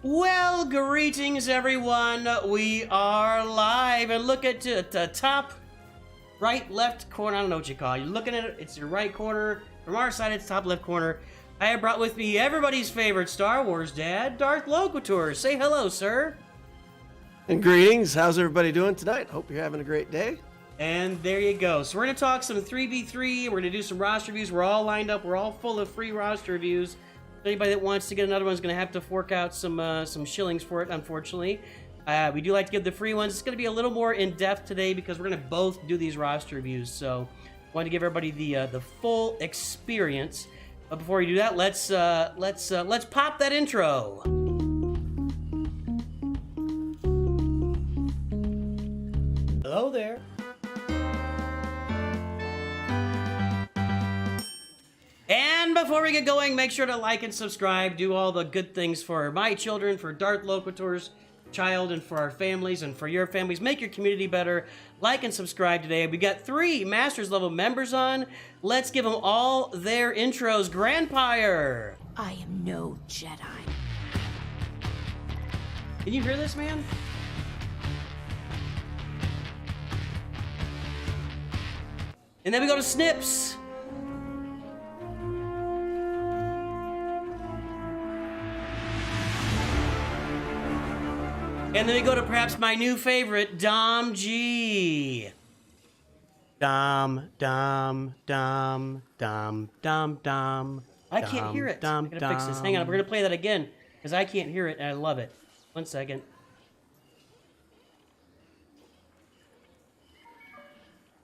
Well, greetings everyone. We are live, and look at the top right left corner. I don't know what you call it. You're looking at it, it's your right corner. From our side, it's top left corner. I have brought with me everybody's favorite Star Wars dad, DARTH LOQUITUR. Say hello, sir. And greetings. How's everybody doing tonight? Hope you're having a great day. And there you go. So we're going to talk some 3v3. We're going to do some roster reviews. We're all lined up. We're all full of free roster reviews. Anybody that wants to get another one is going to have to fork out some shillings for it, unfortunately. We do like to give the free ones. It's going to be a little more in-depth today because we're going to both do these roster reviews. So I wanted to give everybody the full experience. But before we do that, let's pop that intro. Hello there. And before we get going, make sure to like and subscribe. Do all the good things for my children, for DARTH LOQUITUR's child, and for our families, and for your families. Make your community better. Like and subscribe today. We got 3 Masters level members on. Let's give them all their intros. Grandpire. I am no Jedi. Can you hear this, man? And then we go to Snips. And then we go to perhaps my new favorite, Dom G. Dom. I can't hear it. I gotta fix this. Hang on, we're gonna play that again because I can't hear it and I love it. 1 second.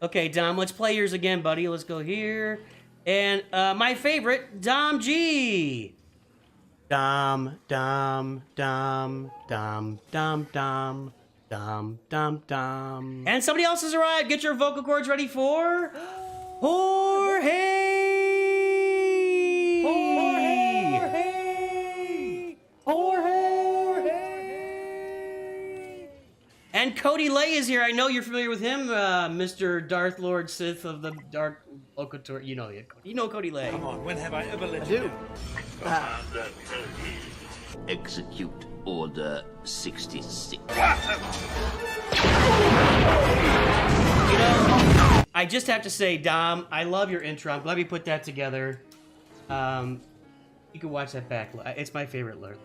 Okay, Dom, let's play yours again, buddy. Let's go here. And my favorite, Dom G. Dom. And somebody else has arrived. Get your vocal cords ready for Jorge. And Cody Lay is here. I know you're familiar with him, Mr. Darth Lord Sith of the DARTH LOQUITUR. You know Cody Lay. Come on, when have I ever let I you do. down? Execute Order 66. You know, I just have to say, Dom, I love your intro. I'm glad we put that together. You can watch that back. It's my favorite, Darth.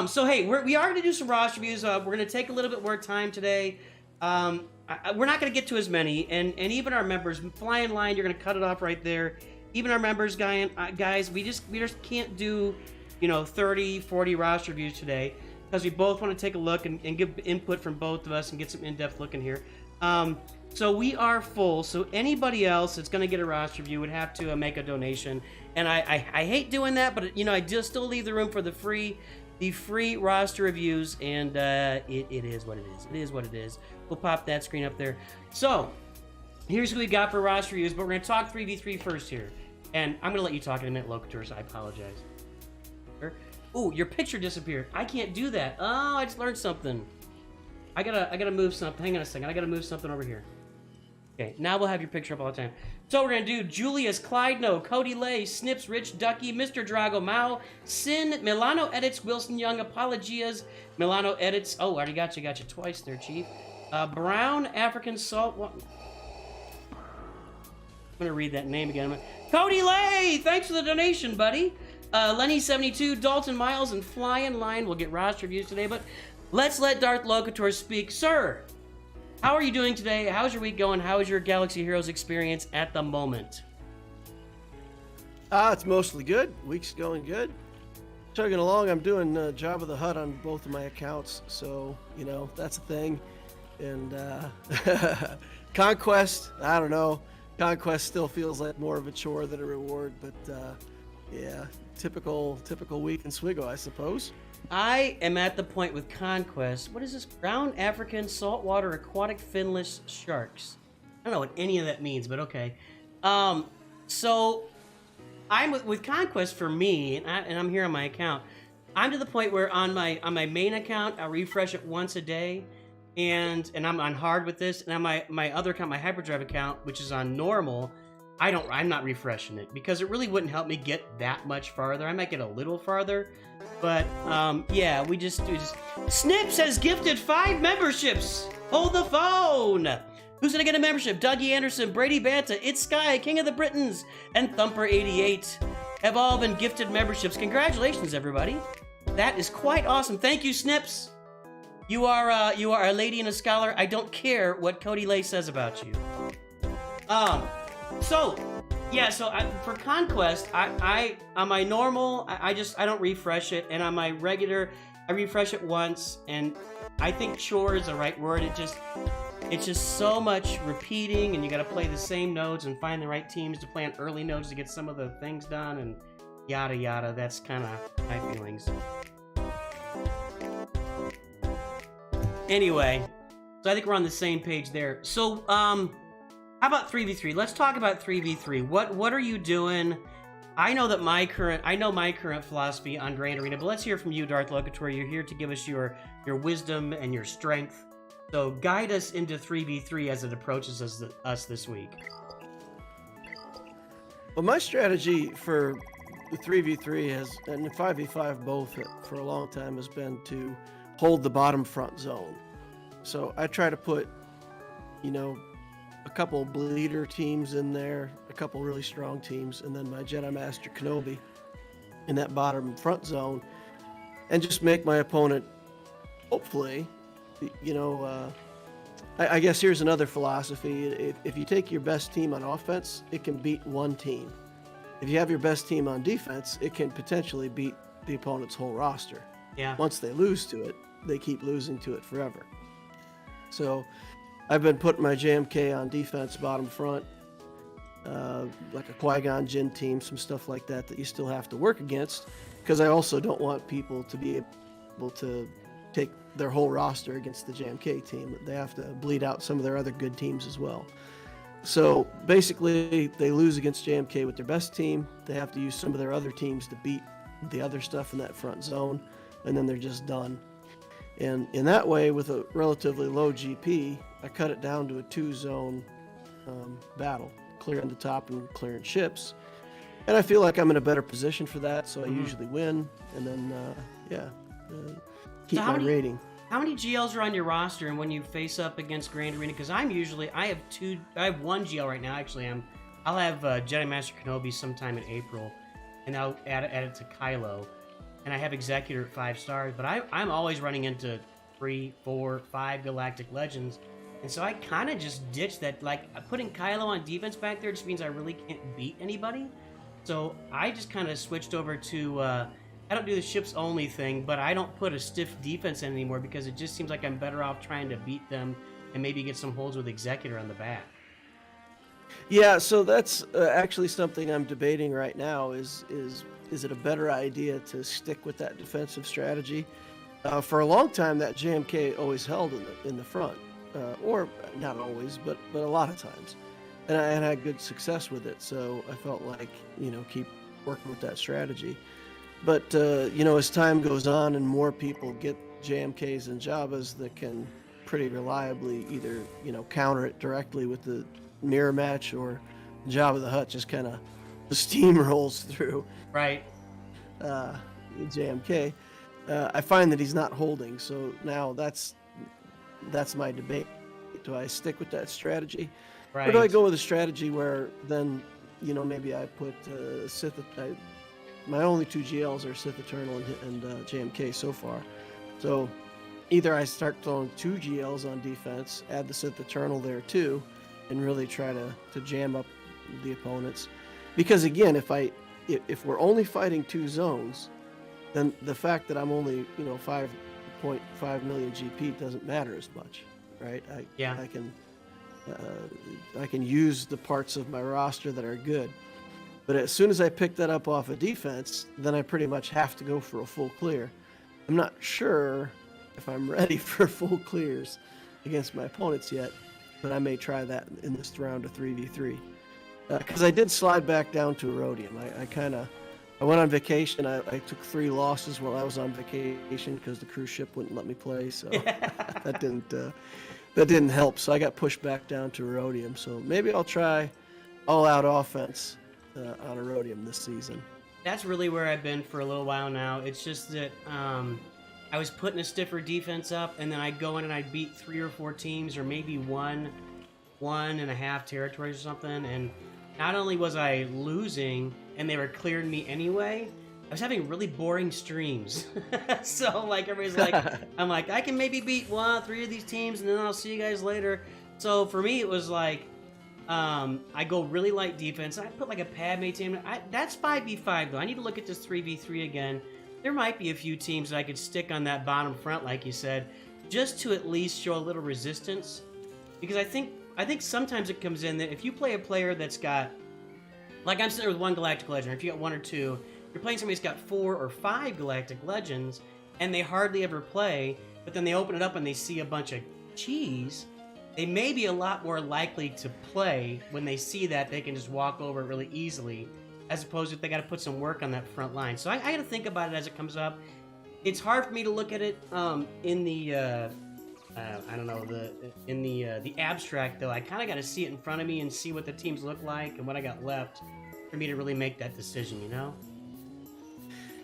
So hey, we are going to do some roster reviews. We're going to take a little bit more time today. We're not going to get to as many, and even our members, fly in line, you're going to cut it off right there. Even our members, guys, we just can't do, 30, 40 roster reviews today because we both want to take a look and give input from both of us and get some in-depth look in here. So we are full. So anybody else that's going to get a roster review would have to make a donation, and I hate doing that, but I just still leave the room for the free roster reviews, and it is what it is. It is what it is. We'll pop that screen up there. So here's what we got for roster reviews, but we're going to talk 3v3 first here. And I'm going to let you talk in a minute, LOQUITUR, so I apologize. Ooh, your picture disappeared. I can't do that. Oh, I just learned something. I gotta move something. Hang on a second. I gotta move something over here. Okay, now we'll have your picture up all the time. So we're gonna do Julius, Clyde No, Cody Lay, Snips, Rich Ducky, Mr. Drago Mao, Sin, Milano Edits, Wilson Young, Apologias, Milano Edits. Oh, I already got you twice there, Chief. Brown, African Salt. I'm gonna read that name again. Cody Lay, thanks for the donation, buddy. Lenny72, Dalton Miles, and Fly in Line will get roster reviews today, but let's let DARTH LOQUITUR speak. Sir, how are you doing today? How's your week going? How is your Galaxy Heroes experience at the moment? It's mostly good. Week's going good. Chugging along. I'm doing Jabba the Hutt on both of my accounts, so, that's a thing. And Conquest, I don't know. Conquest still feels like more of a chore than a reward, but yeah, typical week in SWGOH, I suppose. I am at the point with Conquest. What is this? Brown African saltwater aquatic finless sharks. I don't know what any of that means, but okay. So I'm with Conquest for me, and I'm here on my account. I'm to the point where on my main account, I refresh it once a day, and I'm on hard with this. And on my other account, my hyperdrive account, which is on normal, I'm not refreshing it because it really wouldn't help me get that much farther. I might get a little farther, but yeah, we just Snips has gifted 5 memberships. Hold the phone. Who's gonna get a membership? Dougie Anderson, Brady Banta, It's Sky, King of the Britons, and Thumper88 have all been gifted memberships. Congratulations, everybody. That is quite awesome. Thank you, Snips. You are a lady and a scholar. I don't care what Cody Lay says about you. So for Conquest, I on my normal, I don't refresh it, and on my regular, I refresh it once, and I think chore is the right word. It's just so much repeating, and you got to play the same nodes and find the right teams to play on early nodes to get some of the things done, and yada yada. That's kind of my feelings. Anyway, so I think we're on the same page there. So, how about 3v3? Let's talk about 3v3. What are you doing? I know my current philosophy on Grand Arena, but let's hear from you, Darth LOQUITUR. You're here to give us your wisdom and your strength. So guide us into 3v3 as it approaches us this week. Well, my strategy for the 3v3 and 5v5 both for a long time has been to hold the bottom front zone. So I try to put, a couple bleeder teams in there, a couple really strong teams, and then my Jedi Master Kenobi in that bottom front zone, and just make my opponent, hopefully, I guess here's another philosophy. If you take your best team on offense, it can beat one team. If you have your best team on defense, it can potentially beat the opponent's whole roster. Yeah. Once they lose to it, they keep losing to it forever. So I've been putting my JMK on defense bottom front, like a Qui-Gon Jinn team, some stuff like that you still have to work against, because I also don't want people to be able to take their whole roster against the JMK team. They have to bleed out some of their other good teams as well. So basically, they lose against JMK with their best team. They have to use some of their other teams to beat the other stuff in that front zone, and then they're just done. And in that way, with a relatively low GP, I cut it down to a 2-zone battle, clearing the top and clearing ships. And I feel like I'm in a better position for that, so I usually win. And then, keep my rating. How many GLs are on your roster, and when you face up against Grand Arena? Because I have one GL right now. Actually, I'll have Jedi Master Kenobi sometime in April, and I'll add it to Kylo. And I have Executor at 5 stars, but I'm always running into 3, 4, 5 Galactic Legends. And so I kind of just ditched that. Like, putting Kylo on defense back there just means I really can't beat anybody. So I just kind of switched over to, I don't do the ships only thing, but I don't put a stiff defense in anymore because it just seems like I'm better off trying to beat them and maybe get some holds with Executor on the back. Yeah, so that's actually something I'm debating right now is it a better idea to stick with that defensive strategy? For a long time, that JMK always held in the front, or not always, but a lot of times, and I had good success with it. So I felt like keep working with that strategy. But as time goes on and more people get JMKs and Jabbas that can pretty reliably either counter it directly with the mirror match, or Jabba the Hutt just kind of steamrolls through. Right. JMK. I find that he's not holding, so now that's my debate. Do I stick with that strategy, right, or do I go with a strategy where then maybe I put Sith? My only 2 GLs are Sith Eternal and JMK so far. So either I start throwing 2 GLs on defense, add the Sith Eternal there too, and really try to jam up the opponents. Because again, if we're only fighting 2 zones, then the fact that I'm only 5.5 million GP doesn't matter as much, right? I can use the parts of my roster that are good. But as soon as I pick that up off of defense, then I pretty much have to go for a full clear. I'm not sure if I'm ready for full clears against my opponents yet, but I may try that in this round of 3v3. Because I did slide back down to Erodium. I went on vacation. I took 3 losses while I was on vacation because the cruise ship wouldn't let me play, so that didn't help. So I got pushed back down to Erodium. So maybe I'll try all-out offense on Erodium this season. That's really where I've been for a little while now. It's just that I was putting a stiffer defense up, and then I'd go in and I'd beat 3 or 4 teams, or maybe one and a half territories or something. And not only was I losing, and they were clearing me anyway, I was having really boring streams. So like everybody's like, I'm like, I can maybe beat 3 of these teams, and then I'll see you guys later. So for me, it was like, I go really light defense. I put like a Padme team. That's 5v5 though. I need to look at this 3v3 again. There might be a few teams that I could stick on that bottom front, like you said, just to at least show a little resistance. Because I think sometimes it comes in that if you play a player that's got, like I'm sitting there with 1 Galactic Legend, or if you got 1 or 2, you're playing somebody who's got 4 or 5 Galactic Legends, and they hardly ever play, but then they open it up and they see a bunch of cheese, they may be a lot more likely to play when they see that they can just walk over it really easily, as opposed to if they got to put some work on that front line. So I got to think about it as it comes up. It's hard for me to look at it in the I don't know, the abstract though. I kind of got to see it in front of me and see what the teams look like and what I got left for me to really make that decision. You know?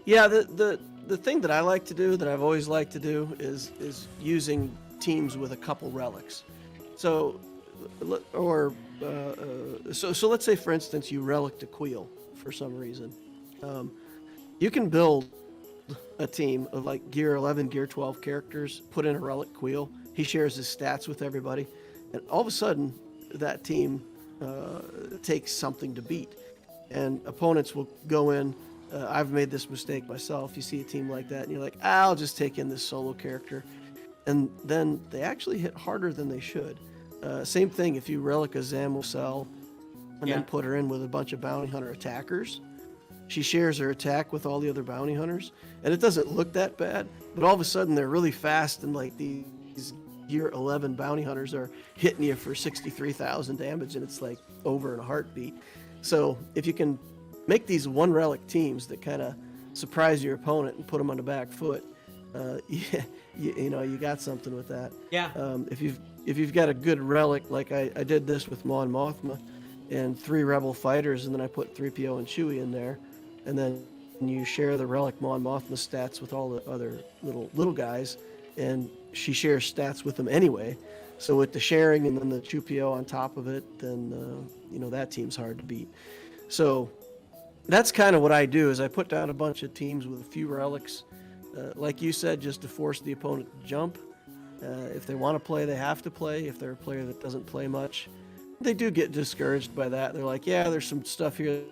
Yeah, the thing that I like to do, that I've always liked to do, is using teams with a couple relics. So, so let's say, for instance, you relic a Queel for some reason. You can build a team of like Gear 11, Gear 12 characters, put in a relic Queel. He shares his stats with everybody, and all of a sudden, that team takes something to beat. And opponents will go in. I've made this mistake myself. You see a team like that, and you're like, I'll just take in this solo character. And then they actually hit harder than they should. Same thing if you relic a Zamosel and then put her in with a bunch of bounty hunter attackers. She shares her attack with all the other bounty hunters, and it doesn't look that bad, but all of a sudden they're really fast, and like these Gear 11 bounty hunters are hitting you for 63,000 damage, and it's like over in a heartbeat. So if you can make these 1 relic teams that kind of surprise your opponent and put them on the back foot, you know, you got something with that. Yeah. If you've got a good relic, like I did this with Mon Mothma and 3 Rebel fighters, and then I put 3PO and Chewie in there, and then you share the relic Mon Mothma stats with all the other little guys, and she shares stats with them anyway. So with the sharing and then the Chupio on top of it, then you know, that team's hard to beat. So that's kind of what I do, is I put down a bunch of teams with a few relics, like you said, just to force the opponent to jump. If they want to play, they have to play. If they're a player that doesn't play much, they do get discouraged by that. They're like, yeah, there's some stuff here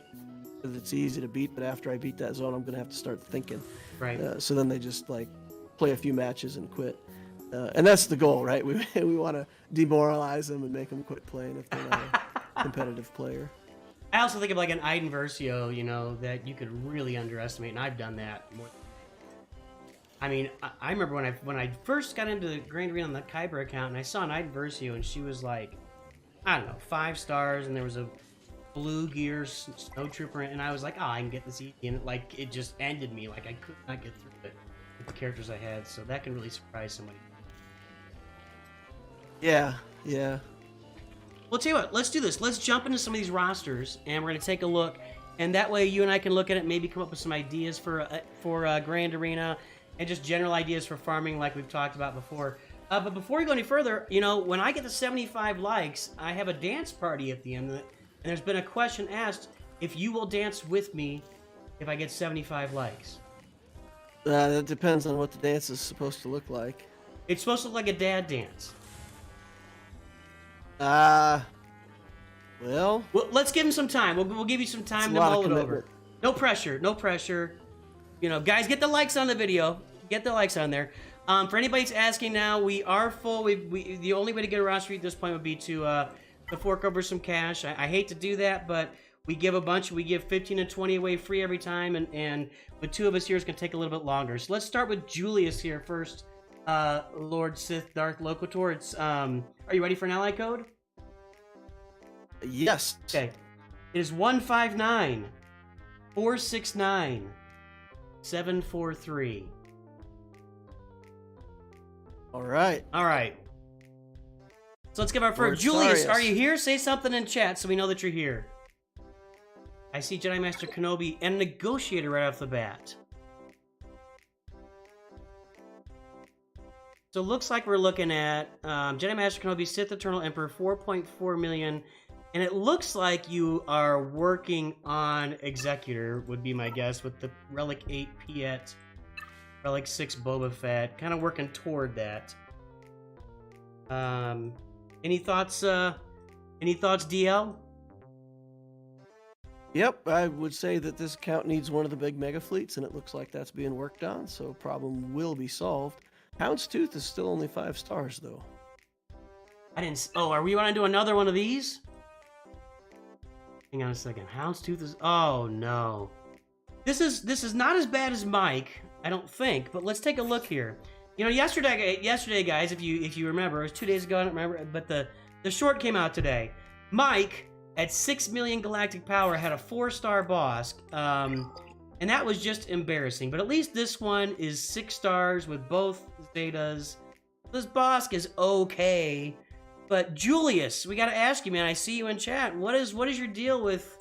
that's easy to beat, but after I beat that zone, I'm going to have to start thinking. Right. So then they just like play a few matches and quit. And that's the goal, right? We want to demoralize them and make them quit playing if they're not a competitive player. I also think of like an Iden Versio, you know, that you could really underestimate, and I've done that more. I mean, I remember when I first got into the Grand Arena on the Kyber account, and I saw an Iden Versio, and she was like, I don't know, 5 stars, and there was a blue gear snowtrooper, and I was like, oh, I can get this easy, and it just ended me. Like I could not get through it with the characters I had, so that can really surprise somebody. Yeah. Well, tell you what, let's do this. Let's jump into some of these rosters, and we're going to take a look, and that way you and I can look at it, maybe come up with some ideas for Grand Arena, and just general ideas for farming like we've talked about before. But before we go any further, you know, when I get to 75 likes, I have a dance party at the end of it, and there's been a question asked if you will dance with me if I get 75 likes. That depends on what the dance is supposed to look like. It's supposed to look like a dad dance. Well, let's give him some time. We'll give you some time to mull it over. No pressure. No pressure. You know, guys, get the likes on the video. Get the likes on there. For anybody that's asking now, we are full. The only way to get a roster at this point would be to fork over some cash. I hate to do that, but we give a bunch. We give 15 and 20 away free every time, and with 2 of us here, it's going to take a little bit longer. So let's start with Julius here first. Lord Sith Darth Loquitur. It's are you ready for an ally code? Yes. Okay. It is 159 469 743. All right. So let's give our first. Lord Julius, Sarius. are you here? Say something in chat so we know that you're here. I see Jedi Master Kenobi and Negotiator right off the bat. So it looks like we're looking at Jedi Master Kenobi, Sith Eternal Emperor, 4.4 million. And it looks like you are working on Executor, would be my guess, with the Relic 8 Piet, Relic 6 Boba Fett, kind of working toward that. Any thoughts, DL? Yep, I would say that this account needs one of the big mega fleets, and it looks like that's being worked on, so problem will be solved. Houndstooth is still only 5 stars, though. I didn't. Oh, are we want to do another one of these? Hang on a second. Houndstooth is. Oh no, this is not as bad as Mike, I don't think. But let's take a look here. You know, yesterday, guys, if you remember, it was 2 days ago. I don't remember, but the short came out today. Mike at 6 million galactic power had a 4-star boss, and that was just embarrassing. But at least this one is 6 stars with both Zetas. This boss is okay. But Julius, we gotta ask you, man. I see you in chat. What is your deal with?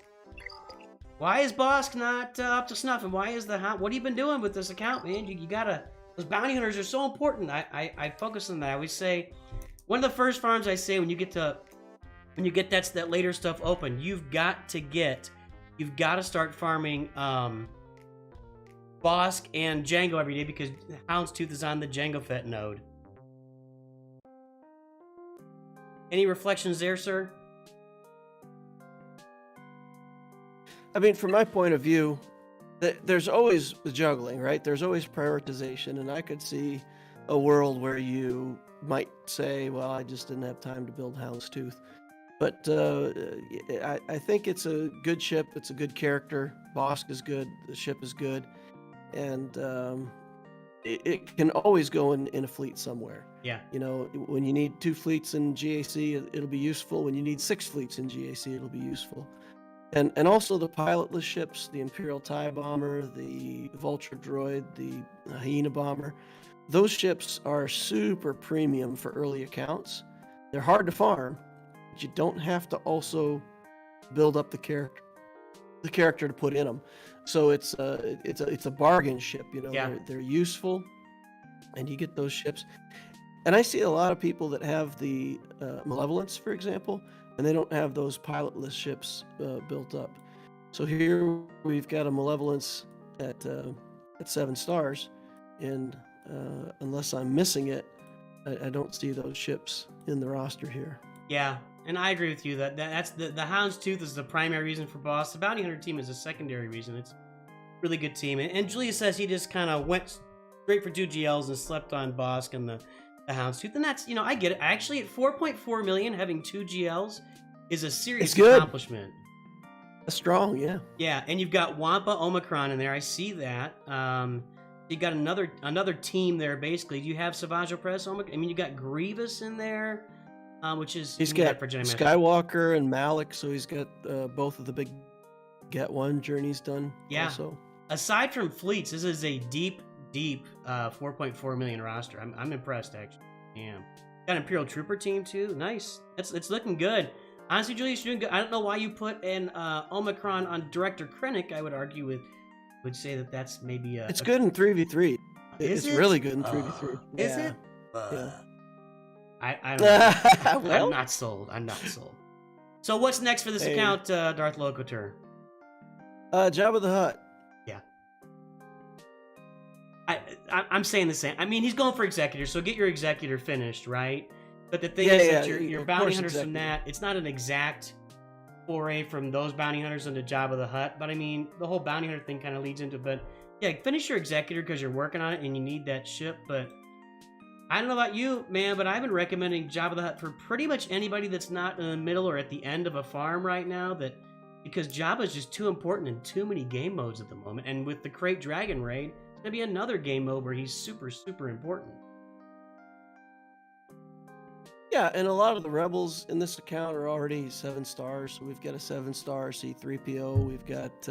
Why is Bosk not up to snuff? And why is the what have you been doing with this account, man? You gotta. Those bounty hunters are so important. I focus on that. I always say, one of the first farms I say when you get that later stuff open, you've got to start farming Bosk and Django every day because Houndstooth is on the Django Fett node. Any reflections there, sir? I mean, from my point of view, there's always juggling, right? There's always prioritization, and I could see a world where you might say, well, I just didn't have time to build Houndstooth. But I think it's a good ship. It's a good character. Bosk is good. The ship is good. And it can always go in a fleet somewhere. Yeah. You know, when you need 2 fleets in GAC, it'll be useful. When you need 6 fleets in GAC, it'll be useful. And also the pilotless ships, the Imperial TIE Bomber, the Vulture Droid, the Hyena Bomber, those ships are super premium for early accounts. They're hard to farm, but you don't have to also build up the character to put in them. So it's a bargain ship, you know. Yeah. They're useful, and you get those ships. And I see a lot of people that have the Malevolence, for example, and they don't have those pilotless ships built up. So here we've got a Malevolence at 7 stars, and unless I'm missing it, I don't see those ships in the roster here. Yeah, and I agree with you that's the Houndstooth is the primary reason for boss. The Bounty Hunter team is a secondary reason. It's a really good team. And Julius says he just kind of went straight for 2 GLs and slept on Bosk and the Houndstooth. And that's, you know, I get it. Actually, at 4.4 million, having 2 GLs is a serious accomplishment. That's strong, yeah. Yeah, and you've got Wampa Omicron in there. I see that. You got another team there, basically. Do you have Savage Opress Omicron? I mean, you got Grievous in there. Which is he's got Skywalker and Malik, so he's got both of the big Get One journeys done. Yeah. Also. Aside from fleets, this is a deep 4.4 million roster. I'm impressed, actually. Damn. Got Imperial Trooper team too. Nice. It's looking good. Honestly, Julius, you're doing good. I don't know why you put an Omicron on Director Krennic. I would argue would say that's maybe it's good in 3v3. It's really good in 3v3. Is it? Yeah. I'm not sold. So what's next for this account, Darth Loquitur? Jabba the Hutt. Yeah. I'm saying the same. I mean, he's going for Executor, so get your Executor finished, right? But the thing is that your bounty hunters from that, it's not an exact foray from those bounty hunters into Jabba the Hutt, but I mean, the whole bounty hunter thing kind of leads into, but yeah, finish your Executor because you're working on it and you need that ship, but I don't know about you, man, but I've been recommending Jabba the Hutt for pretty much anybody that's not in the middle or at the end of a farm right now, because Jabba is just too important in too many game modes at the moment. And with the Crate Dragon raid, it's going to be another game mode where he's super, super important. Yeah, and a lot of the rebels in this account are already 7 stars. So we've got a 7-star C-3PO. We've got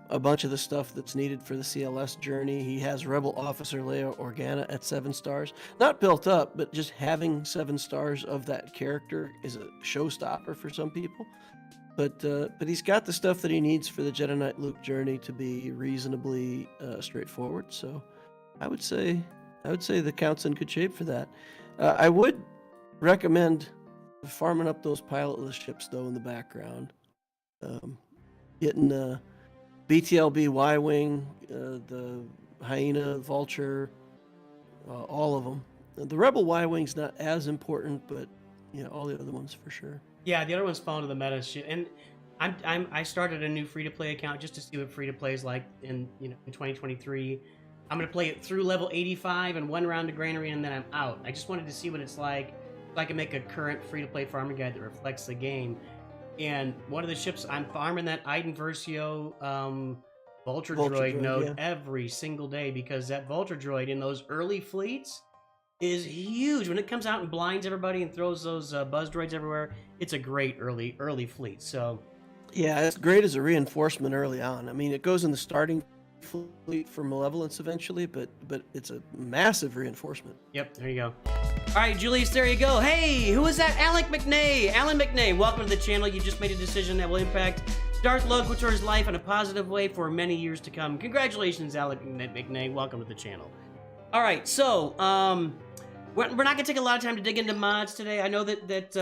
a bunch of the stuff that's needed for the CLS journey. He has Rebel Officer Leia Organa at 7 stars. Not built up, but just having 7 stars of that character is a showstopper for some people. but he's got the stuff that he needs for the Jedi Knight Luke journey to be reasonably straightforward. So I would say the count's in good shape for that. I would recommend farming up those pilotless ships though in the background, getting BTLB Y-wing, the Hyena, Vulture, all of them. The Rebel Y-wing's not as important, but all the other ones for sure. Yeah, the other one's falling to the meta shit, and I started a new free-to-play account just to see what free-to-play is like in 2023. I'm gonna play it through level 85 and one round to Granary, and then I'm out. I just wanted to see what it's like, so I can make a current free-to-play farming guide that reflects the game. And one of the ships I'm farming, that Iden Versio Vulture droid node every single day, because that Vulture droid in those early fleets is huge. When it comes out and blinds everybody and throws those buzz droids everywhere, it's a great early fleet. So yeah, it's great as a reinforcement early on. I mean, it goes in the starting fleet for Malevolence eventually, but it's a massive reinforcement. Yep, there you go. All right, Julius, there you go. Hey, who is that? Alan McNay. Alan McNay, welcome to the channel. You just made a decision that will impact Darth Loquitur's life in a positive way for many years to come. Congratulations, Alan McNay. Welcome to the channel. All right, so we're not gonna take a lot of time to dig into mods today. I know that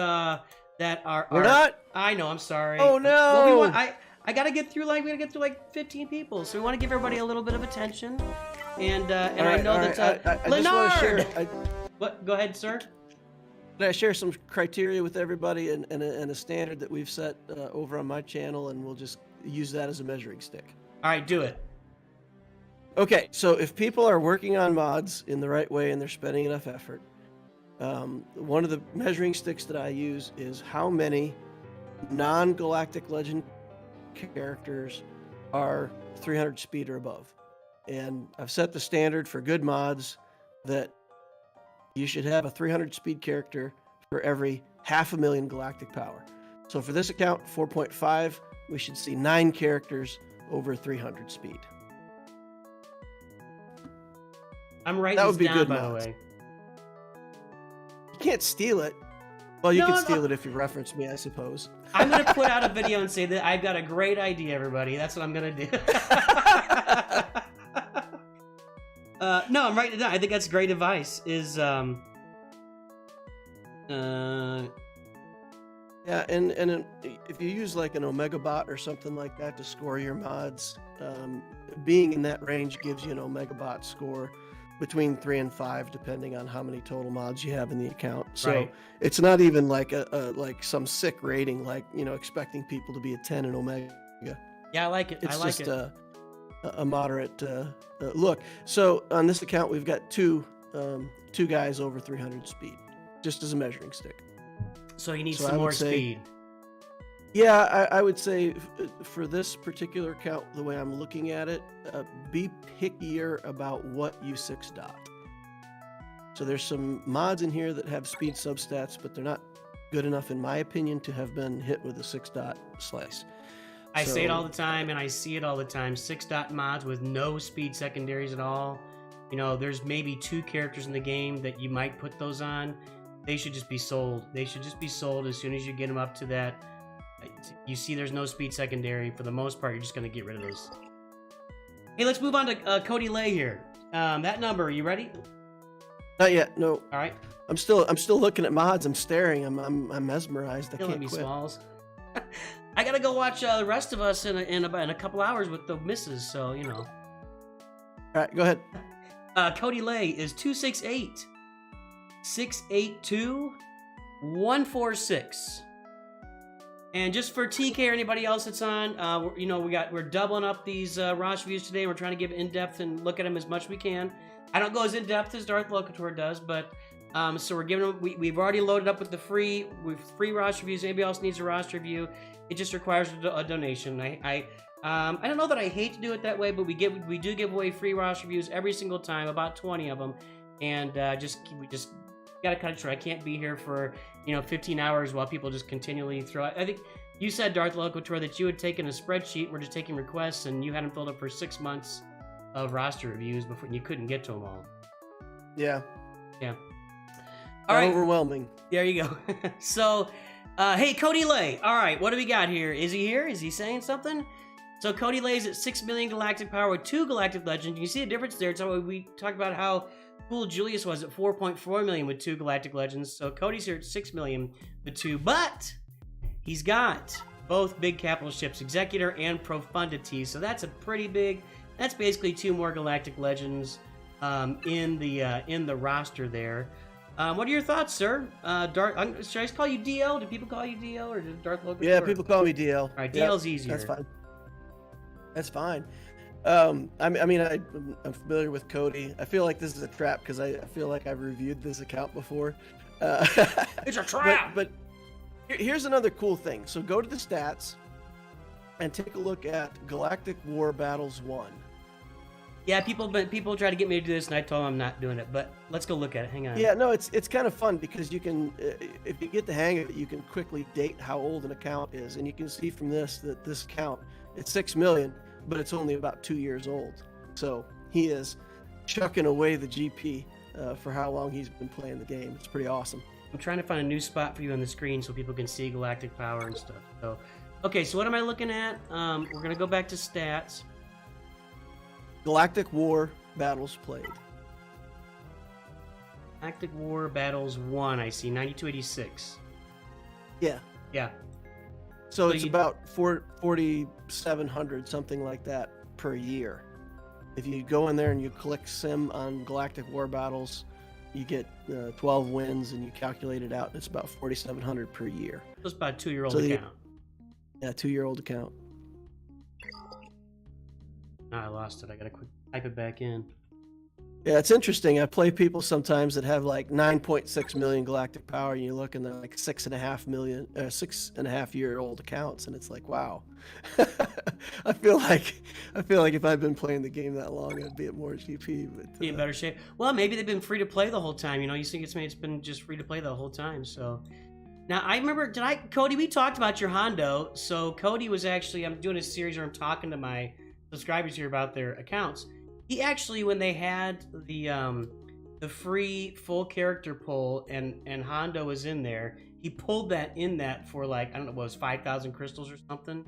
our we're not. I know. I'm sorry. Oh no. Well, I gotta get through we gotta get through 15 people, so we want to give everybody a little bit of attention. And I know that I Leonard. just want to share. What? Go ahead, sir. Can I share some criteria with everybody and a standard that we've set over on my channel, and we'll just use that as a measuring stick. All right, do it. Okay, so if people are working on mods in the right way and they're spending enough effort, one of the measuring sticks that I use is how many non-Galactic Legend characters are 300 speed or above. And I've set the standard for good mods that you should have a 300 speed character for every 500,000 galactic power. So for this account, 4.5, we should see 9 characters over 300 speed. I'm writing That would this be down, good by mods. the way. You can't steal it. Well, you No, can no. steal it if you reference me, I suppose. I'm gonna put out a video and say that I've got a great idea, everybody. That's what I'm gonna do. No, I'm writing it down. I think that's great advice. Yeah, and if you use like an Omega bot or something like that to score your mods, being in that range gives you an Omega bot score between 3 and 5, depending on how many total mods you have in the account. So Right. it's not even like like some sick rating, like expecting people to be a 10 in Omega. Yeah, I like it. It's I like just it. a moderate look. So on this account, we've got two guys over 300 speed, just as a measuring stick. So you need so I some would more say- speed. Yeah, I would say for this particular account, the way I'm looking at it, be pickier about what you 6 dot. So there's some mods in here that have speed substats, but they're not good enough, in my opinion, to have been hit with a 6 dot slice. I say it So- all the time, and I see it all the time. 6-dot mods with no speed secondaries at all. There's maybe 2 characters in the game that you might put those on. They should just be sold. They should just be sold as soon as you get them up to that. You see there's no speed secondary. For the most part, you're just going to get rid of those. Hey, let's move on to Cody Lay here. That number, are you ready? Not yet. No, All right. I'm still looking at mods. I'm staring. I'm mesmerized. I Killing can't me, quit. Smalls. I got to go watch the rest of us in a couple hours with the misses, so, All right, go ahead. Cody Lay is 268 682 146. And just for TK or anybody else that's on, we're doubling up these Rosh reviews today. We're trying to give in-depth and look at them as much as we can. I don't go as in-depth as Darth Loquitur does, but so we're giving them. We've already loaded up with the free Rosh reviews. Anybody else needs a Rosh review, it just requires a donation. I don't know that I hate to do it that way, but we do give away free Rosh reviews every single time, about 20 of them, and we just gotta cut it short. I can't be here for 15 hours while people just continually throw. I think you said, Darth Loquitur, that you had taken a spreadsheet. We're just taking requests, and you had them filled up for 6 months of roster reviews before you couldn't get to them all. Yeah. Yeah. All All right. Overwhelming. There you go. So, Hey, Cody Lay. All right, what do we got here? Is he here? Is he saying something? So Cody Lay's at 6 million galactic power with 2 galactic legends. You can see the difference there. So we talked about how cool Julius was at 4.4 million with 2 galactic legends. So Cody's here at 6 million with 2, but he's got both big capital ships, Executor and Profundity. So that's a pretty big. That's basically 2 more galactic legends in the roster there. What are your thoughts, sir? Should I just call you DL? Do people call you DL or does Darth Loquitur? Yeah, people call me DL. All right, DL's easier. That's fine. That's fine. I'm familiar with Cody. I feel like this is a trap because I feel like I've reviewed this account before. It's a trap. But here's another cool thing. So go to the stats and take a look at Galactic War Battles 1. Yeah, people try to get me to do this, and I told them I'm not doing it. But let's go look at it. Hang on. Yeah, no, it's kind of fun because you can, if you get the hang of it, you can quickly date how old an account is, and you can see from this that this account it's 6 million, but it's only about 2 years old. So he is chucking away the GP for how long he's been playing the game. It's pretty awesome. I'm trying to find a new spot for you on the screen so people can see galactic power and stuff. So, okay, so what am I looking at? We're gonna go back to stats. Galactic War Battles played. Galactic War Battles 1, I see, 9286. Yeah. Yeah. So it's about 4,700, something like that, per year. If you go in there and you click Sim on Galactic War Battles, you get 12 wins and you calculate it out, and it's about 4,700 per year. That's about a 2-year-old account. Yeah, 2-year-old account. Oh, I lost it. I gotta quick type it back in. Yeah, it's interesting. I play people sometimes that have like 9.6 million galactic power, and you look and they're like 6.5-year-old accounts, and it's like, wow. I feel like if I'd been playing the game that long, I'd be at more GP. But Be in better shape. Well, maybe they've been free to play the whole time. You know, you think it's been just free to play the whole time. So now I remember, Cody? We talked about your Hondo. So Cody was actually, I'm doing a series where I'm talking to my subscribers here about their accounts. He actually, when they had the free full character pull and Hondo was in there, he pulled that for like, I don't know, what it was 5,000 crystals or something.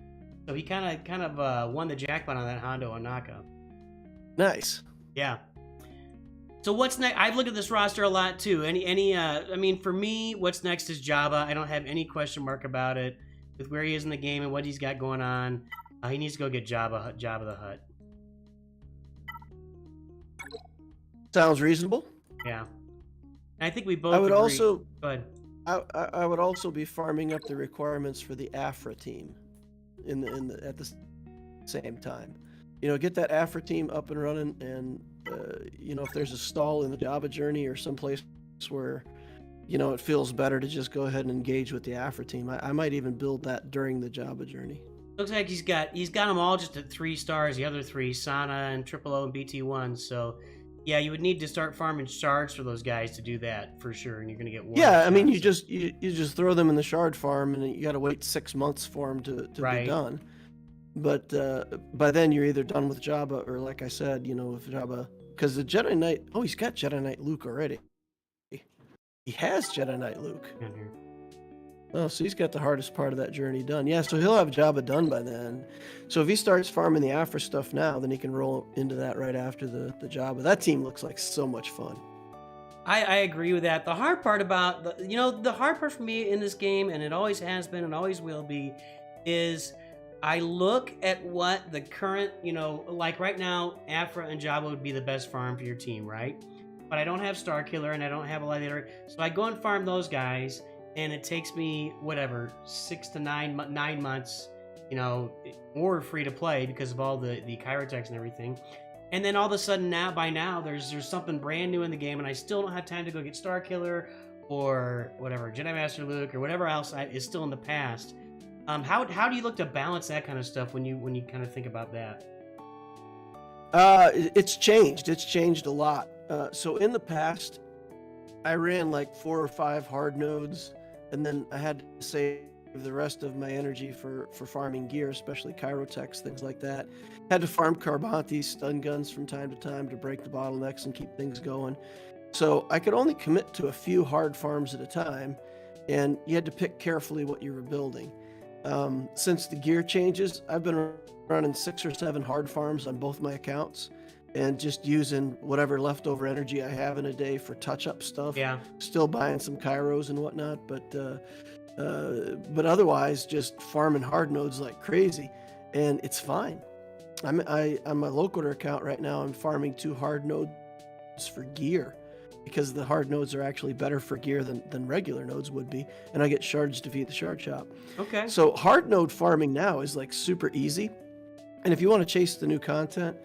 So he kind of won the jackpot on that Hondo on knockout. Nice. Yeah. So what's next? I've looked at this roster a lot too. I mean, for me, what's next is Jabba. I don't have any question mark about it with where he is in the game and what he's got going on. He needs to go get Jabba the Hutt. Sounds reasonable. Yeah. And I think we both I would agree. also Go ahead. I would also be farming up the requirements for the Afra team at the same time. You know, get that Afra team up and running, and you know, if there's a stall in the Jabba journey or someplace where, you know, it feels better to just go ahead and engage with the Afra team, I might even build that during the Jabba journey. Looks like he's got them all just at 3 stars. The other 3, Sana and Triple O and BT1. So yeah, you would need to start farming shards for those guys to do that for sure, and you're gonna get one. Yeah, I mean, you just throw them in the shard farm, and you got to wait 6 months for them to Right. be done. But by then you're either done with Jabba, or like I said, you know, with Jabba, because the Jedi Knight. Oh, he's got Jedi Knight Luke already. He has Jedi Knight Luke. Down here. Oh, so he's got the hardest part of that journey done. Yeah, so he'll have Jabba done by then. So if he starts farming the Afra stuff now, then he can roll into that right after the Jabba. That team looks like so much fun. I agree with that. The hard part about the hard part for me in this game, and it always has been and always will be, is I look at what the current, like right now, Afra and Jabba would be the best farm for your team, right? But I don't have Starkiller and I don't have a lot of the other, so I go and farm those guys. And it takes me, 6 to 9 months, or free to play because of all the Chirotechs and everything. And then all of a sudden by now, there's something brand new in the game, and I still don't have time to go get Starkiller or whatever, Jedi Master Luke or whatever else is still in the past. How do you look to balance that kind of stuff when you kind of think about that? It's changed. It's changed a lot. So in the past, I ran like 4 or 5 hard nodes, and then I had to save the rest of my energy for farming gear, especially Chirotechs, things like that. Had to farm Carbantes, stun guns from time to time to break the bottlenecks and keep things going. So I could only commit to a few hard farms at a time, and you had to pick carefully what you were building. Since the gear changes, I've been running 6 or 7 hard farms on both my accounts, and just using whatever leftover energy I have in a day for touch-up stuff. Yeah. Still buying some Kairos and whatnot, but otherwise just farming hard nodes like crazy, and it's fine. On my loquitur account right now, I'm farming 2 hard nodes for gear, because the hard nodes are actually better for gear than regular nodes would be, and I get shards to feed the shard shop. Okay. So hard node farming now is like super easy, and if you want to chase the new content,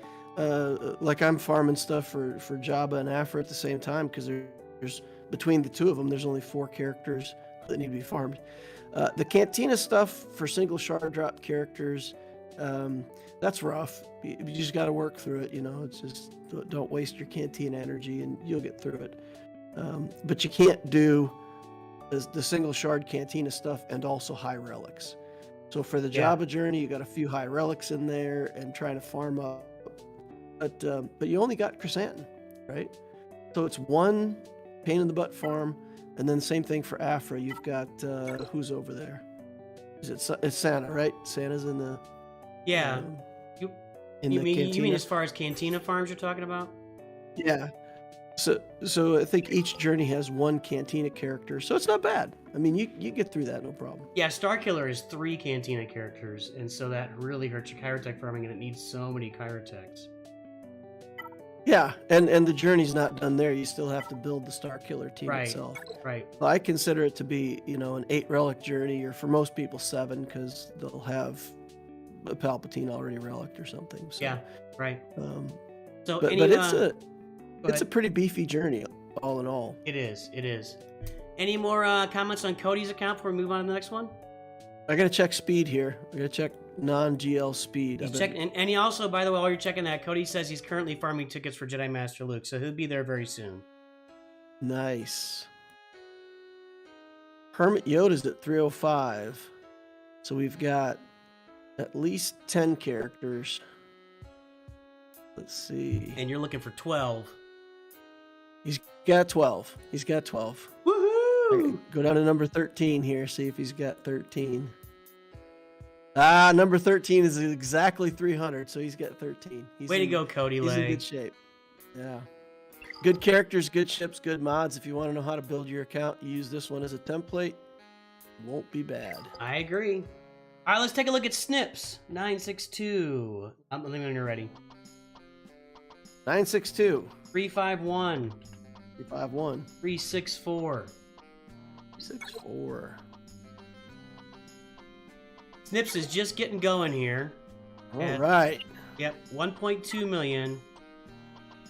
like I'm farming stuff for Jabba and Afra at the same time, because there's between the 2 of them, there's only 4 characters that need to be farmed. The Cantina stuff for single shard drop characters, that's rough. You just got to work through it, you know. It's just, don't waste your Cantina energy and you'll get through it. But you can't do the single shard Cantina stuff and also high relics. So for the Jabba journey, you got a few high relics in there and trying to farm up. But you only got Chrysanthemum, right? So it's 1 pain in the butt farm, and then same thing for Afra. You've got who's over there? It's Santa, right? Santa's in the You mean as far as Cantina farms you're talking about? Yeah. So I think each journey has 1 Cantina character, so it's not bad. I mean, you get through that no problem. Yeah, Starkiller is 3 Cantina characters, and so that really hurts your Chirotech farming, and it needs so many Chirotechs. Yeah, and the journey's not done there. You still have to build the Starkiller team itself. Right. Well, I consider it to be, you know, an 8 relic journey, or for most people 7, because they'll have a Palpatine already relic or something. So, Yeah, right. So but it's a pretty beefy journey, all in all. It is. Any more comments on Cody's account before we move on to the next one? I gotta check speed here. I gotta check non-GL speed. And he also, by the way, while you're checking that, Cody says he's currently farming tickets for Jedi Master Luke, so he'll be there very soon. Nice. Hermit Yoda's at 305. So we've got at least 10 characters. Let's see. And you're looking for 12. He's got 12. Woohoo! Go down to number 13 here, see if he's got 13. Ah, number 13 is exactly 300, so he's got 13. Way to go, Cody He's Lay. in good shape. Yeah. Good characters, good ships, good mods. If you want to know how to build your account, you use this one as a template. Won't be bad. I agree. All right, let's take a look at Snips. 962. Let me know when you're ready. 962. 351. 351. 364. 364. Snips is just getting going here. All right. Yep, 1.2 million.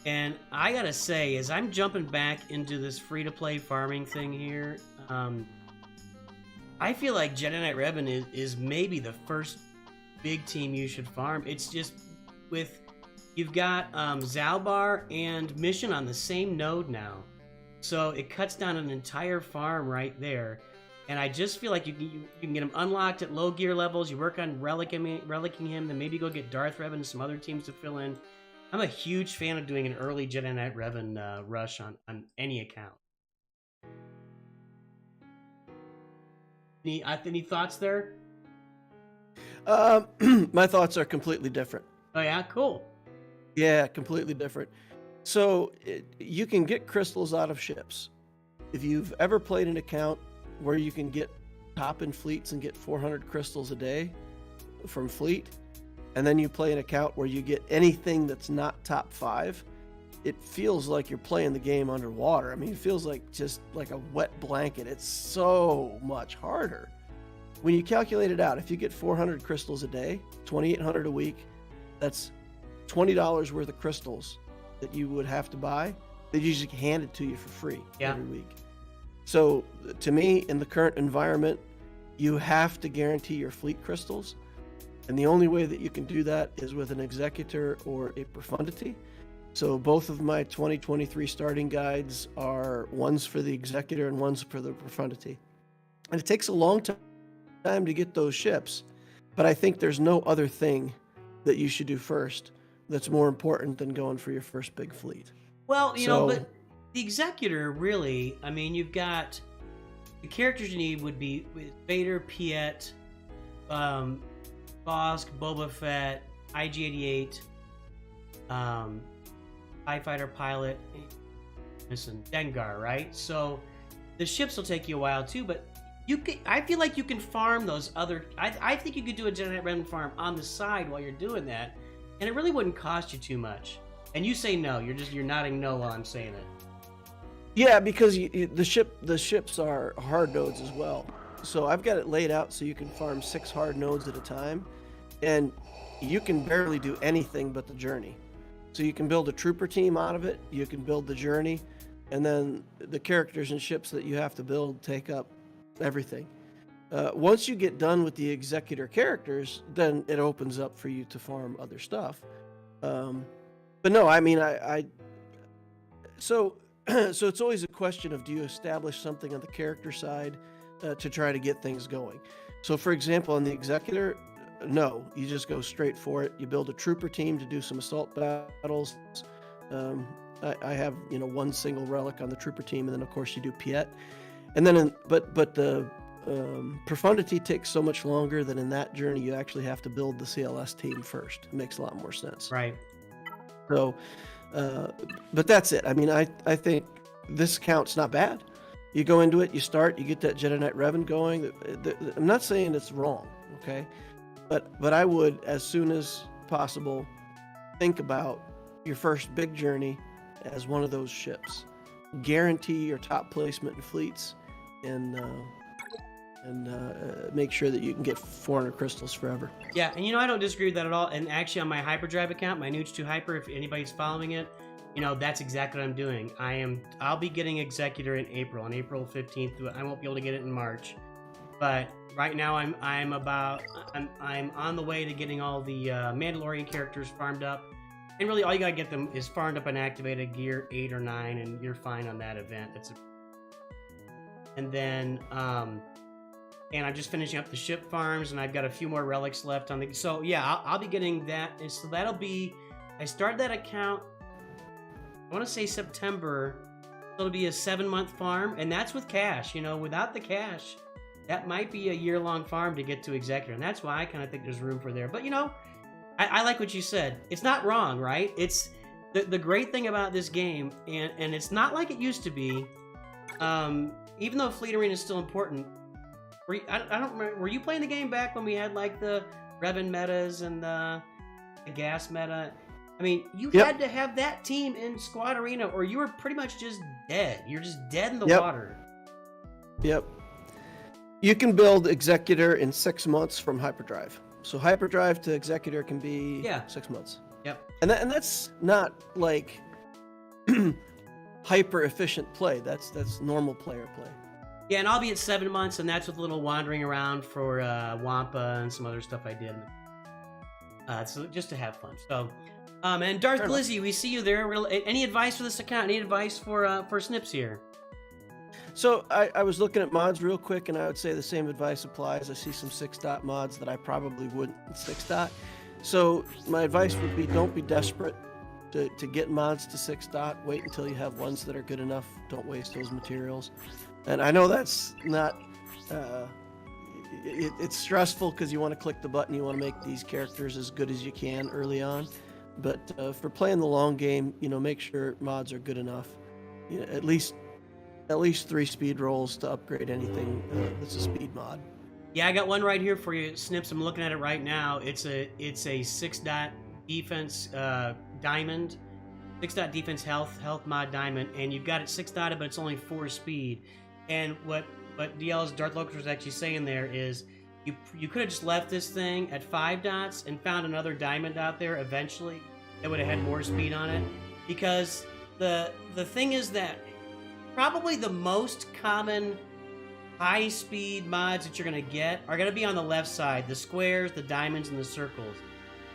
And I gotta say, as I'm jumping back into this free-to-play farming thing here, I feel like Jedi Knight Revan is maybe the first big team you should farm. It's just with... You've got Zalbar and Mission on the same node now. So it cuts down an entire farm right there. And I just feel like you can get him unlocked at low gear levels. You work on relicking him, then maybe go get Darth Revan and some other teams to fill in. I'm a huge fan of doing an early Jedi Knight Revan rush on any account. Any thoughts there? My thoughts are completely different. Oh yeah, cool. Yeah, completely different. So you can get crystals out of ships. If you've ever played an account where you can get top in fleets and get 400 crystals a day from fleet, and then you play an account where you get anything that's not top 5, it feels like you're playing the game underwater. I mean, it feels like just like a wet blanket. It's so much harder. When you calculate it out, if you get 400 crystals a day, 2,800 a week, that's $20 worth of crystals that you would have to buy. They usually hand it to you for free every week. So to me, in the current environment, you have to guarantee your fleet crystals. And the only way that you can do that is with an executor or a profundity. So both of my 2023 starting guides are ones for the executor and ones for the profundity. And it takes a long time to get those ships, but I think there's no other thing that you should do first that's more important than going for your first big fleet. Well, you know, but the executor really, I mean, you've got the characters you need would be Vader, Piet, Bosk, Boba Fett, IG-88, TIE Fighter pilot, and Dengar, right? So the ships will take you a while too, but I feel like you can farm those other. I think you could do a Jedi Knight Revan farm on the side while you're doing that, and it really wouldn't cost you too much. And you say no. You're nodding no while I'm saying it. Yeah, because the ships are hard nodes as well. So I've got it laid out so you can farm 6 hard nodes at a time, and you can barely do anything but the journey. So you can build a trooper team out of it. You can build the journey, and then the characters and ships that you have to build take up everything. Once you get done with the executor characters, then it opens up for you to farm other stuff. But no, I mean, so it's always a question of, do you establish something on the character side to try to get things going? So for example, on the executor, no, you just go straight for it. You build a trooper team to do some assault battles. I have, 1 single relic on the trooper team, and then of course you do Piet. And then, but the profundity takes so much longer that in that journey you actually have to build the CLS team first. It makes a lot more sense. Right. So, but that's it. I mean, I think this count's not bad. You go into it, you start, you get that Jedi Knight Revan going. I'm not saying it's wrong, okay? But I would, as soon as possible, think about your first big journey as one of those ships. Guarantee your top placement in fleets, and make sure that you can get 400 crystals forever. Yeah, and I don't disagree with that at all. And actually, on my Hyperdrive account, my Nuge 2 Hyper, if anybody's following it, that's exactly what I'm doing. I'll be getting Executor in April, on April 15th. I won't be able to get it in March, but right now I'm on the way to getting all the Mandalorian characters farmed up. And really, all you gotta get them is farmed up and activated gear 8 or 9, and you're fine on that event. And then, and I'm just finishing up the ship farms, and I've got a few more relics left on the. So yeah, I'll be getting that. And so that'll be. I started that account, I want to say September. It'll be a 7-month farm, and that's with cash. Without the cash, that might be a year-long farm to get to Executor, and that's why I kind of think there's room for there. But I like what you said. It's not wrong, right? It's the great thing about this game, and it's not like it used to be. Even though Fleet Arena is still important, I don't remember. Were you playing the game back when we had like the Revan metas and the gas meta? I mean, you had to have that team in Squad Arena, or you were pretty much just dead. You're just dead in the water. Yep. You can build Executor in 6 months from Hyperdrive. So Hyperdrive to Executor can be 6 months. Yep. And that's not like hyper efficient play. That's normal player play. Yeah, and I'll be at 7 months, and that's with a little wandering around for Wampa and some other stuff I did. So just to have fun. So, and Darth Glizzy, we see you there. Any advice for this account? Any advice for Snips here? So I was looking at mods real quick, and I would say the same advice applies. I see some 6-dot mods that I probably wouldn't 6-dot. So my advice would be, don't be desperate to get mods to 6-dot. Wait until you have ones that are good enough. Don't waste those materials. And I know that's not, it's stressful because you want to click the button. You want to make these characters as good as you can early on. But for playing the long game, make sure mods are good enough. At least 3 speed rolls to upgrade anything that's a speed mod. Yeah, I got one right here for you, Snips. I'm looking at it right now. It's a 6-dot defense diamond, 6-dot defense health mod diamond, and you've got it 6-dotted, but it's only 4 speed. And what DL's Darth Loquitur was actually saying there is, you could have just left this thing at 5 dots and found another diamond out there eventually that would have had more speed on it, because the thing is that probably the most common high-speed mods that you're going to get are going to be on the left side, the squares, the diamonds, and the circles.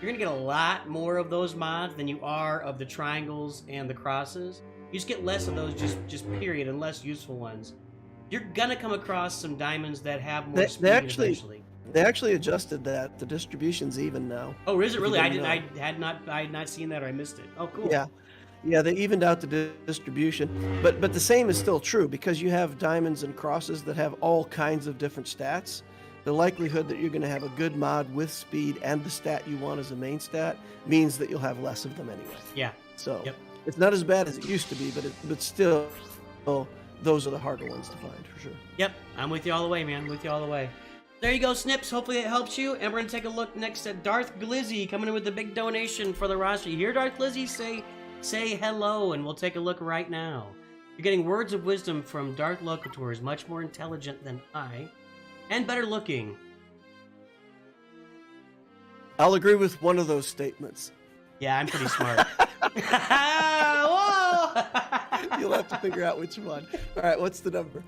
You're going to get a lot more of those mods than you are of the triangles and the crosses. You just get less of those, just period, and less useful ones. You're going to come across some diamonds that have more speed eventually. They actually adjusted that. The distribution's even now. Oh, is it really? I had not seen that, or I missed it. Oh, cool. Yeah. Yeah, they evened out the distribution, but the same is still true because you have diamonds and crosses that have all kinds of different stats. The likelihood that you're going to have a good mod with speed and the stat you want as a main stat means that you'll have less of them anyway. Yeah. So Yep. it's not as bad as it used to be, but still, those are the harder ones to find for sure. Yep, I'm with you all the way, man. I'm with you all the way. There you go, Snips. Hopefully it helps you. And we're going to take a look next at Darth Glizzy coming in with the big donation for the roster. You hear Darth Glizzy? Say hello, and we'll take a look right now. You're getting words of wisdom from Darth LOQUITUR, is much more intelligent than I, and better looking. I'll agree with one of those statements. Yeah, I'm pretty smart. Whoa! You'll have to figure out which one. All right, what's the number?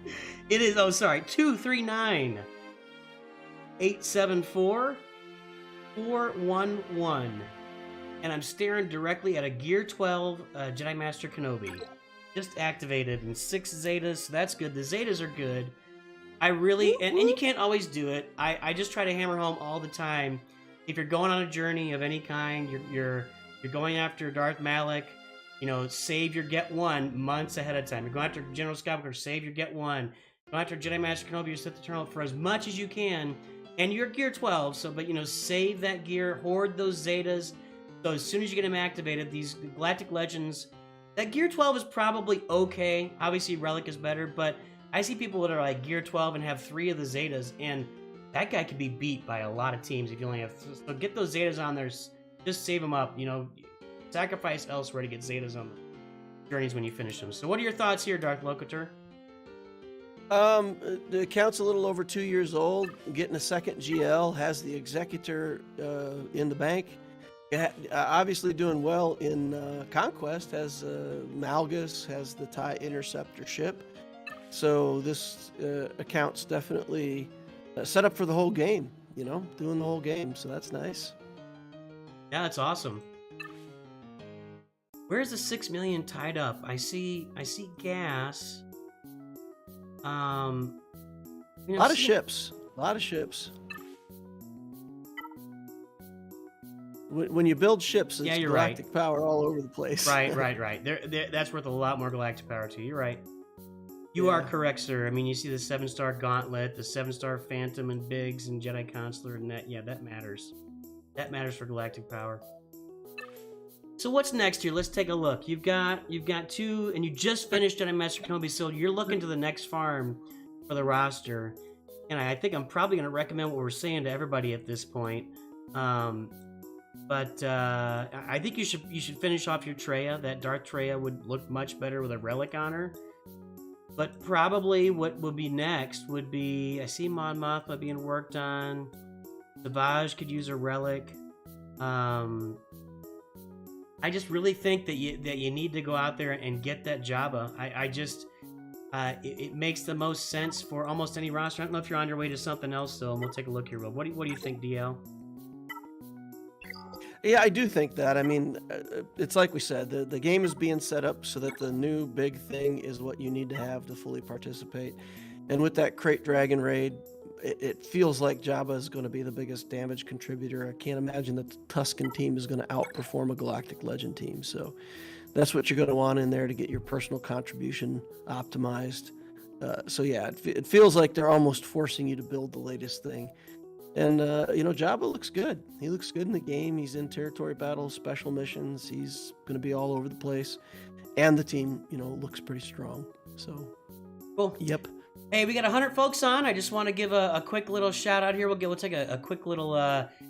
It is, 239 874 411. And I'm staring directly at a Gear 12 Jedi Master Kenobi. Just activated in 6 Zetas, so that's good. The Zetas are good. I really, and you can't always do it. I just try to hammer home all the time. If you're going on a journey of any kind, you're going after Darth Malak, save your Get 1 months ahead of time. You're going after General Skywalker, save your Get 1. Going after Jedi Master Kenobi, you set the turn for as much as you can. And you're Gear 12, so, save that gear, hoard those Zetas. So as soon as you get them activated, these Galactic Legends, that Gear 12 is probably okay. Obviously, Relic is better, but I see people that are like Gear 12 and have 3 of the Zetas, and that guy can be beat by a lot of teams if you only have. So get those Zetas on there. Just save them up. Sacrifice elsewhere to get Zetas on the journeys when you finish them. So what are your thoughts here, Darth LOQUITUR? The account's a little over 2 years old. Getting a second GL, has the Executor in the bank. Obviously doing well in Conquest, has Malgus, has the TIE Interceptor ship. So this account's definitely set up for the whole game, doing the whole game. So that's nice. Yeah, that's awesome. Where's the 6 million tied up? I see gas. A lot of ships. When you build ships, it's galactic power all over the place. Right. That's worth a lot more galactic power too. You're right. You are correct, sir. I mean, you see the 7-star Gauntlet, the 7-star Phantom and Biggs and Jedi Consular and that. Yeah, that matters. That matters for galactic power. So what's next here? Let's take a look. You've got 2, and you just finished Jedi Master Kenobi, so you're looking to the next farm for the roster. And I think I'm probably going to recommend what we're saying to everybody at this point. But I think you should finish off your Traya. That Darth Traya would look much better with a relic on her. But probably what would be next would be, I see Mon Mothma being worked on. SWGOH could use a relic. I just really think that you need to go out there and get that Jabba. It makes the most sense for almost any roster. I don't know if you're on your way to something else, though, and we'll take a look here, Rob. What do you think, DL? Yeah, I do think that. I mean, it's like we said, the game is being set up so that the new big thing is what you need to have to fully participate. And with that Crate Dragon raid, it feels like Jabba is going to be the biggest damage contributor. I can't imagine that the Tusken team is going to outperform a Galactic Legend team. So that's what you're going to want in there to get your personal contribution optimized. So yeah, it feels like they're almost forcing you to build the latest thing. And, Jabba looks good. He looks good in the game. He's in territory battles, special missions. He's going to be all over the place. And the team, looks pretty strong. So, cool. Yep. Hey, we got 100 folks on. I just want to give a quick little shout out here. We'll take a quick little,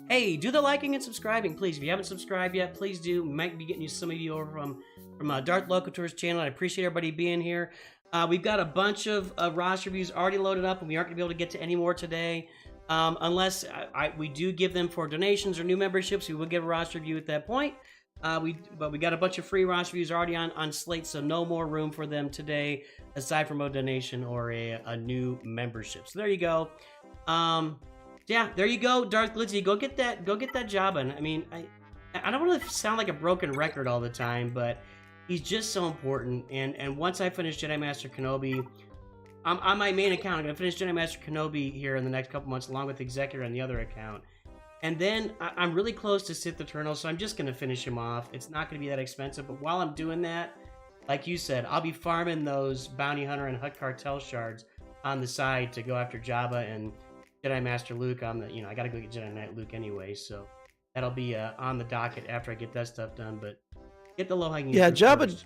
hey, do the liking and subscribing, please. If you haven't subscribed yet, please do. We might be getting some of you over from Darth LOQUITUR's channel. I appreciate everybody being here. We've got a bunch of roster reviews already loaded up, and we aren't going to be able to get to any more today. Unless we do give them for donations or new memberships, we will give a roster review at that point. But we got a bunch of free roster reviews already on slate, so no more room for them today, aside from a donation or a new membership. So there you go. Yeah, there you go, Darth Glizzy. Go get that Jabba. I mean, I don't want to sound like a broken record all the time, but he's just so important. And once I finish Jedi Master Kenobi, on my main account, I'm going to finish Jedi Master Kenobi here in the next couple months, along with Executor on the other account. And then I'm really close to Sith Eternal, so I'm just going to finish him off. It's not going to be that expensive, but while I'm doing that, like you said, I'll be farming those Bounty Hunter and Hutt Cartel shards on the side to go after Jabba and Jedi Master Luke on the, I got to go get Jedi Knight Luke anyway, so that'll be on the docket after I get that stuff done, but get the low-hanging fruit first.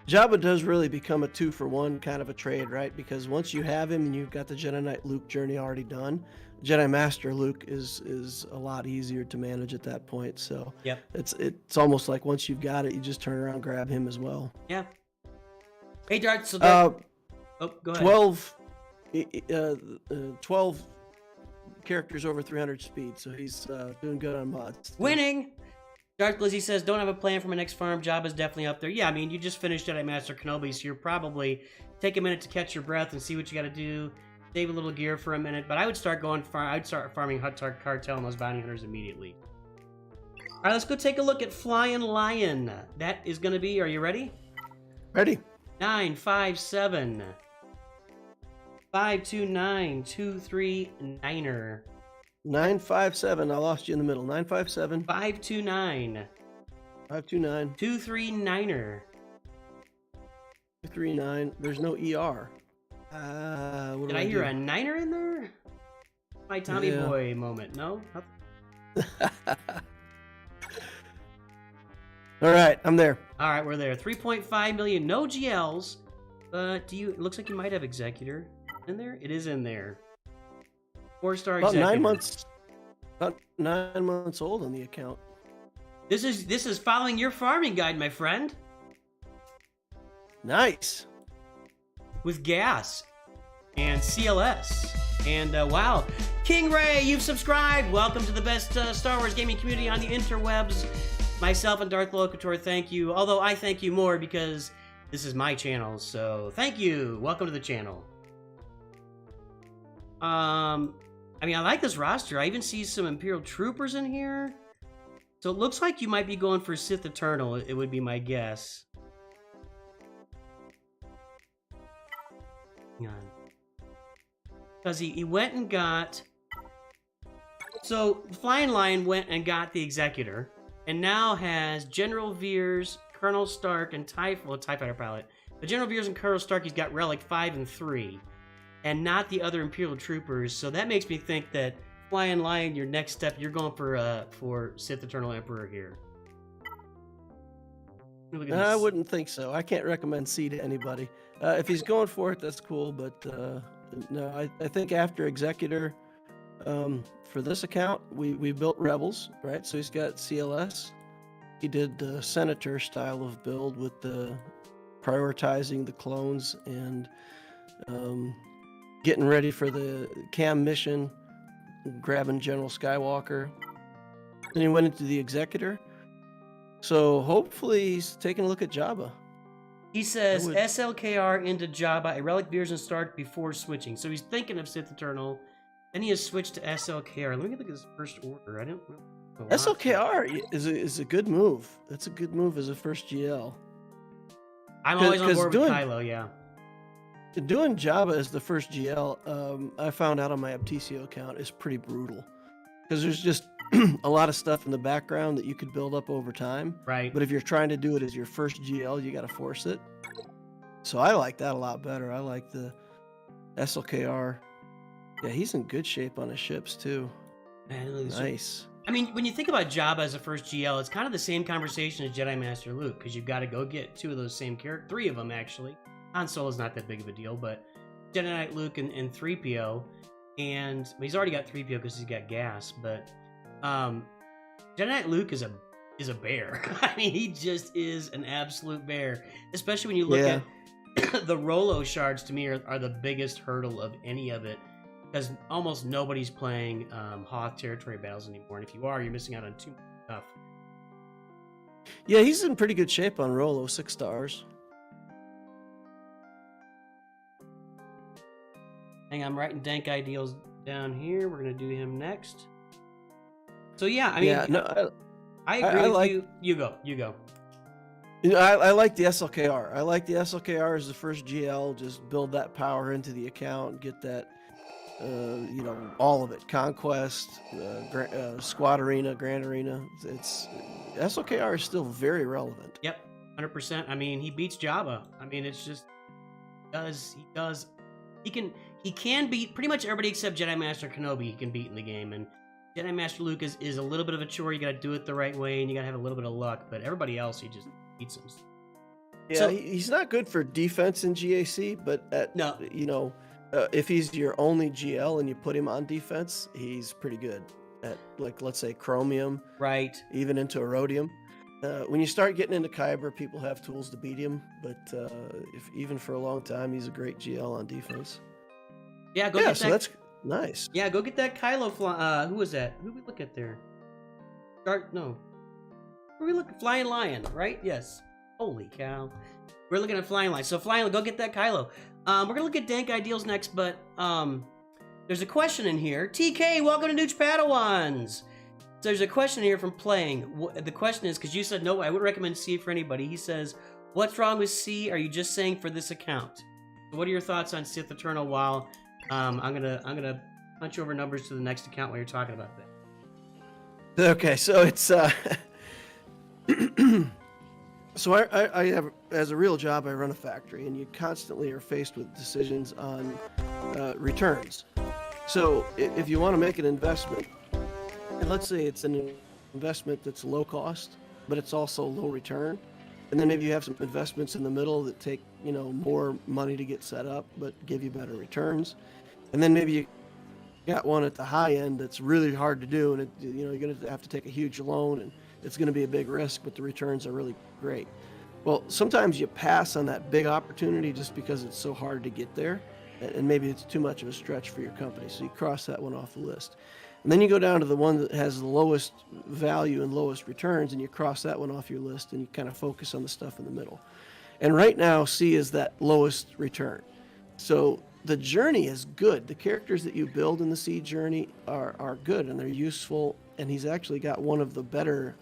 Jabba does really become a 2-for-1 kind of a trade, right? Because once you have him and you've got the Jedi Knight Luke journey already done, Jedi Master Luke is a lot easier to manage at that point. So yep. It's almost like once you've got it, you just turn around and grab him as well. Yeah. Hey, Dart, so that... go ahead. 12 characters over 300 speed, so he's doing good on mods. Winning! Darth Glizzy says, don't have a plan for my next farm. Jabba's definitely up there. Yeah, I mean, you just finished Jedi Master Kenobi, so you're probably take a minute to catch your breath and see what you got to do. Save a little gear for a minute, but I would start farming Hutt Cartel and those bounty hunters immediately. All right, let's go take a look at Flying Lion. That is going to be, are you ready? Ready. 957 529 239er. 957. I lost you in the middle. 957 529 529 239er. 239. There's no ER. Did I hear a niner in there? My Tommy Boy moment. No? All right, I'm there. All right, we're there. 3.5 million. No GLs. But it looks like you might have Executor in there. It is in there. 4-star About Executor. 9 months. About 9 months old on the account. This is following your farming guide, my friend. Nice. With gas and CLS. And wow. King Ray, you've subscribed. Welcome to the best Star Wars gaming community on the interwebs. Myself and Darth LOQUITUR, thank you. Although I thank you more because this is my channel. So thank you. Welcome to the channel. I mean, I like this roster. I even see some Imperial Troopers in here. So it looks like you might be going for Sith Eternal. It would be my guess. Hang on. Because he went and got... So, Flying Lion went and got the Executor, and now has General Veers, Colonel Stark, and TIE Fighter pilot. But General Veers and Colonel Stark, he's got Relic 5 and 3, and not the other Imperial Troopers. So that makes me think that Flying Lion, your next step, you're going for Sith Eternal Emperor here. I wouldn't think so. I can't recommend C to anybody. If he's going for it, that's cool, but no, I think after Executor, for this account, we built Rebels, right? So he's got CLS. He did the Senator style of build with the prioritizing the clones and getting ready for the cam mission, grabbing General Skywalker. Then he went into the Executor. So hopefully he's taking a look at Jabba. He says SLKR into Jabba, a Relic Veers and Stark before switching. So he's thinking of Sith Eternal. Then he has switched to SLKR. Let me look at his first order. I don't know. SLKR is a good move. That's a good move as a first GL. I'm always on board with Kylo, yeah. Doing Jabba as the first GL, I found out on my Abtisio account, is pretty brutal. Because there's just a lot of stuff in the background that you could build up over time. Right. But if you're trying to do it as your first GL, you got to force it. So I like that a lot better. I like the SLKR. Yeah, he's in good shape on his ships too. Man, nice. I mean, when you think about Jabba as a first GL, it's kind of the same conversation as Jedi Master Luke, because you've got to go get 2 of those same characters, 3 of them actually. Han Solo's not that big of a deal, but Jedi Knight Luke and 3PO, and well, he's already got 3PO because he's got gas, but Jedi Knight Luke is a bear. I mean, he just is an absolute bear, especially when you look at the Rolo shards. To me, are the biggest hurdle of any of it. Because almost nobody's playing Hoth territory battles anymore, and if you are, you're missing out on too much stuff. Yeah, he's in pretty good shape on Rolo, 6 stars. Hang on, I'm writing dank ideals down here. We're gonna do him next. So yeah, I mean, I agree with you. You go. You know, I like the SLKR. I like the SLKR as the first GL. Just build that power into the account and get that you know, all of it. Conquest, Squad Arena, Grand Arena. It's SOKR is still very relevant. Yep, 100%. I mean, he beats Jabba. I mean, it's just he can beat pretty much everybody except Jedi Master Kenobi. He can beat in the game, and Jedi Master Luke is a little bit of a chore. You got to do it the right way, and you got to have a little bit of luck. But everybody else, he just beats them. Yeah, So- he's not good for defense in GAC, but No. you know, if he's your only GL and you put him on defense, he's pretty good at, like, let's say Chromium, Right. even into Erodium. When you start getting into Kyber, people have tools to beat him, but if even for a long time, he's a great GL on defense. Yeah, go Yeah, get so that. that's nice. Yeah, go get that Kylo who was that? Who we look at there? No. Who we look? Flying Lion, right? Yes. Holy cow. We're looking at Flying Lion. So Flying Lion, go get that Kylo. We're gonna look at Dank Ideals next, but there's a question in here. TK, welcome to Nooch Padawans. So there's a question here from Playing. The question is, because you said no, I would recommend C for anybody. He says, what's wrong with C? Are you just saying for this account? So what are your thoughts on Sith Eternal while I'm gonna punch over numbers to the next account while you're talking about that. Okay, so it's so I have, as a real job, I run a factory, and you constantly are faced with decisions on returns. So if you want to make an investment, and let's say it's an investment that's low cost, but it's also low return, and then maybe you have some investments in the middle that take, you know, more money to get set up, but give you better returns, and then maybe you got one at the high end that's really hard to do, and you know, you're going to have to take a huge loan, and it's going to be a big risk, but the returns are really great. Well, sometimes you pass on that big opportunity just because it's so hard to get there, and maybe it's too much of a stretch for your company, so you cross that one off the list. And then you go down to the one that has the lowest value and lowest returns, and you cross that one off your list, and you kind of focus on the stuff in the middle. And right now, C is that lowest return. So the journey is good. The characters that you build in the C journey are good, and they're useful, and he's actually got one of the better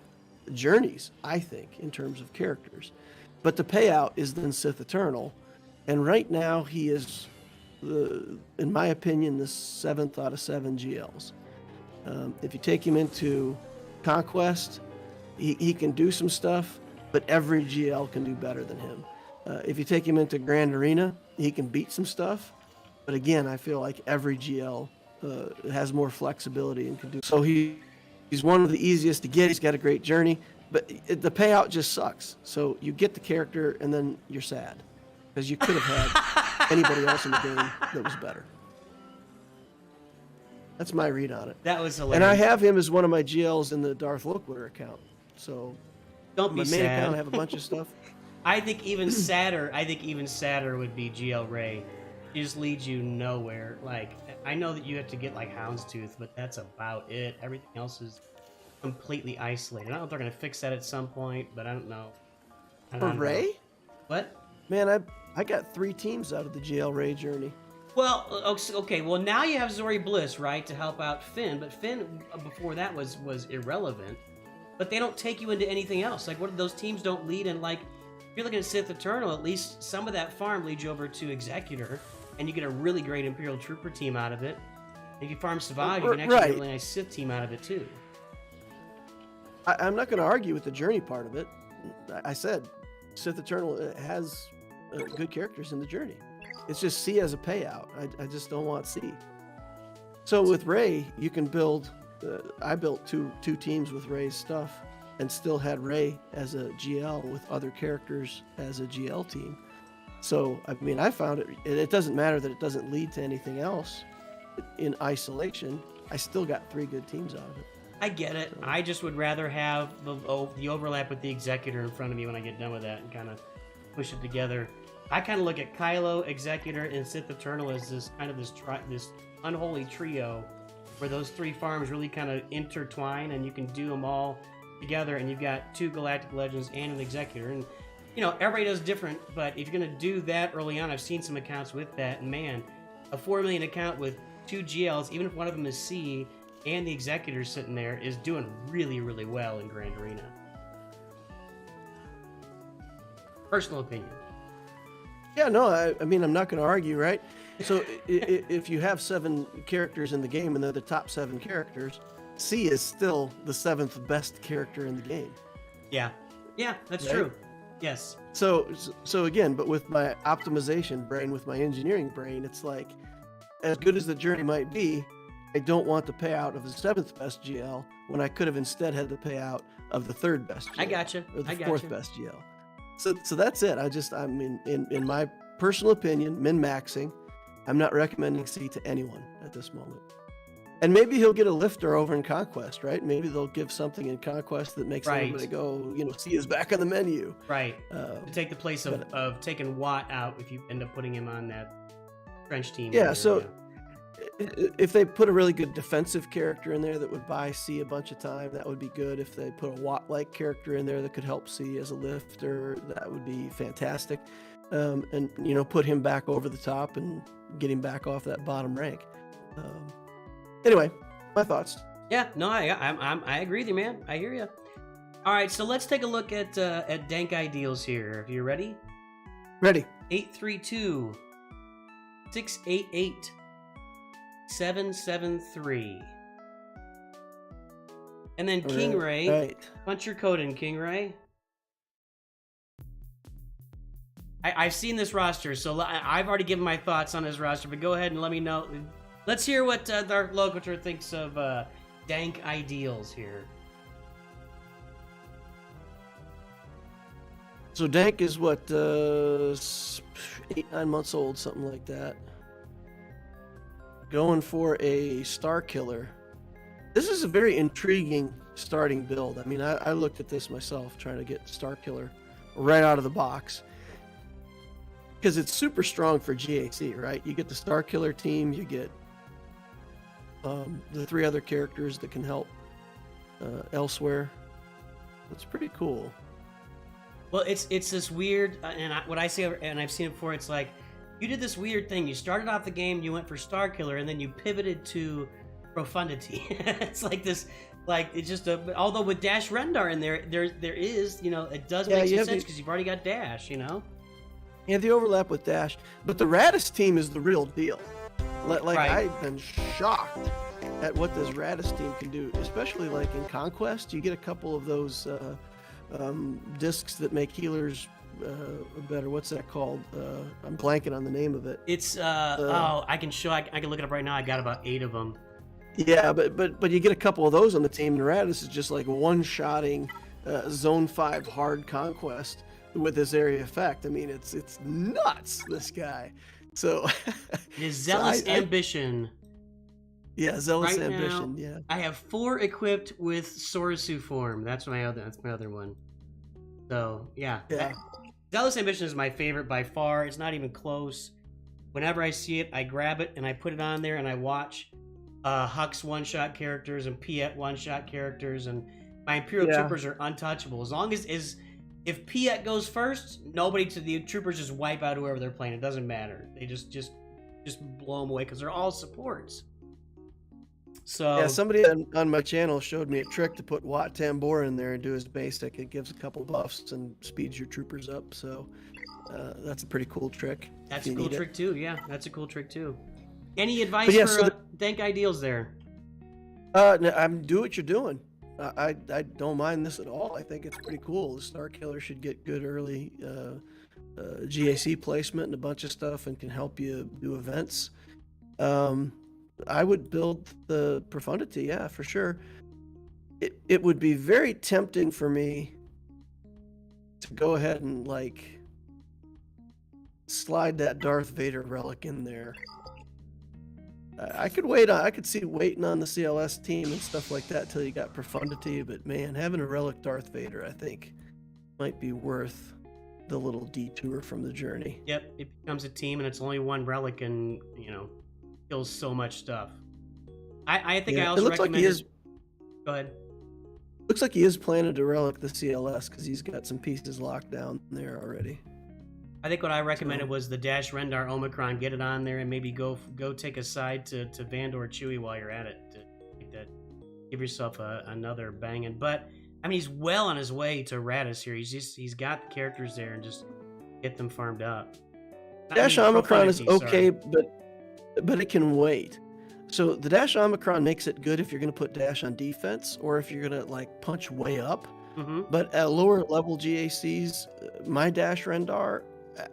journeys, I think, in terms of characters. But the payout is then Sith Eternal, and right now he is, in my opinion, the 7th out of 7 GLs. If you take him into Conquest, he can do some stuff, but every GL can do better than him. If you take him into Grand Arena, he can beat some stuff, but again, I feel like every GL has more flexibility and can do. So he's one of the easiest to get. He's got a great journey, but the payout just sucks. So you get the character, and then you're sad because you could have had anybody else in the game that was better. That's my read on it. That was hilarious. And I have him as one of my GLs in the Darth Loquiter account. So Don't be my main sad. account, I have a bunch of stuff. I think even sadder would be GL Ray. It just leads you nowhere. Like, I know that you have to get like Houndstooth, but that's about it. Everything else is completely isolated. I don't know if they're gonna fix that at some point, but I don't know. For Ray? What? Man, I got 3 teams out of the GL Ray journey. Well, okay. Well, now you have Zori Bliss, right, to help out Finn. But Finn, before that, was irrelevant. But they don't take you into anything else. Like, what those teams don't lead in. Like, if you're looking at Sith Eternal, at least some of that farm leads you over to Executor, and you get a really great Imperial Trooper team out of it. And if you farm Savage, you can actually get a really nice Sith team out of it too. I'm not going to argue with the journey part of it. I said Sith Eternal has good characters in the journey. It's just C as a payout. I just don't want C. So with Ray, you can build. I built two teams with Ray's stuff, and still had Ray as a GL with other characters as a GL team. So I mean, I found it. It doesn't matter that it doesn't lead to anything else. In isolation, I still got 3 good teams out of it. I get it. I just would rather have the overlap with the Executor in front of me when I get done with that and kind of push it together. I kind of look at Kylo, Executor, and Sith Eternal as this unholy trio where those 3 farms really kind of intertwine, and you can do them all together, and you've got 2 Galactic Legends and an Executor. And, you know, everybody does different, but if you're going to do that early on, I've seen some accounts with that, and man, a 4 million account with 2 GLs, even if one of them is C, and the Executor sitting there, is doing really, really well in Grand Arena. Personal opinion. Yeah, no, I mean, I'm not going to argue, right? So if you have 7 characters in the game and they're the top 7 characters, C is still the 7th best character in the game. Yeah. Yeah, that's Right? true. Yes. So again, but with my optimization brain, with my engineering brain, it's like, as good as the journey might be, I don't want the payout of the 7th best GL when I could have instead had the payout of the 3rd best GL. I gotcha. Or the I 4th gotcha. best GL. So that's it. I mean, in my personal opinion, min-maxing, I'm not recommending C to anyone at this moment. And maybe he'll get a lifter over in Conquest, right? Maybe they'll give something in Conquest that makes Right. everybody go, C is back on the menu. Right. To take the place of taking Watt out if you end up putting him on that French team. Yeah, there, so yeah. if they put a really good defensive character in there that would buy C a bunch of time, that would be good. If they put a Watt-like character in there that could help C as a lifter, that would be fantastic. And put him back over the top and get him back off that bottom rank. Anyway, my thoughts. Yeah, no, I agree with you, man. I hear you. All right, so let's take a look at Dank Ideals here. If you're ready, Ready? 832 688 773. And then King Ray. Right. Punch your code in, King Ray. I've seen this roster, so I've already given my thoughts on this roster, but go ahead and let me know. Let's hear what Darth LOQUITUR thinks of Dank Ideals here. So Dank is what, 8-9 months old, something like that. Going for a Star Killer. This is a very intriguing starting build. I mean, I looked at this myself, trying to get Star Killer right out of the box. Because it's super strong for GAC, right? You get the Star Killer team, you get the 3 other characters that can help elsewhere. It's pretty cool. Well, it's this weird, what I see, and I've seen it before. It's like you did this weird thing. You started off the game, you went for Star Killer, and then you pivoted to Profundity. It's like this, like it's just a. Although with Dash Rendar in there is, it does make some sense because you've already got Dash, Yeah, the overlap with Dash, but the Radis team is the real deal. Like Right. I've been shocked at what this Radis team can do, especially like in Conquest. You get a couple of those discs that make healers better. What's that called? I'm blanking on the name of it. It's I can look it up right now. I got about 8 of them. Yeah, but you get a couple of those on the team, and Radis is just like one-shotting Zone 5 hard Conquest with this area effect. I mean, it's nuts, this guy. So His Zealous Ambition. Yeah, Zealous Right Ambition. now, Yeah. I have 4 equipped with Sorisu form. That's my other one. So yeah. Yeah. Zealous Ambition is my favorite by far. It's not even close. Whenever I see it, I grab it and I put it on there and I watch Hux one-shot characters and Piet one-shot characters, and my Imperial Troopers are untouchable. As long as if Piet goes first, the troopers just wipe out whoever they're playing. It doesn't matter. They just blow them away because they're all supports. So Yeah, somebody on my channel showed me a trick to put Wat Tambor in there and do his basic. It gives a couple buffs and speeds your troopers up. So that's a pretty cool trick. That's a cool trick too. Yeah, that's a cool trick too. Any advice yeah, for so Dank Ideals there? Do what you're doing. I don't mind this at all. I think it's pretty cool. The Star Killer should get good early GAC placement and a bunch of stuff, and can help you do events. I would build the Profundity, yeah, for sure. It would be very tempting for me to go ahead and like slide that Darth Vader relic in there. I could see waiting on the CLS team and stuff like that till you got Profundity, but man, having a relic Darth Vader, I think, might be worth the little detour from the journey. Yep, it becomes a team and it's only one relic, and kills so much stuff. I think I also recommend. Go ahead. Looks like he is planning to relic the CLS because he's got some pieces locked down there already. I think what I recommended was the Dash Rendar Omicron. Get it on there and maybe go take a side to Vandor Chewie while you're at it. Give yourself another banging. But I mean, he's well on his way to Radis here. He's got the characters there, and just get them farmed up. Dash Omicron is Profundity, okay, sorry. but it can wait. So the Dash Omicron makes it good if you're going to put Dash on defense or if you're going to like punch way up. Mm-hmm. But at lower level GACs, my Dash Rendar,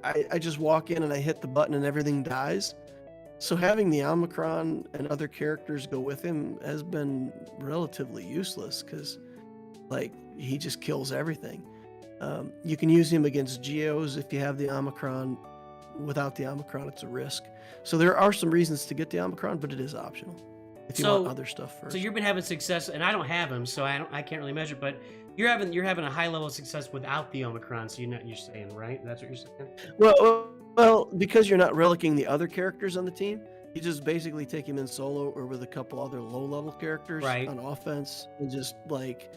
I just walk in and I hit the button and everything dies. So having the Omicron and other characters go with him has been relatively useless because like he just kills everything. You can use him against Geos if you have the Omicron. Without the Omicron, it's a risk. So there are some reasons to get the Omicron, but it is optional if you want other stuff first. So you've been having success, and I don't have him, so I can't really measure. But you're having a high level of success without the Omicron. So you're saying, right? That's what you're saying. Well, because you're not relicking the other characters on the team, you just basically take him in solo or with a couple other low level characters on offense, and just like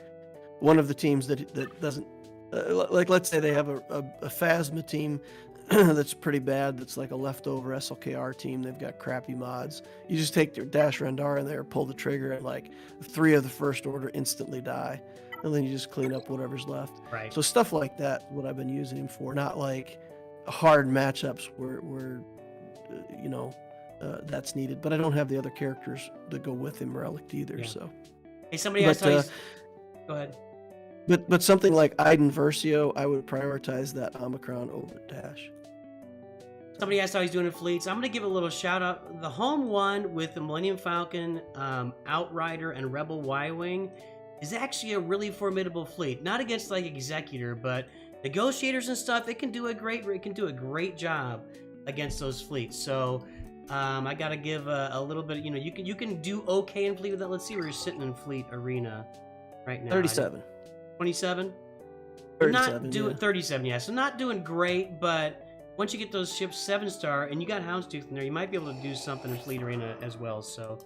one of the teams that doesn't like, let's say they have a Phasma team that's pretty bad, that's like a leftover SLKR team, they've got crappy mods. You just take their Dash Rendar in there, pull the trigger, and like 3 of the first order instantly die, and then you just clean up whatever's left. Right. So stuff like that, what I've been using him for, not like hard matchups where that's needed. But I don't have the other characters that go with him relic either. Yeah. So Hey, somebody asked how he's... Go ahead. But something like Iden Versio, I would prioritize that Omicron over Dash. Somebody asked how he's doing in fleets. I'm going to give a little shout out. The home one with the Millennium Falcon, Outrider, and Rebel Y-Wing is actually a really formidable fleet. Not against like Executor, but negotiators and stuff. It can do a great job against those fleets. So I got to give a little bit. You can do okay in fleet with that. Let's see where you're sitting in fleet arena right now. 37. 27. 37. 37. Yeah. So not doing great, but once you get those ships 7-star and you got Houndstooth in there, you might be able to do something in Fleet Arena as well. So,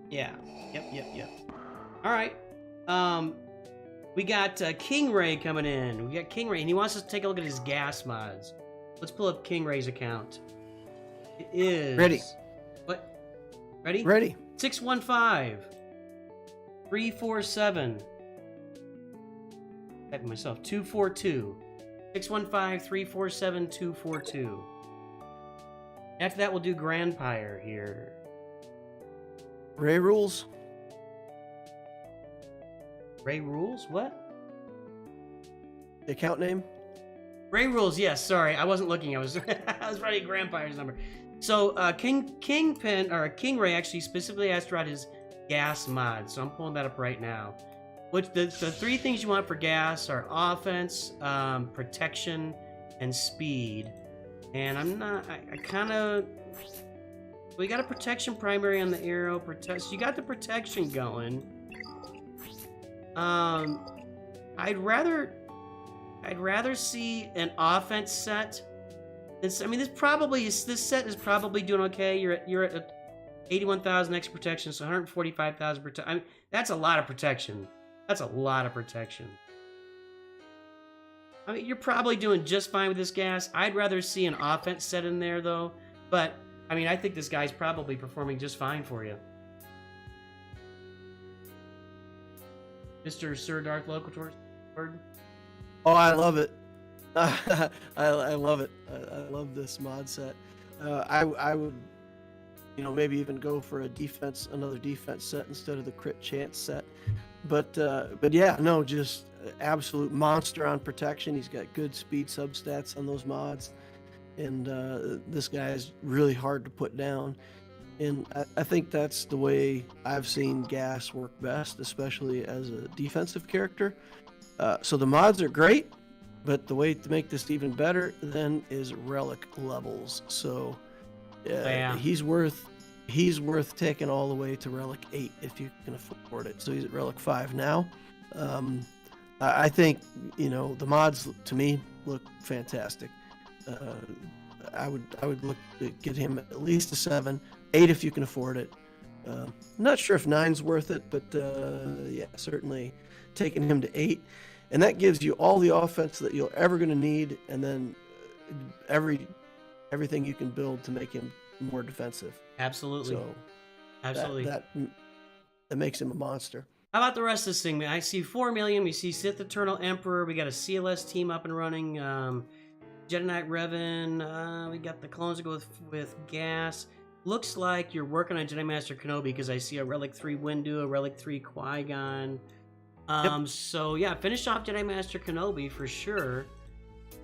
yeah. Yep. All right. We got King Ray coming in. We got King Ray, and he wants us to take a look at his gas mods. Let's pull up King Ray's account. It is... Ready. What? Ready? Ready. 615-347. Typing myself. 242. 615-347-242. After that, we'll do Grandpire here. Ray rules. Ray Rules? What? The account name? Ray Rules, yes. Sorry, I wasn't looking. I was I was writing Grandpire's number. So King Ray actually specifically asked about his gas mod. So I'm pulling that up right now. Which the 3 things you want for gas are offense, protection, and speed. And I kind of... We got a protection primary on the arrow. So you got the protection going. I'd rather see an offense set. This set is probably doing okay. You're at 81,000 extra protection, so 145,000 protection. I mean, that's a lot of protection. That's a lot of protection. I mean, you're probably doing just fine with this gas. I'd rather see an offense set in there, though. But, I mean, I think this guy's probably performing just fine for you. Mr. Sir Darth LOQUITUR? Oh, I love it. I love it. I love this mod set. I would, maybe even go for another defense set instead of the crit chance set. But yeah, no, just absolute monster on protection. He's got good speed substats on those mods, and this guy is really hard to put down. And I think that's the way I've seen gas work best, especially as a defensive character. So the mods are great, but the way to make this even better then is relic levels. So he's worth taking all the way to relic 8 if you can afford it. So he's at relic 5 now. I think the mods to me look fantastic. I would look to get him at least a 7, 8 if you can afford it. I'm not sure if 9's worth it, but yeah, certainly taking him to 8. And that gives you all the offense that you're ever going to need, and then everything you can build to make him more defensive. Absolutely. So absolutely. That makes him a monster. How about the rest of this thing, man? I see 4 million. We see Sith Eternal Emperor. We got a CLS team up and running. Jedi Knight Revan. We got the clones to go with gas. Looks like you're working on Jedi Master Kenobi because I see a Relic 3 Windu, a Relic 3 Qui-Gon. So yeah, finish off Jedi Master Kenobi for sure.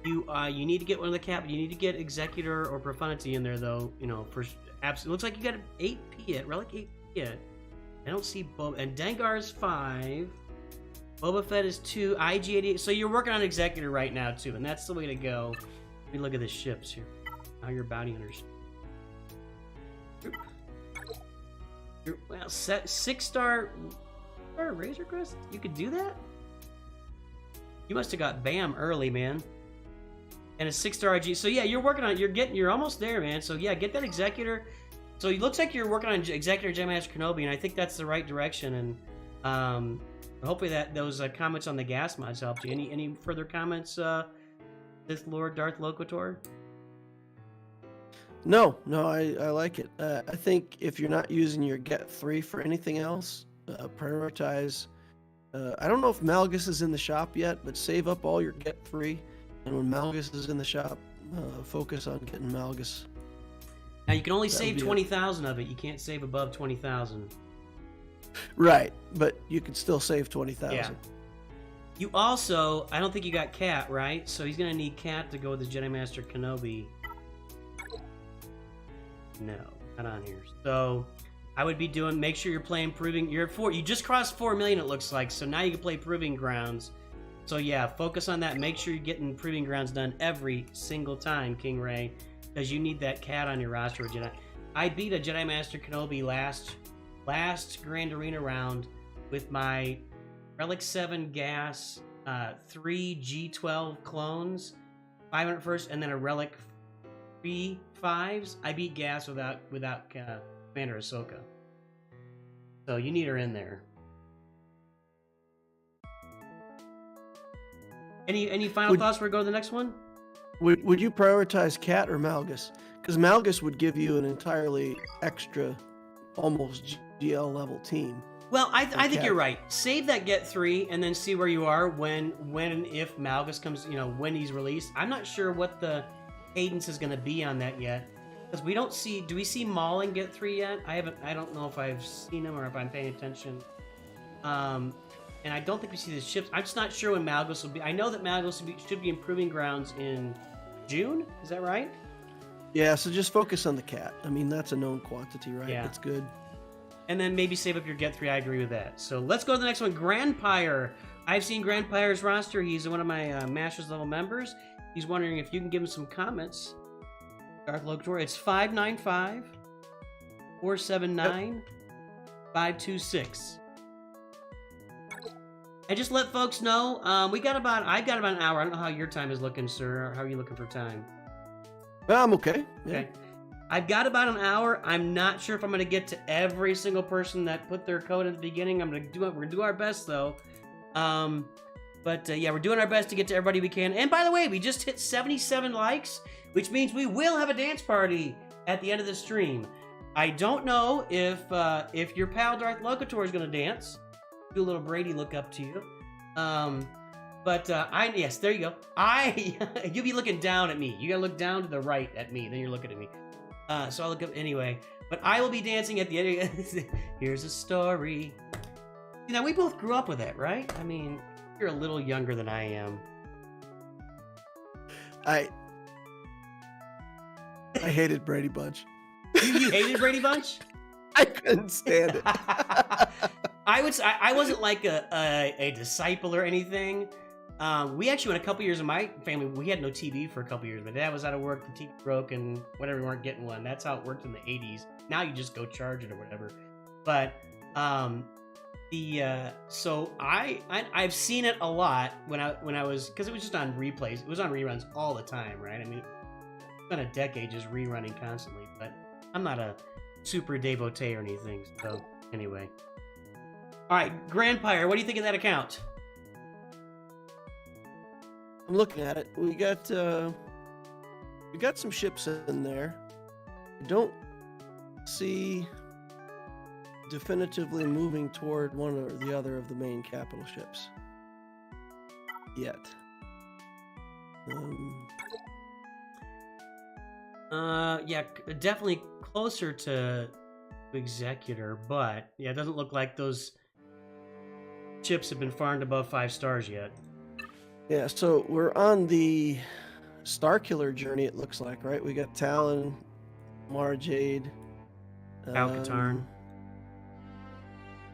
You need to get one of the cap. You need to get Executor or Profundity in there though. You know, for absolutely. Looks like you got an 8P yet, Relic 8P yet. I don't see Boba, and Dengar's 5. Boba Fett is 2. IG-88. So you're working on Executor right now too, and that's the way to go. Let me look at the ships here. How your bounty hunters. Well, 6-star Razor Crest. You could do that. You must have got BAM early, man. And a 6-star IG. So yeah, you're working on. You're almost there, man. So yeah, get that Executor. So it looks like you're working on Executor Jedi Master Kenobi, and I think that's the right direction. And hopefully those comments on the gas mods helped you. Any further comments, this Lord Darth Loquitur? No, I like it. I think if you're not using your Get 3 for anything else, prioritize. I don't know if Malgus is in the shop yet, but save up all your Get 3, and when Malgus is in the shop, focus on getting Malgus. Now you can only save 20,000 of it. You can't save above 20,000. Right, but you can still save 20,000. Yeah. You also, I don't think you got Cat, right? So he's gonna need Cat to go with the Jedi Master Kenobi. No, not on here. So I would be doing. Make sure you're playing Proving. You're at 4. You just crossed 4 million. It looks like. So now you can play Proving Grounds. So yeah, focus on that. Make sure you're getting Proving Grounds done every single time, King Ray, because you need that Cat on your roster. Jedi. I beat a Jedi Master Kenobi last Grand Arena round with my Relic 7 gas, 3 G12 clones, 500 first, and then a Relic 3 5s. I beat gas without Commander Ahsoka. So you need her in there. Any final thoughts before we go to the next one? Would you prioritize Cat or Malgus? Because Malgus would give you an entirely extra, almost GL level team. Well, I think you're right. Save that Get 3 and then see where you are when and if Malgus comes, when he's released. I'm not sure what the cadence is going to be on that yet. Because we don't see, do we see Maul in Get 3 yet? I don't know if I've seen him or if I'm paying attention. And I don't think we see the ships. I'm just not sure when Malgus will be. I know that Malgus should be in Proving Grounds in June. Is that right? Yeah, so just focus on the Cat. I mean, that's a known quantity, right? Yeah. That's good. And then maybe save up your Get 3. I agree with that. So let's go to the next one. Grandpire. I've seen Grandpire's roster. He's one of my Masters level members. He's wondering if you can give him some comments. Darth Loquitur. It's 595 479 526. And just let folks know, I've got about an hour. I don't know how your time is looking, sir. How are you looking for time? I'm okay. Yeah. Okay. I've got about an hour. I'm not sure if I'm going to get to every single person that put their code at the beginning. We're going to do our best, though. Yeah, we're doing our best to get to everybody we can. And by the way, we just hit 77 likes, which means we will have a dance party at the end of the stream. I don't know if your pal Darth Loquitur is going to dance. Do a little Brady look up to you. Yes, there you go. You'll be looking down at me. You gotta look down to the right at me, then you're looking at me. So I'll look up anyway. But I will be dancing at the end. Here's a story. Now, we both grew up with it, right? I mean, you're a little younger than I am. I hated Brady Bunch. You hated Brady Bunch? I couldn't stand it. I wasn't like a disciple or anything. We actually went a couple years in my family. We had no TV for a couple years. My dad was out of work. The TV broke, and whatever, we weren't getting one. That's how it worked in the 80s. Now you just go charge it or whatever. But so I've seen it a lot when I was, because it was just on replays. It was on reruns all the time, right? I mean, it's been a decade just rerunning constantly. But I'm not a super devotee or anything. So anyway. All right, Grandpire, what do you think of that account? I'm looking at it. We got some ships in there. I don't see definitively moving toward one or the other of the main capital ships yet. Yeah, definitely closer to Executor, but yeah, it doesn't look like those chips have been farmed above 5 stars yet. Yeah, so we're on the Starkiller journey, it looks like, right? We got Talon, Mara Jade. Katarn.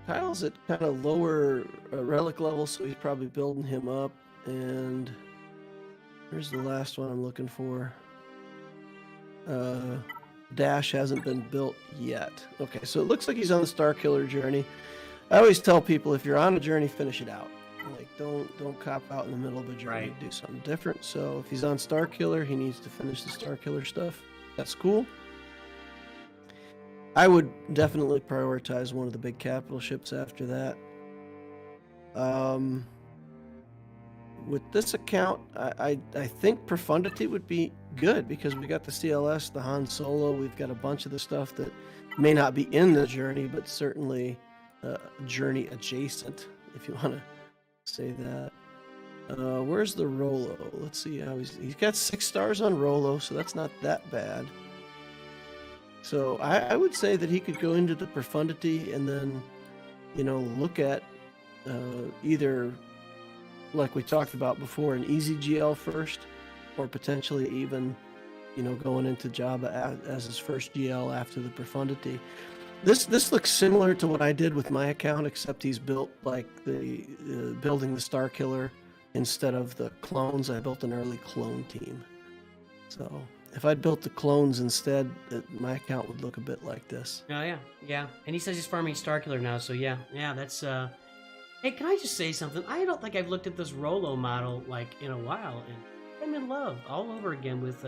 Kyle's at kind of lower relic level, so he's probably building him up. And here's the last one I'm looking for. Dash hasn't been built yet. Okay, so it looks like he's on the Starkiller journey. I always tell people, if you're on a journey, finish it out. Like, don't cop out in the middle of a journey. Right. Do something different. So if he's on Starkiller, he needs to finish the Starkiller stuff. That's cool. I would definitely prioritize one of the big capital ships after that. With this account, I think Profundity would be good because we got the CLS, the Han Solo. We've got a bunch of the stuff that may not be in the journey, but certainly journey adjacent, if you want to say that. Where's the Rolo? Let's see how he's got 6 stars on Rolo, so that's not that bad. So I would say that he could go into the Profundity and then, look at either, like we talked about before, an easy GL first, or potentially even, going into Jabba as his first GL after the Profundity. This looks similar to what I did with my account, except he's built like the building the Starkiller instead of the clones. I built an early clone team. So if I'd built the clones instead, my account would look a bit like this. Oh yeah. And he says he's farming Starkiller now, so yeah, that's Hey, can I just say something? I don't think I've looked at this Rolo model like in a while, and I'm in love all over again with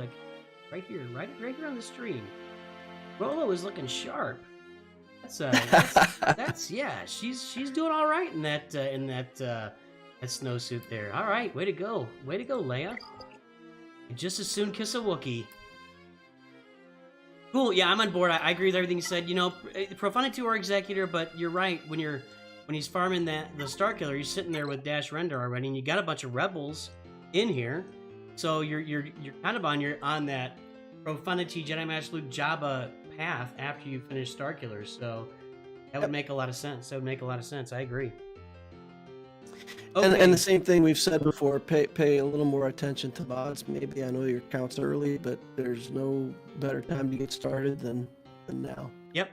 right here on the stream. Rolo is looking sharp. That's yeah. She's doing all right in that snowsuit there. All right, way to go, Leia. I'd just as soon kiss a Wookiee. Cool. Yeah, I'm on board. I agree with everything you said. Profundity or Executor, but you're right. When he's farming the Starkiller, he's sitting there with Dash Render already, and you got a bunch of rebels in here, so you're kind of on that Profundity Jedi Master Luke Jabba path after you finish Starkiller. So that would make a lot of sense. I agree. Okay. And the same thing we've said before, pay a little more attention to mods. Maybe I know your account's early, but there's no better time to get started than now. Yep.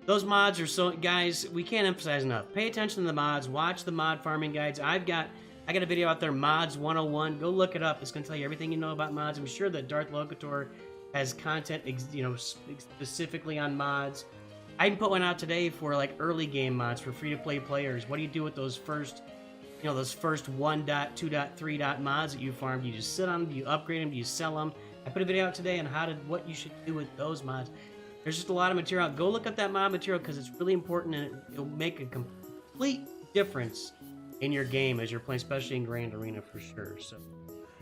Those mods are so, guys, we can't emphasize enough. Pay attention to the mods. Watch the mod farming guides. I got a video out there, Mods 101. Go look it up. It's going to tell you everything you know about mods. I'm sure that DARTH LOQUITUR has content, specifically on mods. I even put one out today for like early game mods for free-to-play players. What do you do with those first 1.2.3. mods that you farmed? Do you just sit on them? Do you upgrade them? Do you sell them? I put a video out today on what you should do with those mods. There's just a lot of material. Go look up that mod material because it's really important, and it'll make a complete difference in your game as you're playing, especially in Grand Arena for sure. So,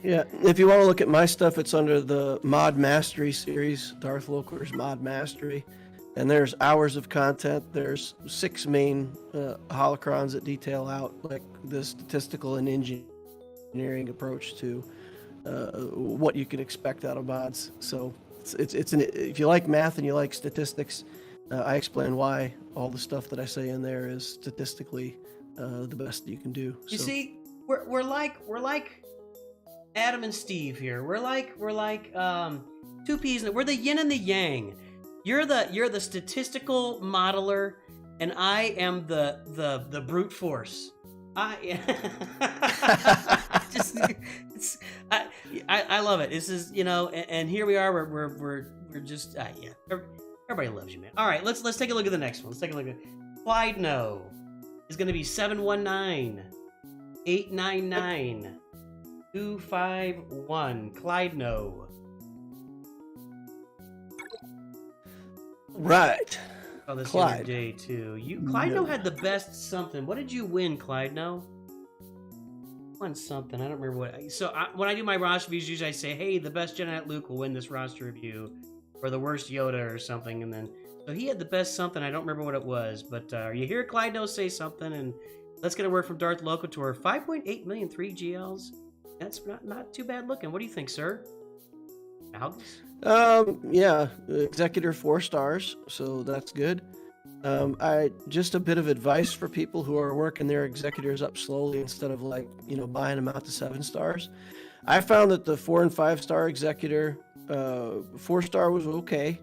yeah, if you want to look at my stuff, it's under the Mod Mastery series, DARTH LOQUITUR's Mod Mastery, and there's hours of content. There's 6 main holocrons that detail out like the statistical and engineering approach to what you can expect out of mods. So if you like math and you like statistics, I explain why all the stuff that I say in there is statistically the best that you can do. You see, we're like Adam and Steve here. We're like two peas. We're the yin and the yang. You're the statistical modeler, and I am the brute force. I love it. This is and here we are. We're just yeah. Everybody loves you, man. All right, let's take a look at the next one. Let's take a look at Clyde No is going to be 719-899-251. Clyde No. Right. Oh, this Clyde. other day too. Clyde No had the best something. What did you win, Clyde No? Won something. I don't remember what. So when I do my roster reviews, usually I say, "Hey, the best Jedi Knight Luke will win this roster review," or the worst Yoda or something. And then so he had the best something. I don't remember what it was, but you hear Clyde No say something, and let's get a word from DARTH LOQUITUR. 5.8 million 3 GLs. That's not too bad looking. What do you think, sir? Alex? Yeah, Executor 4 stars, so that's good. Just a bit of advice for people who are working their executors up slowly instead of buying them out to 7 stars. I found that the 4 and 5 star executor, 4 star was okay,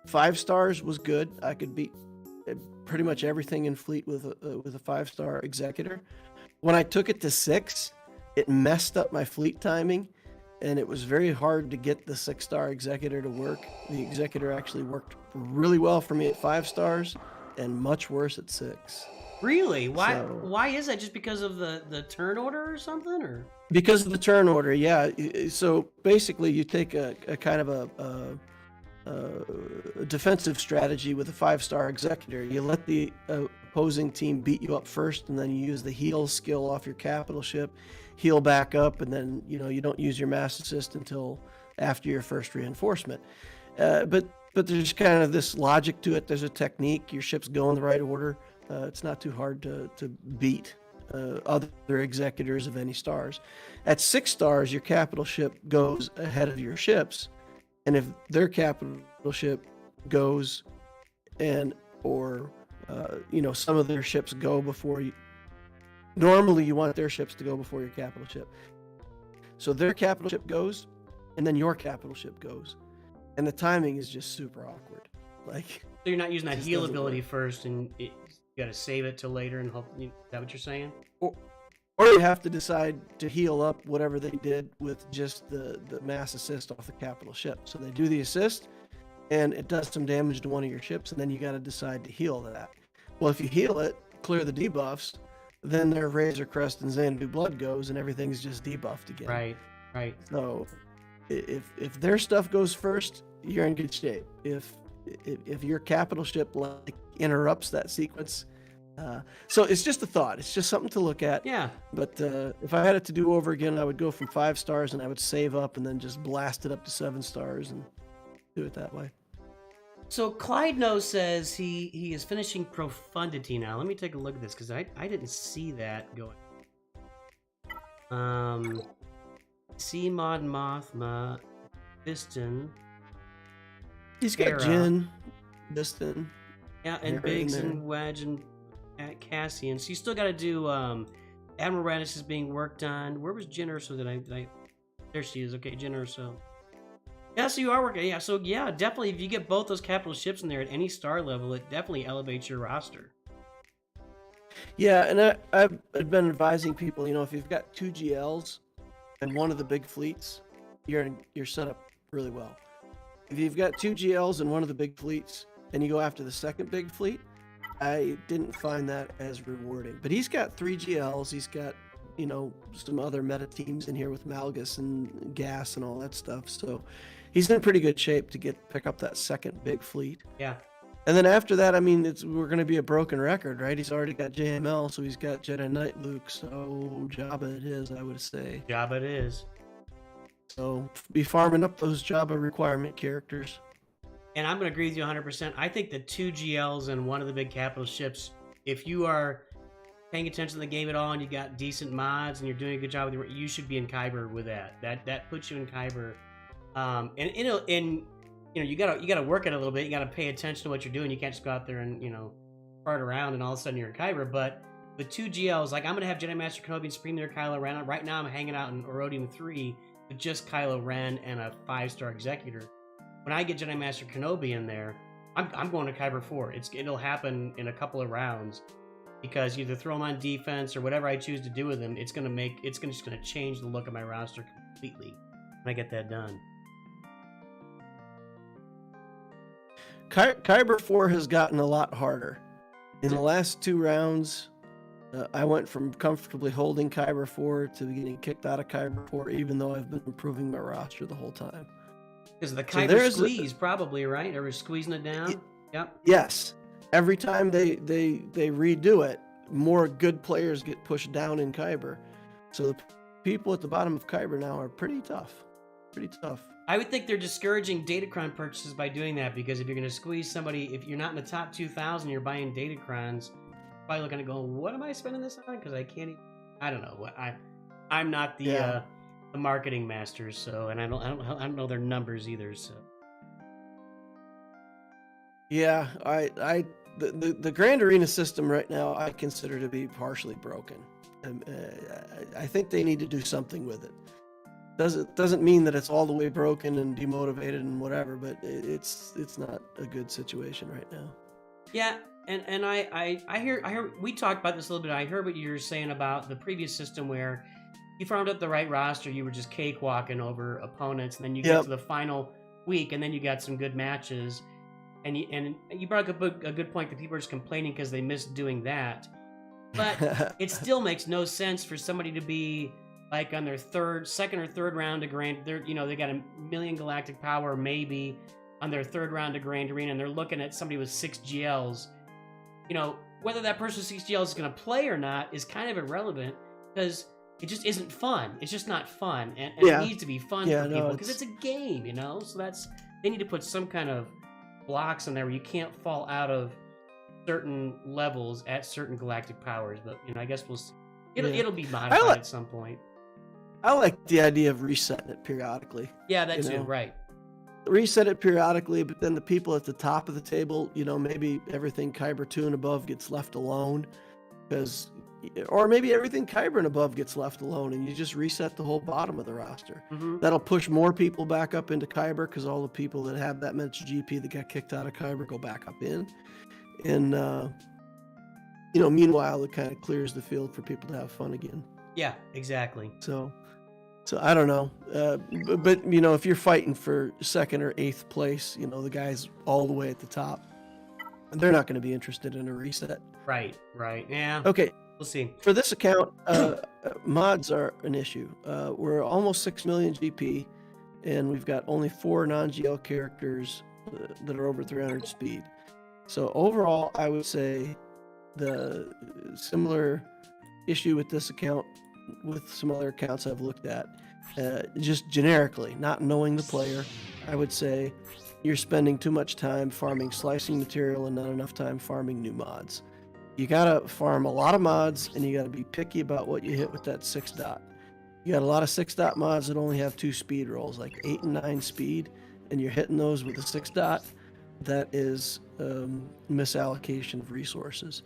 5 stars was good. I could beat pretty much everything in fleet with a 5 star executor. When I took it to 6, it messed up my fleet timing, and it was very hard to get the 6 star executor to work. The executor actually worked really well for me at 5 stars, and much worse at 6. Really? Why is that? Just because of the turn order or something, or? Because of the turn order, yeah. So basically, you take a kind of a defensive strategy with a 5 star executor. You let the opposing team beat you up first, and then you use the heal skill off your capital ship, heal back up, and then you don't use your mass assist until after your first reinforcement. But there's kind of this logic to it. There's a technique. Your ships go in the right order. It's not too hard to beat other executors of any stars. At 6 stars, your capital ship goes ahead of your ships, and if their capital ship goes or some of their ships go before you, normally you want their ships to go before your capital ship. So their capital ship goes, and then your capital ship goes, and the timing is just super awkward. So you're not using that heal ability first, and you got to save it till later and hope. Is that what you're saying? Or you have to decide to heal up whatever they did with just the mass assist off the capital ship. So they do the assist, and it does some damage to one of your ships, and then you got to decide to heal that. Well, if you heal it, clear the debuffs, then their Razor Crest and Xanadu Blood goes, and everything's just debuffed again. Right. So if their stuff goes first, you're in good shape. If your capital ship interrupts that sequence, so it's just a thought. It's just something to look at. Yeah. But if I had it to do over again, I would go from 5 stars, and I would save up and then just blast it up to 7 stars and do it that way. So Clyde No says he is finishing Profundity now. Let me take a look at this because I didn't see that going. Sea Mod Mothma, Piston. He's got Jin, Piston. Yeah, and Biggs and Wedge and Cassian. So you still got to do Admiral Radish is being worked on. Where was Jin Urso? There she is. Okay, Jin Urso. Yeah, so you are working. Yeah, so yeah, definitely. If you get both those capital ships in there at any star level, it definitely elevates your roster. Yeah, and I've been advising people. If you've got 2 GLs and one of the big fleets, you're set up really well. If you've got 2 GLs and one of the big fleets, and you go after the second big fleet, I didn't find that as rewarding. But he's got 3 GLs. He's got some other meta teams in here with Malgus and Gas and all that stuff. So he's in pretty good shape to pick up that second big fleet. Yeah. And then after that, we're going to be a broken record, right? He's already got JML, so he's got Jedi Knight Luke. So Jabba it is, I would say. Jabba it is. So be farming up those Jabba requirement characters. And I'm going to agree with you 100%. I think the 2 GLs and one of the big capital ships, if you are paying attention to the game at all and you got decent mods and you're doing a good job with you should be in Kyber with that. That puts you in Kyber. And you gotta work it a little bit. You gotta pay attention to what you're doing. You can't just go out there and fart around and all of a sudden you're in Kyber. But the 2 GLs, I'm gonna have Jedi Master Kenobi and Supreme Leader Kylo Ren. Right now I'm hanging out in Erodium 3 with just Kylo Ren and a 5-star Executor. When I get Jedi Master Kenobi in there, I'm going to Kyber 4. It'll happen in a couple of rounds. Because either throw him on defense or whatever I choose to do with him, it's just gonna change the look of my roster completely when I get that done. Kyber 4 has gotten a lot harder. In the last 2 rounds, I went from comfortably holding Kyber 4 to getting kicked out of Kyber 4, even though I've been improving my roster the whole time. Because the Kyber squeeze, probably, right? Or squeezing it down? Yep. Yes. Every time they redo it, more good players get pushed down in Kyber. So the people at the bottom of Kyber now are pretty tough. I would think they're discouraging Datacron purchases by doing that, because if you're going to squeeze somebody, if you're not in the top 2,000, you're buying Datacrons, probably looking at going, what am I spending this on? Because I can't even, I don't know. I'm not the the marketing masters. So, and I don't know their numbers either. So, Yeah, the Grand Arena system right now I consider to be partially broken. I think they need to do something with it. Doesn't mean that it's all the way broken and demotivated and whatever, but it's not a good situation right now. yeah, and I hear we talked about this a little bit. I heard what you were saying about the previous system where you farmed up the right roster, you were just cakewalking over opponents, and then you get to the final week, and then you got some good matches. And you brought up a good point that people are just complaining because they missed doing that. But it still makes no sense for somebody to be like on their second or third round of Grand. They got a million galactic power maybe on their third round of Grand Arena, and they're looking at somebody with 6 GLs. Whether that person with 6 GLs is going to play or not is kind of irrelevant because it just isn't fun. It's just not fun, and it needs to be fun for people because it's a game, So they need to put some kind of blocks in there where you can't fall out of certain levels at certain galactic powers. But I guess we'll see. It'll be modified at some point. I like the idea of resetting it periodically. Yeah, that too, right. Reset it periodically, but then the people at the top of the table, maybe everything Kyber 2 and above gets left alone, or maybe everything Kyber and above gets left alone, and you just reset the whole bottom of the roster. Mm-hmm. That'll push more people back up into Kyber because all the people that have that much GP that got kicked out of Kyber go back up in. And, meanwhile, it kind of clears the field for people to have fun again. Yeah, exactly. So I don't know. But if you're fighting for 2nd or 8th place, the guys all the way at the top, they're not going to be interested in a reset. Right. Yeah. Okay. We'll see. For this account, mods are an issue. We're almost 6 million GP, and we've got only 4 non-GL characters that are over 300 speed. So overall, I would say the similar issue with this account with some other accounts I've looked at, just generically, not knowing the player, I would say you're spending too much time farming slicing material and not enough time farming new mods. You gotta farm a lot of mods, and you gotta be picky about what you hit with that 6 dot. You got a lot of 6 dot mods that only have 2 speed rolls, like 8 and 9 speed, and you're hitting those with a 6 dot. That is misallocation of resources.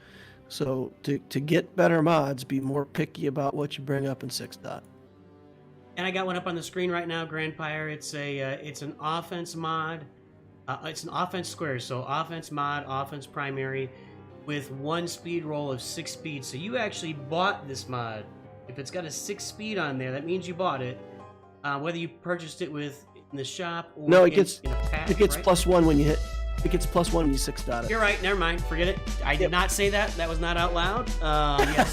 So to get better mods, be more picky about what you bring up in 6 dot. And I got one up on the screen right now, Grandpire. It's an offense mod. It's an offense square, so offense mod, offense primary, with 1 speed roll of 6 speed. So you actually bought this mod. If it's got a 6 speed on there, that means you bought it. Whether you purchased it in the shop or no, in a pack, it gets right? +1 when you hit. It gets +1 when you 6 dot it. You're right. Never mind. Forget it. I did not say that. That was not out loud. Yes.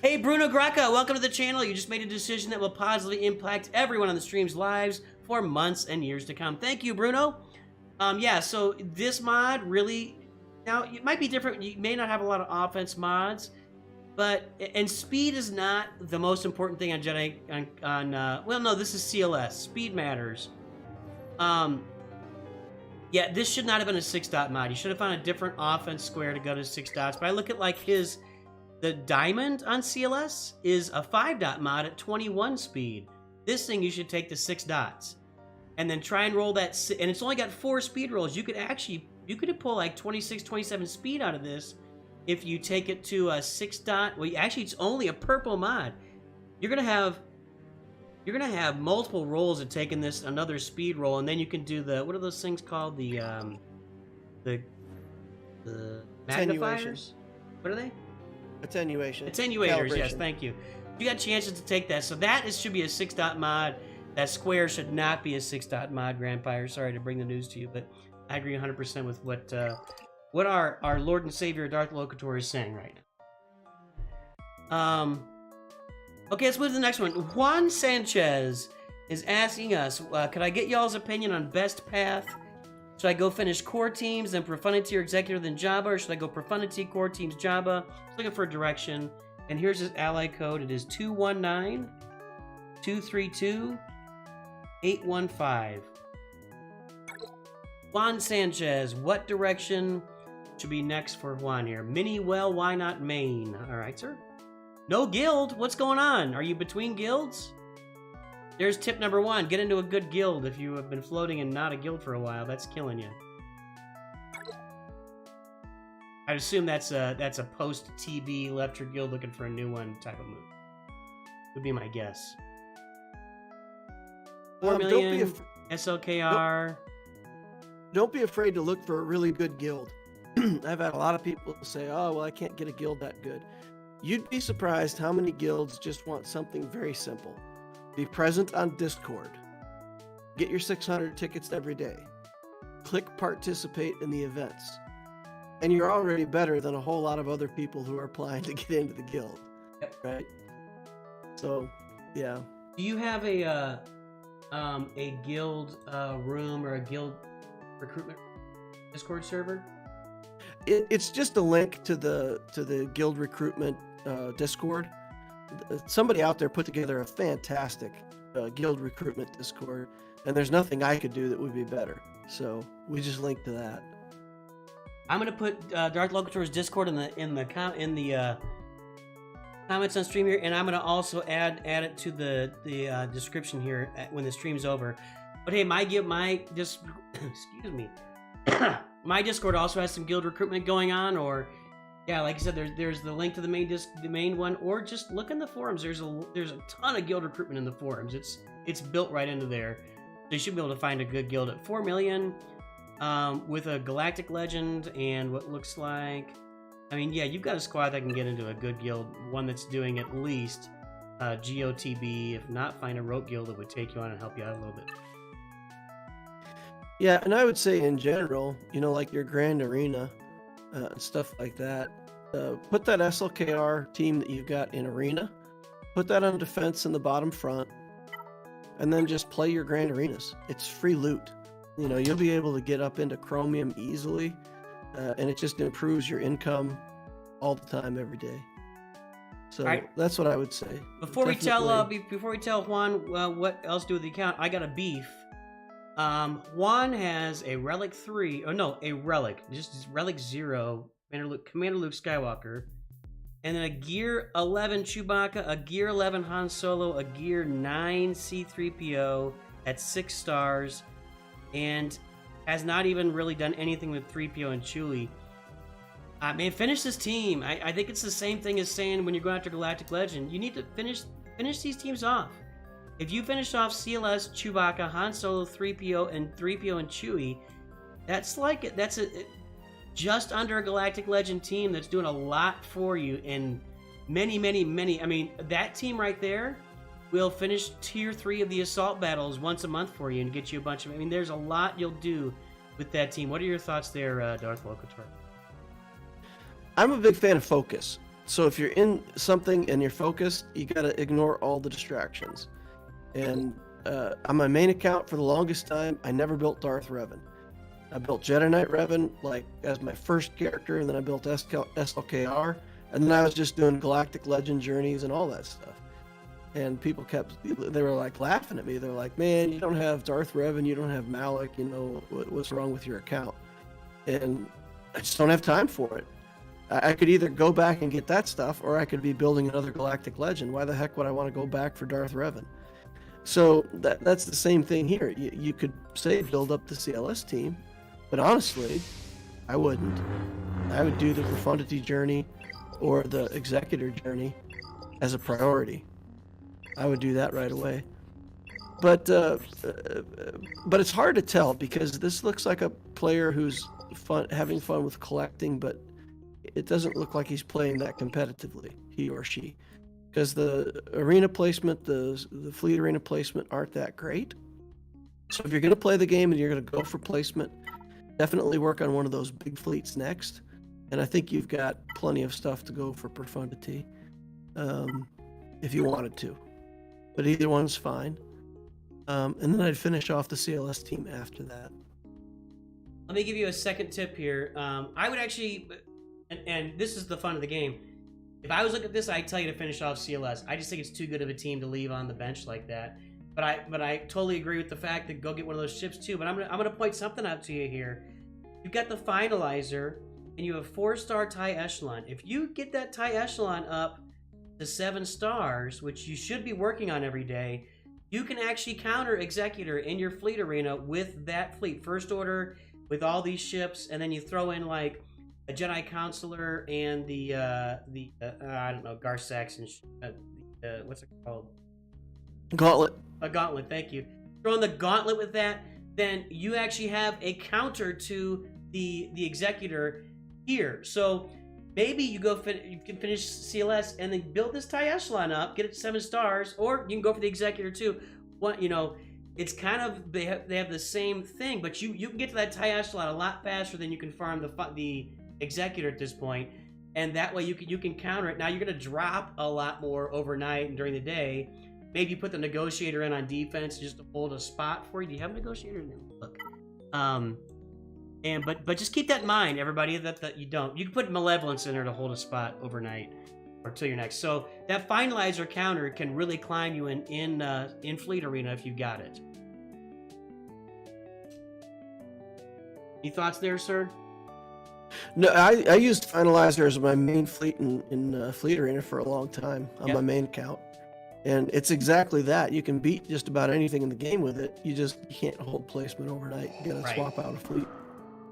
Hey, Bruno Graca, welcome to the channel. You just made a decision that will positively impact everyone on the stream's lives for months and years to come. Thank you, Bruno. Yeah, so this mod really, now it might be different. You may not have a lot of offense mods, and speed is not the most important thing on Jedi. Well, no, this is CLS. Speed matters. Yeah, this should not have been a 6 dot mod. You should have found a different offense square to go to 6 dots. But I look at like the diamond on CLS is a 5 dot mod at 21 speed. This thing you should take to 6 dots, and then try and roll that. And it's only got 4 speed rolls. You could pull like 26, 27 speed out of this if you take it to a 6 dot. Well, actually, it's only a purple mod. You're gonna have multiple rolls of taking this another speed roll, and then you can do what are those things called? The magnifiers. What are they? Attenuation. Attenuators. Yes, Calibration. thank you. You got chances to take that. So should be a 6 dot mod. That square should not be a 6 dot mod, Grandpire. Sorry to bring the news to you, but I agree 100% with what our Lord and Savior Darth Loquitur is saying right now. Okay, let's move to the next one. Juan Sanchez is asking us, could I get y'all's opinion on best path? Should I go finish core teams, then Profundity or Executor, then Jabba, or should I go Profundity, core teams, Jabba? Just looking for a direction. And here's his ally code. It is 219-232-815. Juan Sanchez, what direction should be next for Juan here? Mini well, why not Maine? All right, sir. No guild? What's going on? Are you between guilds? There's tip number 1. Get into a good guild if you have been floating and not a guild for a while. That's killing you. I'd assume that's a post-TB left your guild looking for a new one type of move. Would be my guess. 4 million, SLKR. Don't be afraid to look for a really good guild. I've had a lot of people say, oh, well, I can't get a guild that good. You'd be surprised how many guilds just want something very simple. Be present on Discord. Get your 600 tickets every day. Click participate in the events. And you're already better than a whole lot of other people who are applying to get into the guild. Yep. Right? So, yeah. Do you have a guild room or a guild recruitment Discord server? It's just a link to the guild recruitment Discord. Somebody out there put together a fantastic guild recruitment Discord, and there's nothing I could do that would be better. So we just linked to that. I'm gonna put DARTH LOQUITUR's Discord in the comments on stream here, and I'm gonna also add it to the description here when the stream's over. But hey, excuse me, my Discord also has some guild recruitment going on, or yeah, like I said, there's the link to the main one, or just look in the forums. There's a ton of guild recruitment in the forums. It's built right into there, so you should be able to find a good guild at 4 million. With a galactic legend and what looks like, I mean, yeah, you've got a squad that can get into a good guild, one that's doing at least GOTB. If not, find a rogue guild that would take you on and help you out a little bit. Yeah, and I would say in general, like your Grand Arena and stuff like that, put that SLKR team that you've got in Arena, put that on defense in the bottom front, and then just play your Grand Arenas. It's free loot. You'll be able to get up into Chromium easily, and it just improves your income all the time, every day. So that's what I would say. Before we tell Juan what else to do with the account, I got a beef. Juan has a Relic 3, a Relic, just Relic 0, Commander Luke Skywalker, and then a Gear 11 Chewbacca, a Gear 11 Han Solo, a Gear 9 C-3PO at 6 stars, and has not even really done anything with 3PO and Chewie. Man, finish this team. I think it's the same thing as saying when you're going after Galactic Legend, you need to finish these teams off. If you finish off CLS, Chewbacca, Han Solo, 3PO, and Chewie, that's just under a Galactic Legend team that's doing a lot for you in many. I mean, that team right there will finish tier 3 of the assault battles once a month for you and get you a bunch of. I mean, there's a lot you'll do with that team. What are your thoughts there, DARTH LOQUITUR? I'm a big fan of focus. So if you're in something and you're focused, you got to ignore all the distractions. And on my main account for the longest time, I never built Darth Revan. I built Jedi Knight Revan as my first character, and then I built SLKR, and then I was just doing Galactic Legend journeys and all that stuff. And people they were like laughing at me. They're like, man, you don't have Darth Revan, you don't have Malik, what's wrong with your account? And I just don't have time for it. I could either go back and get that stuff, or I could be building another Galactic Legend. Why the heck would I want to go back for Darth Revan? So that's the same thing here. You could say build up the CLS team, but honestly, I wouldn't. I would do the Profundity journey or the Executor journey as a priority. I would do that right away. But it's hard to tell, because this looks like a player who's having fun with collecting, but it doesn't look like he's playing that competitively, he or she, because the arena placement, the fleet arena placement aren't that great. So if you're going to play the game and you're going to go for placement, definitely work on one of those big fleets next. And I think you've got plenty of stuff to go for Profundity if you wanted to. But either one's fine. And then I'd finish off the CLS team after that. Let me give you a second tip here. I would actually, and this is the fun of the game, if I was looking at this, I'd tell you to finish off CLS. I just think it's too good of a team to leave on the bench like that. But I totally agree with the fact that go get one of those ships too. But I'm gonna point something out to you here. You've got the Finalizer, and you have 4-star TIE Echelon. If you get that TIE Echelon up to 7 stars, which you should be working on every day, you can actually counter Executor in your fleet arena with that fleet. First Order with all these ships, and then you throw in like a Jedi Counselor and the I don't know, Garsax and what's it called? Gauntlet. A Gauntlet, thank you. Throw in the Gauntlet with that, then you actually have a counter to the Executor here. So maybe you you can finish CLS and then build this TIE Echelon up, get it to 7 stars, or you can go for the Executor too. What, you know, it's kind of, they have the same thing, but you can get to that TIE Echelon a lot faster than you can farm the Executor at this point, and that way you can counter it. Now you're going to drop a lot more overnight and during the day. Maybe you put the Negotiator in on defense just to hold a spot for you. Do you have a Negotiator? No. Look. But just keep that in mind, everybody, that you don't. You can put Malevolence in there to hold a spot overnight or till your next. So that Finalizer counter can really climb you in Fleet Arena if you got it. Any thoughts there, sir? No, I used Finalizer as my main fleet in Fleet Arena for a long time on my main account. And it's exactly that. You can beat just about anything in the game with it. You can't hold placement overnight. You gotta swap out a fleet.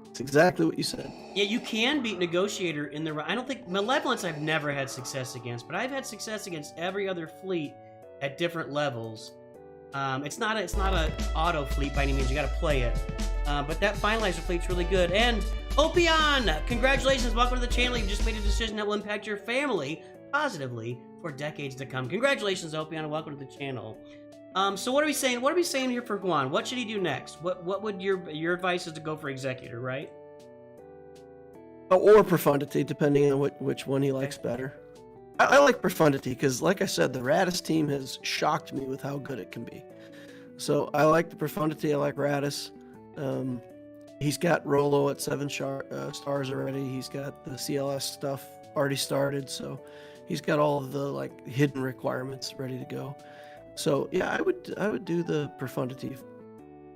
It's exactly what you said. Yeah, you can beat Negotiator in the... I don't think... Malevolence I've never had success against, but I've had success against every other fleet at different levels. It's not a auto fleet by any means. You gotta play it. But that Finalizer fleet's really good. And Opion! Congratulations, welcome to the channel. You've just made a decision that will impact your family positively for decades to come. Congratulations, Opion, and welcome to the channel. So what are we saying? What are we saying here for Guan? What should he do next? What would your advice is to go for Executor, right? Or Profundity, depending on which one he likes better. I like Profundity because, like I said, the Radis team has shocked me with how good it can be. So I like the Profundity. I like Radis. He's got Rolo at 7 stars already. He's got the CLS stuff already started. So he's got all of the hidden requirements ready to go. So yeah, I would do the Profundity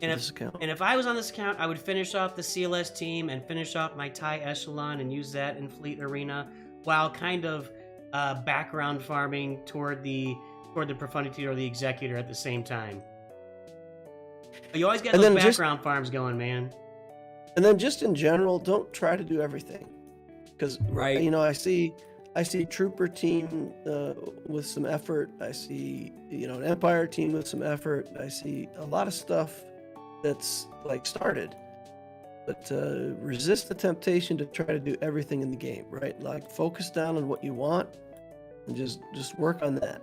and this account. And if I was on this account, I would finish off the CLS team and finish off my TIE Echelon and use that in Fleet Arena while kind of background farming toward the Profundity or the Executor at the same time. But you always get those background farms going, man. And then just in general, don't try to do everything, because I see Trooper team with some effort. I see an Empire team with some effort. I see a lot of stuff that's started, but resist the temptation to try to do everything in the game. Right, focus down on what you want and just work on that.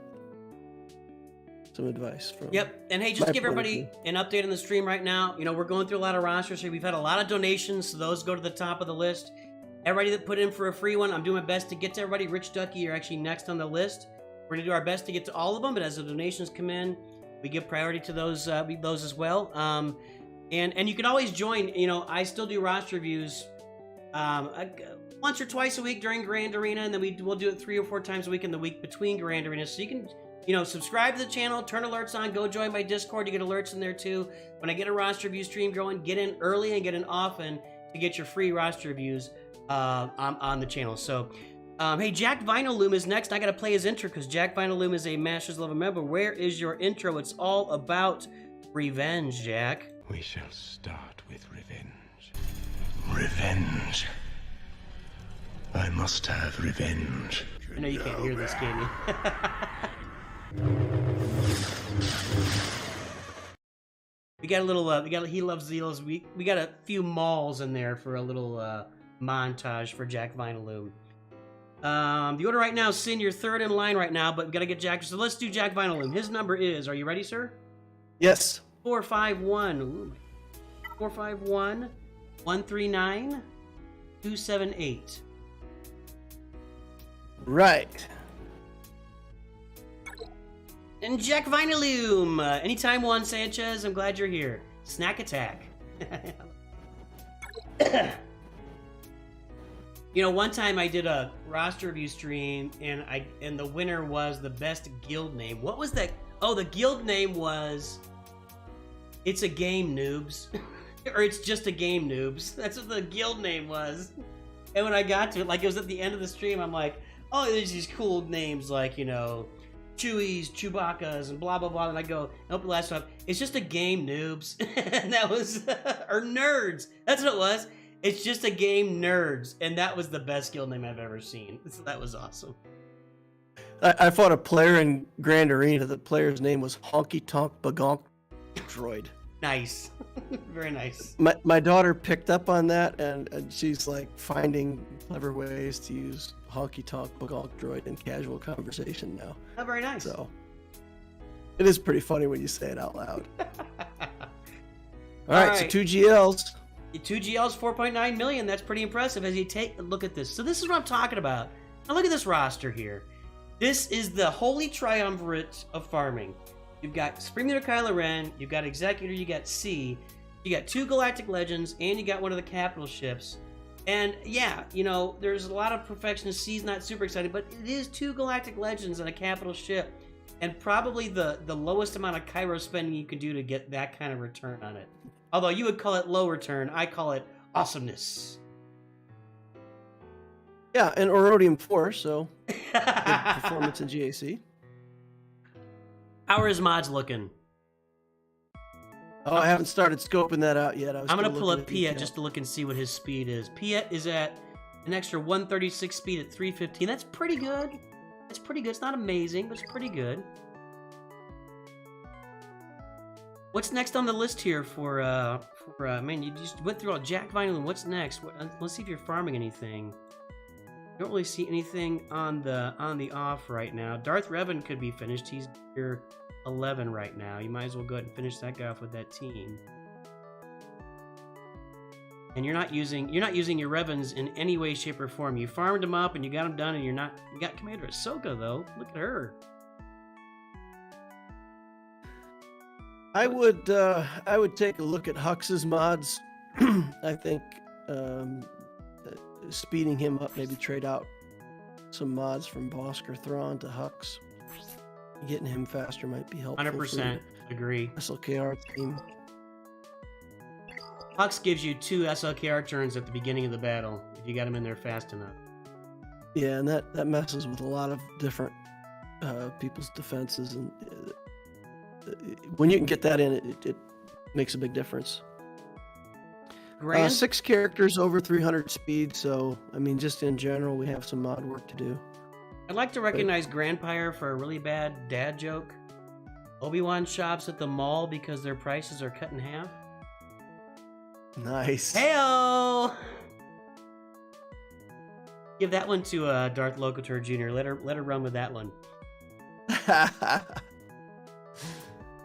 Some advice from and hey, just give everybody an update on the stream right now. We're going through a lot of rosters here. We've had a lot of donations, so those go to the top of the list. Everybody that put in for a free one, I'm doing my best to get to everybody. Rich Ducky, you're actually next on the list. We're gonna do our best to get to all of them, but as the donations come in, we give priority to those as well. And you can always join. I still do roster reviews once or twice a week during Grand Arena, and then we'll do it 3 or 4 times a week in the week between Grand Arenas. So you can subscribe to the channel, turn alerts on, go join my Discord. You get alerts in there too. When I get a roster review stream going, get in early and get in often to get your free roster reviews on the channel. So, hey, Jack Vinaloom is next. I gotta play his intro because Jack Vinaloom is a Masters Level member. Where is your intro? It's all about revenge, Jack. We shall start with revenge. Revenge. I must have revenge. I know you can't hear this, can you? We got a little. He loves Zeals. We got a few malls in there for a little montage for Jack Vinaloom. The order right now, Sin, you're third in line right now, but we got to get Jack. So let's do Jack Vinaloom. His number is. Are you ready, sir? Yes. 451. Ooh. 451 139 278. Right. And Jack Vinaloom. Anytime, Juan Sanchez. I'm glad you're here. Snack attack. One time I did a roster review stream, and the winner was the best guild name. What was that? Oh, the guild name was It's a Game, Noobs. Or It's Just a Game, Noobs. That's what the guild name was. And when I got to it, it was at the end of the stream, I'm like, oh, there's these cool names like, you know, Chewies, Chewbacca's, and blah, blah, blah. And I go, nope, the last one, it's just a game, noobs. And that was, or nerds. That's what it was. It's just a game, nerds. And that was the best guild name I've ever seen. So that was awesome. I fought a player in Grand Arena. The player's name was Honky Tonk Bagonk Droid. Nice. Very nice. My daughter picked up on that, and she's like finding clever ways to use Honky Tonk Bagonk Droid in casual conversation now. Oh, very nice. So it is pretty funny when you say it out loud. All right, so 2 GLs. 2 GLs, 4.9 million. That's pretty impressive as you take a look at this. So this is what I'm talking about. Now look at this roster here. This is the holy triumvirate of farming. You've got Spring Leader Kylo Ren, you've got Executor, you got C, you got 2 Galactic Legends, and you got one of the capital ships. And yeah, you know, there's a lot of perfectionists. C's not super excited, but it is 2 Galactic Legends and a capital ship. And probably the lowest amount of Kyro spending you can do to get that kind of return on it. Although you would call it low return, I call it awesomeness. Yeah, and Orodium 4, so good performance in GAC. How are his mods looking? Oh, I haven't started scoping that out yet. I'm going to pull up Piet just to look and see what his speed is. Piet is at an extra 136 speed at 315. That's pretty good. It's pretty good. It's not amazing, but it's pretty good. What's next on the list here for man, you just went through all Jack Vinyl. What's next? Let's see if you're farming anything. Don't really see anything on the off right now. Darth Revan could be finished. He's tier 11 right now. You might as well go ahead and finish that guy off with that team. And you're not using your Revans in any way, shape, or form. You farmed them up and you got them done, and you got Commander Ahsoka though. Look at her. I would take a look at Hux's mods. I think speeding him up, maybe trade out some mods from Bosker Thrawn to Hux. Getting him faster might be helpful. 100% agree. SLKR team. Hux gives you 2 SLKR turns at the beginning of the battle if you got him in there fast enough. Yeah, and that messes with a lot of different people's defenses, and when you can get that in, it makes a big difference. 6 characters over 300 speed, so I mean, just in general, we have some mod work to do. I'd like to recognize Grandpire for a really bad dad joke. Obi-Wan shops at the mall because their prices are cut in half. Nice. Heyo! Give that one to Darth Loquitur Jr. Let her run with that one.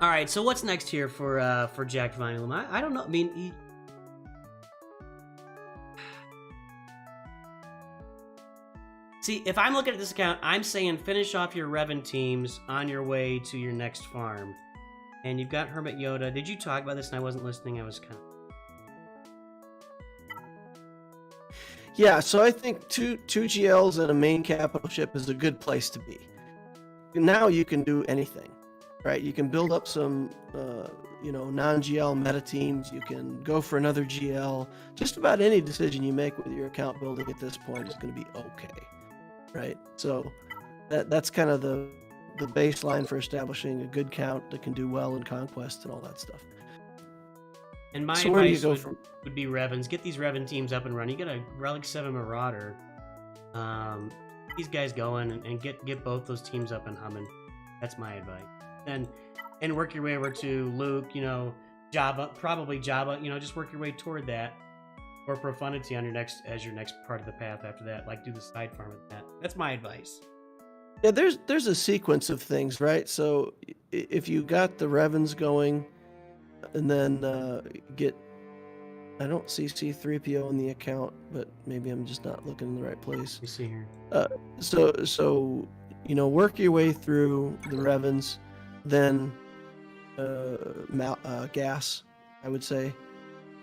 All right, so what's next here for Jack Vinyl? I don't know. I mean, see, if I'm looking at this account, I'm saying finish off your Revan teams on your way to your next farm. And you've got Hermit Yoda. Did you talk about this and I wasn't listening? I was kind of... Yeah, so I think two GLs and a main capital ship is a good place to be. Now you can do anything, right? You can build up some, non-GL meta teams. You can go for another GL. Just about any decision you make with your account building at this point is going to be okay, right? So that's kind of the baseline for establishing a good count that can do well in Conquest and all that stuff. And my so advice would be Revans. Get these Revan teams up and running. You get a Relic 7 Marauder. These guys going and get both those teams up and humming. That's my advice. And work your way over to Luke, Jabba, probably Jabba, just work your way toward that. Or Profundity on your next part of the path after that. Like do the side farm with that. That's my advice. Yeah, there's a sequence of things, right? So if you got the Revans going, and then I don't see C-3PO in the account, but maybe I'm just not looking in the right place. You see here. So work your way through the Revans, then Gas, I would say,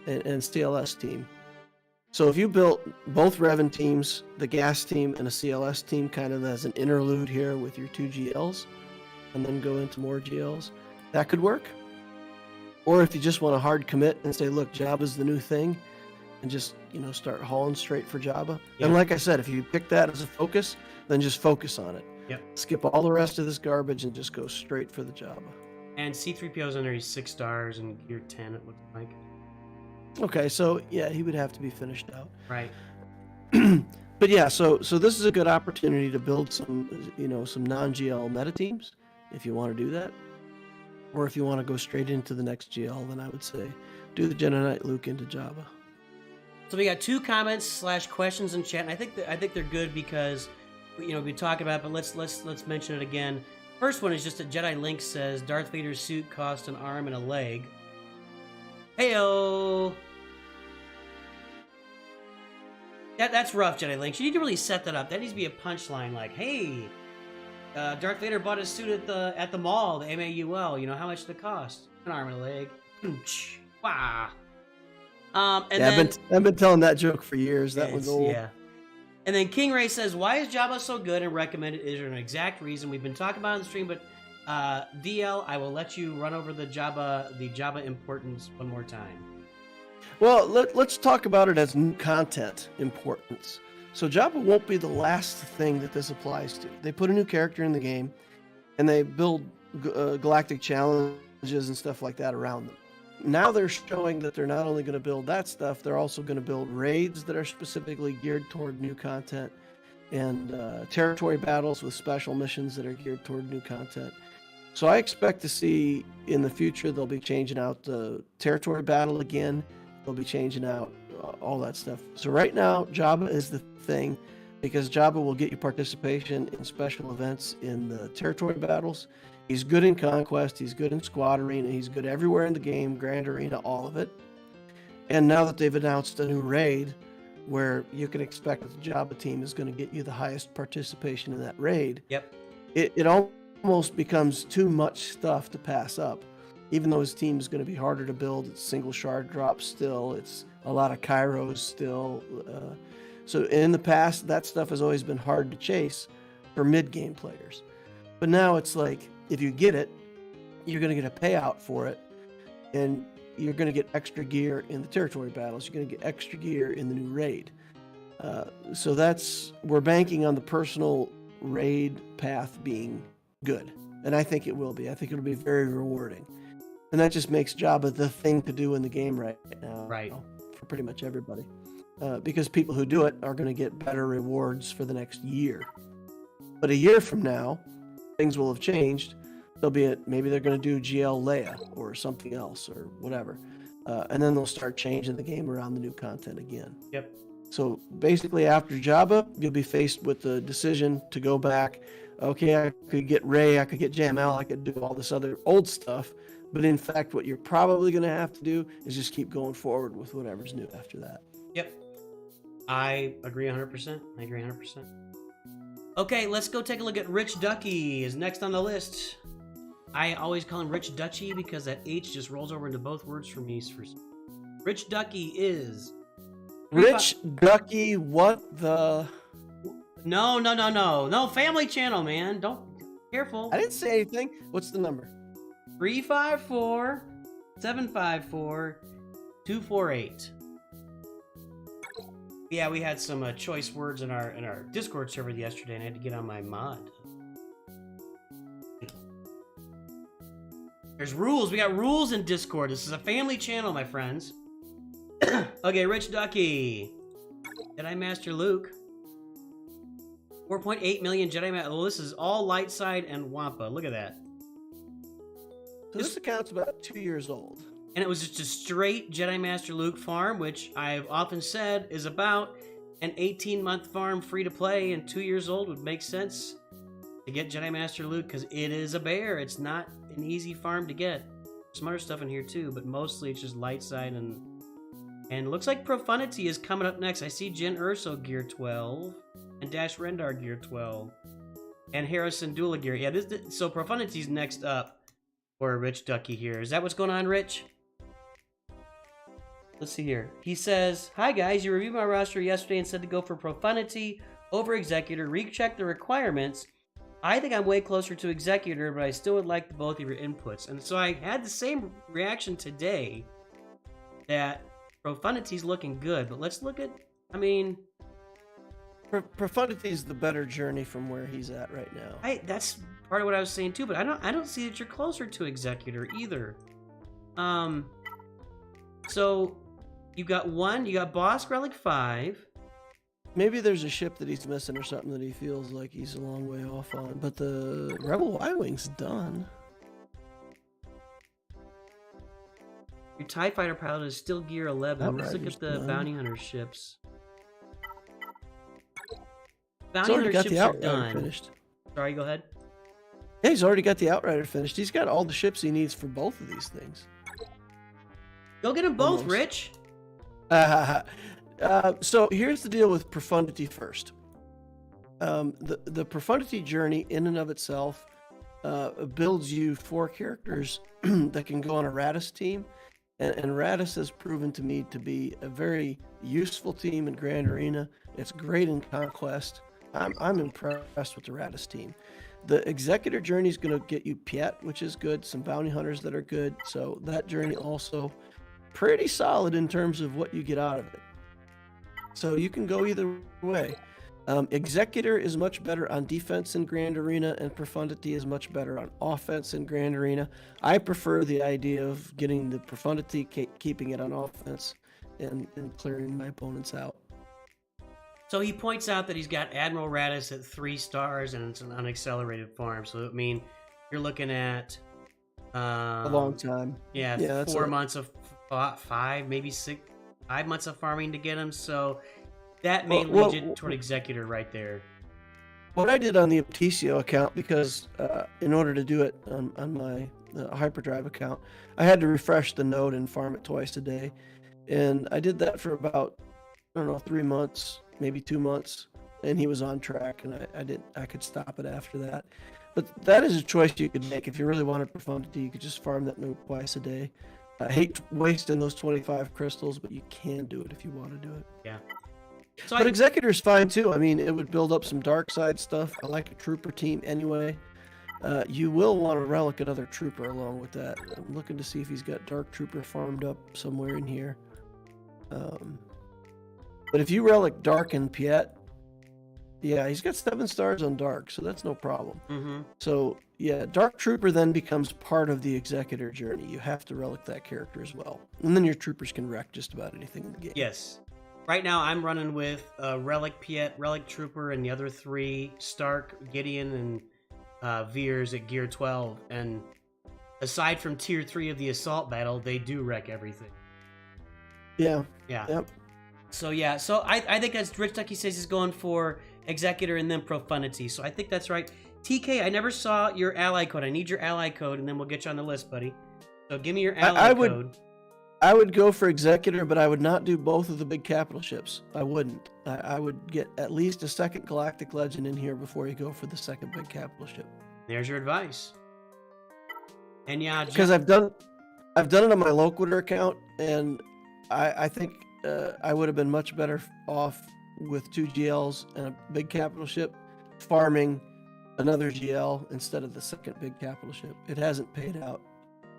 and CLS team. So if you built both Revan teams, the Gas team and a CLS team kind of as an interlude here with your 2 GLs, and then go into more GLs, that could work. Or if you just want to hard commit and say, look, Jabba's the new thing, and just, start hauling straight for Jabba. Yeah. And like I said, if you pick that as a focus, then just focus on it. Yep. Skip all the rest of this garbage and just go straight for the Jabba. And C-3PO's under, he's 6 stars and gear 10, it looks like. Okay, so yeah, he would have to be finished out. Right. But yeah, so this is a good opportunity to build some non-GL meta teams if you want to do that. Or if you want to go straight into the next GL, then I would say do the Jedi Knight Luke into Jabba. So we got 2 comments / questions in chat, and I think they're good because we talked about it, but let's mention it again. First one is just that Jedi Link says Darth Vader's suit cost an arm and a leg. Heyo. That's rough, Jedi Link. You need to really set that up. That needs to be a punchline, like, "Hey, Darth Vader bought his suit at the mall, the MAUL. How much did it cost? An arm and a leg." Wow. I've been telling that joke for years. That one's old. Yeah. And then King Ray says, "Why is Jabba so good and recommended? Is there an exact reason? We've been talking about it on the stream, but DL, I will let you run over the Jabba importance one more time." Well, let's talk about it as new content importance. So Jabba won't be the last thing that this applies to. They put a new character in the game, and they build galactic challenges and stuff like that around them. Now they're showing that they're not only going to build that stuff, they're also going to build raids that are specifically geared toward new content, and territory battles with special missions that are geared toward new content. So I expect to see in the future they'll be changing out the territory battle again. They'll be changing out all that stuff. So right now, Jabba is the thing, because Jabba will get you participation in special events in the territory battles. He's good in Conquest, he's good in Squad Arena, he's good everywhere in the game, Grand Arena, all of it. And now that they've announced a new raid, where you can expect that the Jabba team is going to get you the highest participation in that raid, Yep. it almost becomes too much stuff to pass up. Even though his team is going to be harder to build, it's single shard drops still, it's a lot of Kairos still. So in the past, that stuff has always been hard to chase for mid-game players. But now it's like, if you get it, you're going to get a payout for it, and you're going to get extra gear in the territory battles. You're going to get extra gear in the new raid. So we're banking on the personal raid path being good, and I think it will be. I think it'll be very rewarding, and that just makes Jabba the thing to do in the game right now. Right. For pretty much everybody, because people who do it are going to get better rewards for the next year. But a year from now, things will have changed. Maybe they're going to do GL Leia or something else or whatever. And then they'll start changing the game around the new content again. Yep. So basically after Jabba, you'll be faced with the decision to go back. Okay, I could get Rey, I could get Jamel, I could do all this other old stuff. But in fact, what you're probably going to have to do is just keep going forward with whatever's new after that. Yep. I agree 100%. I agree 100%. Okay, let's go take a look at Rich Ducky is next on the list. I always call him Rich Dutchy because that H just rolls over into both words for me. Rich Ducky is... Rich Ducky, what the... No, Family Channel, man. Careful. I didn't say anything. What's the number? 354-754-248. Yeah, we had some choice words in our Discord server yesterday, and I had to get on my mod. There's rules. We got rules in Discord. This is a family channel, my friends. Okay, Rich Ducky. Jedi Master Luke. 4.8 million Jedi Master. Well, this is all light side and Wampa. Look at that. So this account's about 2 years old. And it was just a straight Jedi Master Luke farm, which I've often said is about an 18-month farm free to play, and 2 years old would make sense to get Jedi Master Luke because it is a bear. It's not an easy farm to get. Some other stuff in here too, but mostly it's just light side and it looks like Profanity is coming up next. I see Jyn Erso gear 12 and Dash Rendar gear 12 and Harrison Dula gear. Yeah, so Profanity's next up for Rich Ducky here. Is that what's going on, Rich? Let's see here. He says, "Hi guys, you reviewed my roster yesterday and said to go for Profanity over Executor. Recheck the requirements. I think I'm way closer to Executor, but I still would like both of your inputs." And so I had the same reaction today, that Profundity's looking good, but let's look at, I mean, Profundity is the better journey from where he's at right now. that's part of what I was saying too, but I don't see that you're closer to Executor either. So you got Boss Relic 5. Maybe there's a ship that he's missing or something that he feels like he's a long way off on. But the Rebel Y-Wing's done. Your TIE Fighter pilot is still gear 11. Let's look Outrider's at the done. Bounty Hunter ships. He's Bounty already Hunter got ships the are Outrider done. finished. Sorry, go ahead. Yeah, he's already got the Outrider finished. He's got all the ships he needs for both of these things. Go get them both, Almost. Rich. So here's the deal with Profundity first. The Profundity journey in and of itself builds you 4 characters that can go on a Radis team. And Radis has proven to me to be a very useful team in Grand Arena. It's great in Conquest. I'm impressed with the Radis team. The Executor journey is going to get you Piet, which is good, some Bounty Hunters that are good. So that journey also pretty solid in terms of what you get out of it. So you can go either way. Executor is much better on defense in Grand Arena, and Profundity is much better on offense in Grand Arena. I prefer the idea of getting the Profundity, keeping it on offense, and clearing my opponents out. So he points out that he's got Admiral Radis at 3 stars, and it's an unaccelerated farm. So I mean, you're looking at A long time. Yeah, that's 4 months of 5, maybe 6, 5 months of farming to get him. So that may lead you toward Executor right there. What I did on the Opticio account, because in order to do it on my Hyperdrive account, I had to refresh the node and farm it twice a day. And I did that for about, 3 months, maybe 2 months, and he was on track, and I could stop it after that. But that is a choice you could make. If you really wanted Profundity, you could just farm that node twice a day. I hate wasting those 25 crystals, but you can do it if you want to do it. Yeah. So But Executor's fine too. I mean, it would build up some dark side stuff. I like a trooper team anyway. You will want to relic another trooper along with that. I'm looking to see if he's got dark trooper farmed up somewhere in here. But if you relic dark and Piet, yeah, he's got 7 stars on dark, so that's no problem. Mm-hmm. So yeah, dark trooper then becomes part of the Executor journey. You have to relic that character as well, and then your troopers can wreck just about anything in the game. Yes. Right now, I'm running with Relic Piet, Relic Trooper, and the other 3, Stark, Gideon, and Veers at Gear 12. And aside from Tier 3 of the Assault Battle, they do wreck everything. Yeah. Yeah. Yep. So, yeah. So, I think as Rich Ducky says, he's going for Executor and then Profundity. So, I think that's right. TK, I never saw your ally code. I need your ally code, and then we'll get you on the list, buddy. So, give me your ally code. I would go for Executor, but I would not do both of the big capital ships. I wouldn't. I would get at least a second Galactic Legend in here before you go for the second big capital ship. There's your advice. And yeah, Because I've done it on my Loquitur account, and I think I would have been much better off with 2 GLs and a big capital ship, farming another GL instead of the second big capital ship. It hasn't paid out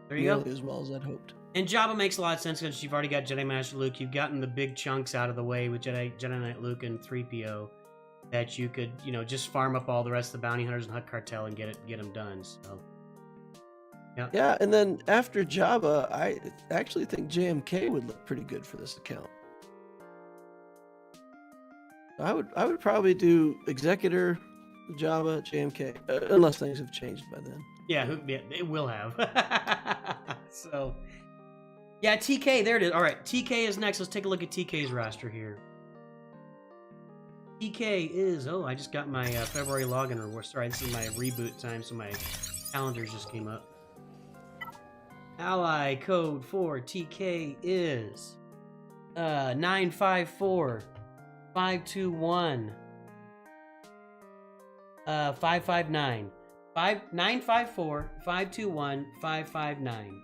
there you go. nearly as well as I'd hoped. And Jabba makes a lot of sense because you've already got Jedi Master Luke. You've gotten the big chunks out of the way with Jedi Knight Luke and 3PO that you could, just farm up all the rest of the bounty hunters and Hutt Cartel and get them done. So, yeah, and then after Jabba, I actually think JMK would look pretty good for this account. I would probably do Executor, Jabba, JMK, unless things have changed by then. Yeah, it will have. So, yeah, TK, there it is. All right, TK is next. Let's take a look at TK's roster here. TK is, I just got my February login reward. Sorry, this is my reboot time, so my calendars just came up. Ally code for TK is 954 521 559. 954 521 559.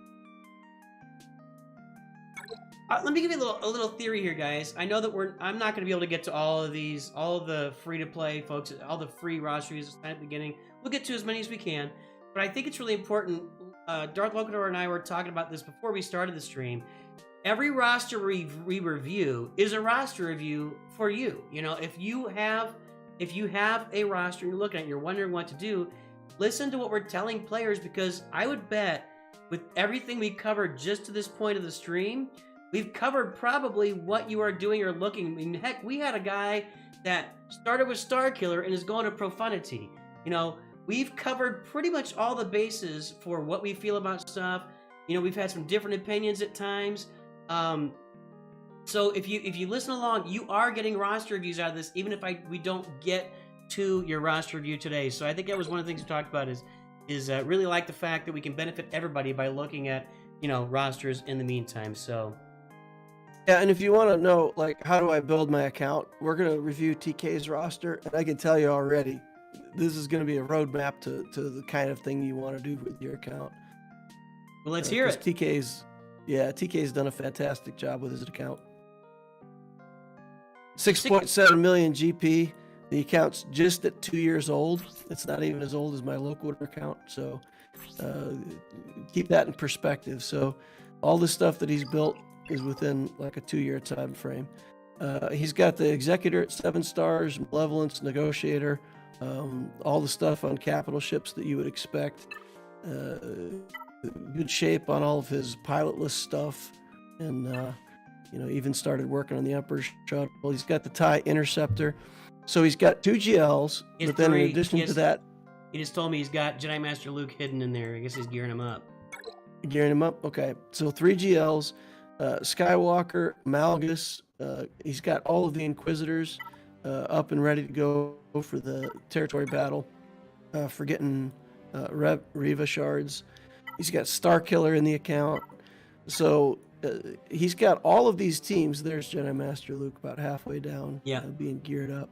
Let me give you a little theory here, guys. I know that I'm not going to be able to get to all of these, all of the free-to-play folks, all the free rosters at the beginning. We'll get to as many as we can, but I think it's really important. Darth Loquitur and I were talking about this before we started the stream. every roster we review is a roster review for you. You know, if you have a roster and you're looking at it, you're wondering what to do, listen to what we're telling players, because I would bet with everything we covered just to this point of the stream, we've covered probably what you are doing or looking. I mean, heck, we had a guy that started with Starkiller and is going to Profanity. You know, we've covered pretty much all the bases for what we feel about stuff. You know, we've had some different opinions at times. So if you listen along, you are getting roster reviews out of this, even if we don't get to your roster review today. So I think that was one of the things we talked about is really like the fact that we can benefit everybody by looking at, you know, rosters in the meantime. So Yeah, and if you want to know, like, how do I build my account, we're going to review TK's roster, and I can tell you already, this is going to be a roadmap to the kind of thing you want to do with your account. well, let's hear it. TK's done a fantastic job with his account. 6.7 million GP. The account's just at 2 years old. It's not even as old as my Loquitur account, so keep that in perspective. So all the stuff that he's built is within like a 2-year time frame. He's got the Executor at 7 stars, Malevolence, Negotiator, all the stuff on capital ships that you would expect. Good shape on all of his pilotless stuff, and you know, even started working on the Emperor's shuttle. He's got the TIE Interceptor. So he's got 2 GLs, but then in addition to that, he just told me he's got Jedi Master Luke hidden in there. I guess he's gearing him up. Okay, so 3 GLs, Skywalker, Malgus. He's got all of the Inquisitors up and ready to go for the territory battle. Forgetting Reva shards. He's got Starkiller in the account. So he's got all of these teams. There's Jedi Master Luke about halfway down, being geared up.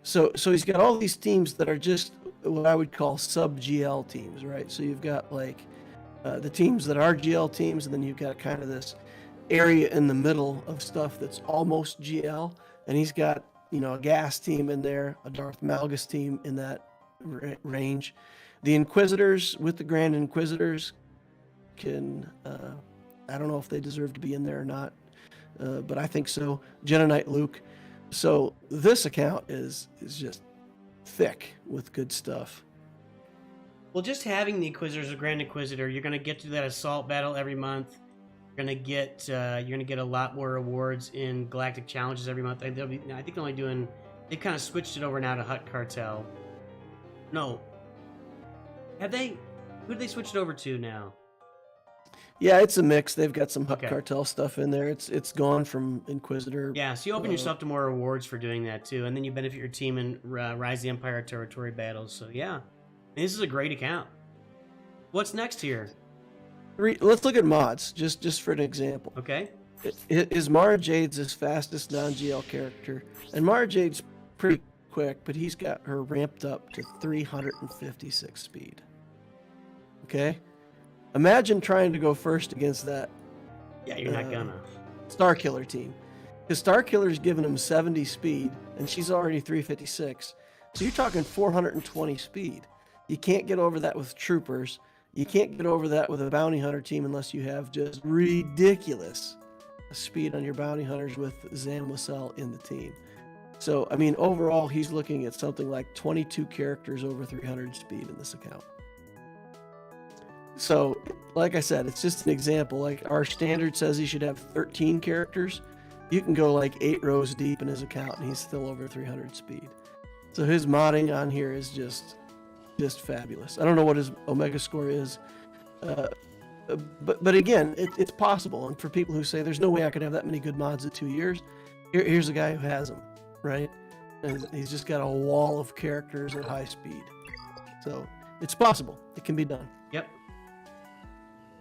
So he's got all these teams that are just what I would call sub-GL teams, right? So you've got like the teams that are GL teams, and then you've got kind of this area in the middle of stuff that's almost GL. And he's got, you know, a gas team in there, a Darth Malgus team in that range. The Inquisitors with the Grand Inquisitors can, I don't know if they deserve to be in there or not, but I think so. Jedi Knight Luke. So this account is just thick with good stuff. Well, just having the Inquisitors, a Grand Inquisitor, you're going to get to that assault battle every month. You're going to get a lot more rewards in Galactic Challenges every month. I think they're only doing. They kind of switched it over now to Hutt Cartel. No, have they? Who did they switch it over to now? Yeah, it's a mix. They've got some Hutt Cartel stuff in there. It's gone from Inquisitor. Yeah, so you open yourself to more rewards for doing that too, and then you benefit your team in Rise of the Empire territory battles. So yeah, this is a great account. What's next here? Let's look at mods, just for an example. Okay. Is Mara Jade's his fastest non-GL character, and Mara Jade's pretty quick, but he's got her ramped up to 356 speed. Okay. Imagine trying to go first against that. Yeah, you're not gonna. Starkiller team. Because Starkiller's giving him 70 speed, and she's already 356. So you're talking 420 speed. You can't get over that with troopers. You can't get over that with a bounty hunter team unless you have just ridiculous speed on your bounty hunters with Zam Wesell in the team. So, I mean, overall, he's looking at something like 22 characters over 300 speed in this account. So, like I said, it's just an example. Like, our standard says he should have 13 characters. You can go like 8 rows deep in his account, and he's still over 300 speed. So his modding on here is just fabulous. I don't know what his Omega score is, but again, it's possible. And for people who say there's no way I could have that many good mods at 2 years, here's a guy who has them, right? And he's just got a wall of characters at high speed. So it's possible. It can be done. Yep.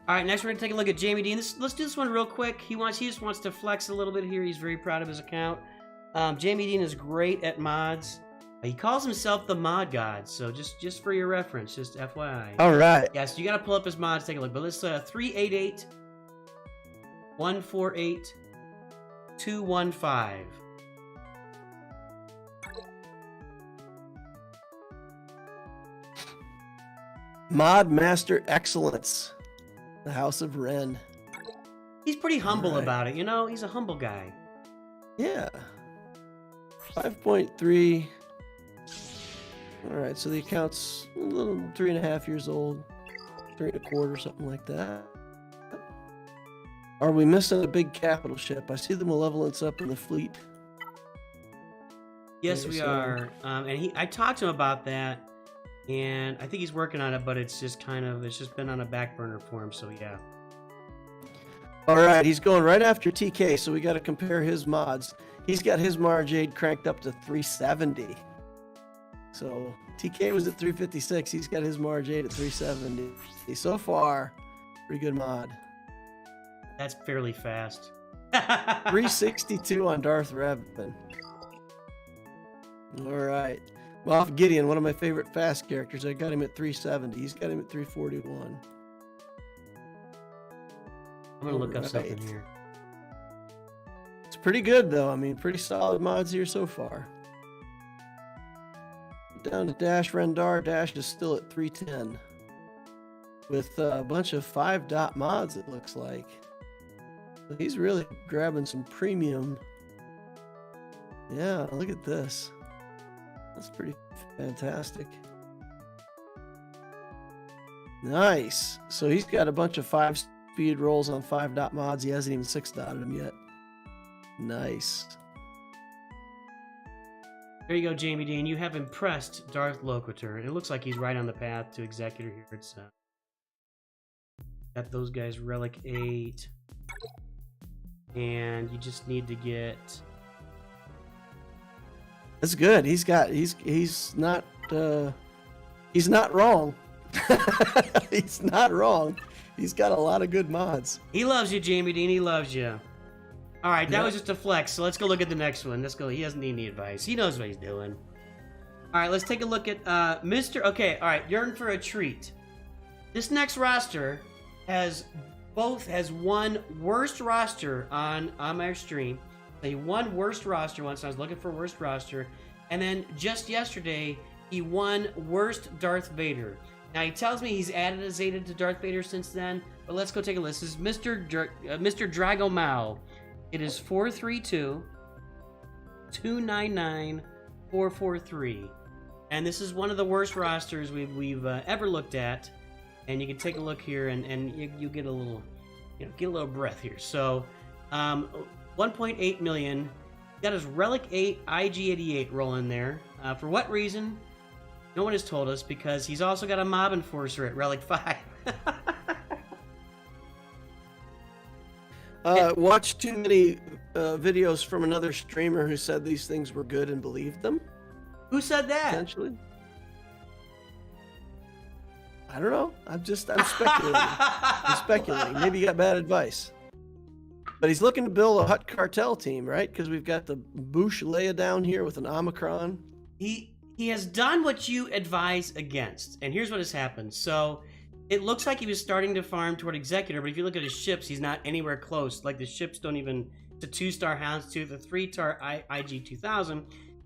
All right, next we're gonna take a look at Jamie Dean. Let's do this one real quick. He just wants to flex a little bit here. He's very proud of his account. Jamie Dean is great at mods. He calls himself the mod god, so just for your reference, just FYI. All right. Yes, you gotta pull up his mods, take a look. But let's 388 148 215. Mod Master Excellence, the House of Ren. He's pretty humble Right. about it, you know? He's a humble guy. Yeah. 5.3. All right, so the account's a little 3.5 years old, 3.25, something like that. Are we missing a big capital ship? I see the malevolence up in the fleet. Yes, Okay, we so- are. And I talked to him about that, and I think he's working on it, but it's just been on a back burner for him, so yeah. All right, he's going right after TK, so we got to compare his mods. He's got his Marjade cranked up to 370. So TK was at 356. He's got his Marjade at 370. So far, pretty good mod. That's fairly fast. 362 on Darth Revan. All right. Moff Gideon, one of my favorite fast characters. I got him at 370. He's got him at 341. I'm gonna look up something Alright. here. It's pretty good, though. I mean, pretty solid mods here so far. Down to Dash Rendar. Dash is still at 310. With a bunch of 5-dot mods, it looks like. So he's really grabbing some premium. Yeah, look at this. That's pretty fantastic. Nice. So he's got a bunch of 5-speed rolls on 5-dot mods. He hasn't even 6-dotted them yet. Nice. There you go, Jamie Dean. You have impressed Darth Loquitur. It looks like he's right on the path to Executor here. It's got those guys Relic 8. And you just need to get... That's good. He's not wrong. He's not wrong. He's got a lot of good mods. He loves you, Jamie Dean. He loves you. All right, that Yep. was just a flex. So let's go look at the next one. Let's go. He doesn't need any advice. He knows what he's doing. All right, let's take a look at Mr. Okay, all right, you're in for a treat. This next roster has one worst roster on my stream. He won worst roster once. I was looking for worst roster, and then just yesterday he won worst Darth Vader. Now he tells me he's added a Zeta to Darth Vader since then, but let's go take a list. This is Mr. Drago Mao. It is 432 299 443, and this is one of the worst rosters we've ever looked at. And you can take a look here, and you get a little, get a little breath here. So, 1.8 million. Got his Relic 8 IG-88 rolling there. For what reason? No one has told us, because he's also got a Mob Enforcer at Relic 5. Watched too many videos from another streamer who said these things were good and believed them, Who said that? potentially. I don't know. I'm speculating. I'm speculating. Maybe you got bad advice. But he's looking to build a Hutt Cartel team, right? Because we've got the Boosh Leia down here with an Omicron. He has done what you advise against, and here's what has happened. So it looks like he was starting to farm toward Executor, but if you look at his ships, he's not anywhere close. Like, the ships don't even... It's a 2-star Houndstooth, a 3-star IG-2000.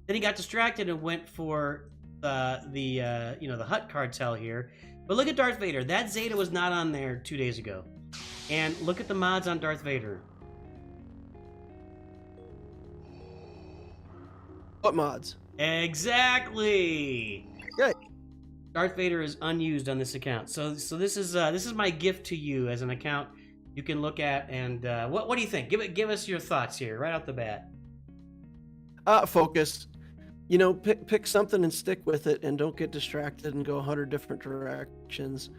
Then he got distracted and went for the Hutt Cartel here. But look at Darth Vader. That Zeta was not on there 2 days ago. And look at the mods on Darth Vader. What mods? Exactly. Good. Darth Vader is unused on this account. So this is my gift to you as an account you can look at. And what do you think? Give us your thoughts here right off the bat. Focus. Pick something and stick with it, and don't get distracted and go 100 different directions.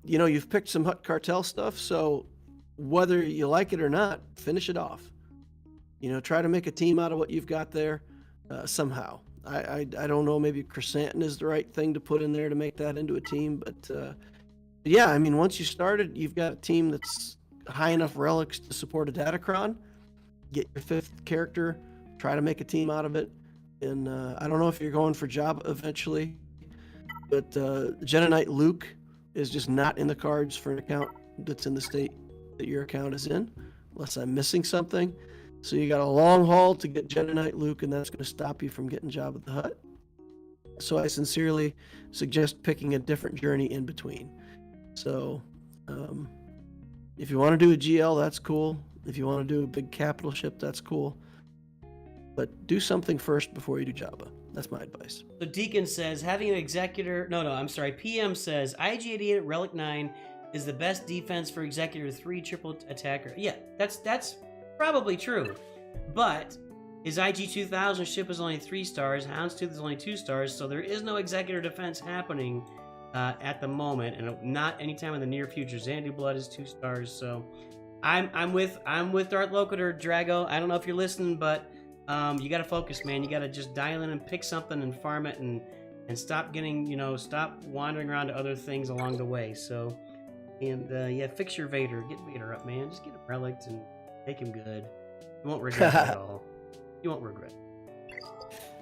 You've picked some Hutt Cartel stuff, so whether you like it or not, finish it off. Try to make a team out of what you've got there somehow. I don't know, maybe Chrysanthemum is the right thing to put in there to make that into a team, but yeah, I mean, once you started, you've got a team that's high enough relics to support a Datacron. Get your 5th character, try to make a team out of it. And I don't know if you're going for Jabba eventually, but Jedi Knight Luke is just not in the cards for an account that's in the state that your account is in, unless I'm missing something. So you got a long haul to get Jedi Knight Luke, and that's going to stop you from getting Jabba the Hutt. So I sincerely suggest picking a different journey in between. So If you want to do a GL, that's cool. If you want to do a big capital ship, that's cool. But do something first before you do Jabba. That's my advice. So Deacon says, having an executor... No, I'm sorry. PM says, IG-88 Relic 9 is the best defense for Executor 3 triple attacker. Yeah, that's probably true. But his IG-2000 ship is only 3 stars. Houndstooth is only 2 stars. So there is no Executor defense happening at the moment. And not anytime in the near future. Xanadu Blood is 2 stars. So I'm with Darth Loquitur, Drago. I don't know if you're listening, but... you gotta focus, man. You gotta just dial in and pick something and farm it and stop getting, stop wandering around to other things along the way. So, and yeah, fix your Vader. Get Vader up, man. Just get him relicked and make him good. You won't regret it at all. You won't regret it.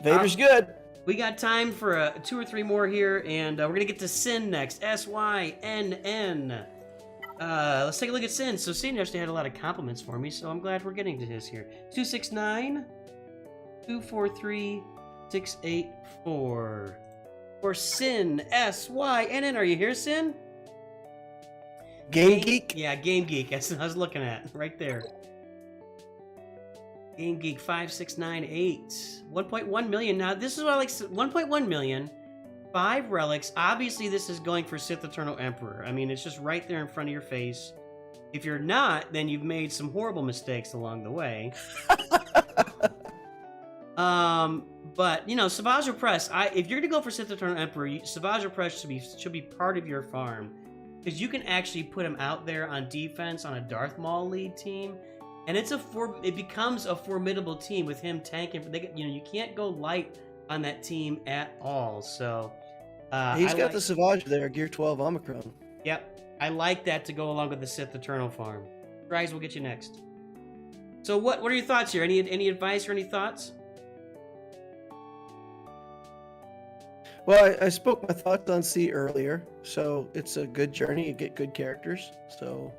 Vader's good. We got time for 2 or 3 more here, and we're gonna get to Sin next. SYNN. Let's take a look at Sin. So Sin actually had a lot of compliments for me, so I'm glad we're getting to his here. 269 243 684 for Sin SYNN. Are you here, Sin? Game Geek? Yeah, Game Geek. That's what I was looking at right there. Game Geek 5698. 1.1 million. Now, this is what I like. 1.1 million. 5 relics. Obviously, this is going for Sith Eternal Emperor. I mean, it's just right there in front of your face. If you're not, then you've made some horrible mistakes along the way. But Savage Press. If you're gonna go for Sith Eternal Emperor, Savage Press should be part of your farm, because you can actually put him out there on defense on a Darth Maul lead team, and it becomes a formidable team with him tanking. You can't go light on that team at all. So he's got the Savage there, Gear 12 Omicron. Yep, I like that to go along with the Sith Eternal farm. Rise will get you next. So what are your thoughts here? Any advice or any thoughts? Well, I spoke my thoughts on C earlier, so it's a good journey. You get good characters, so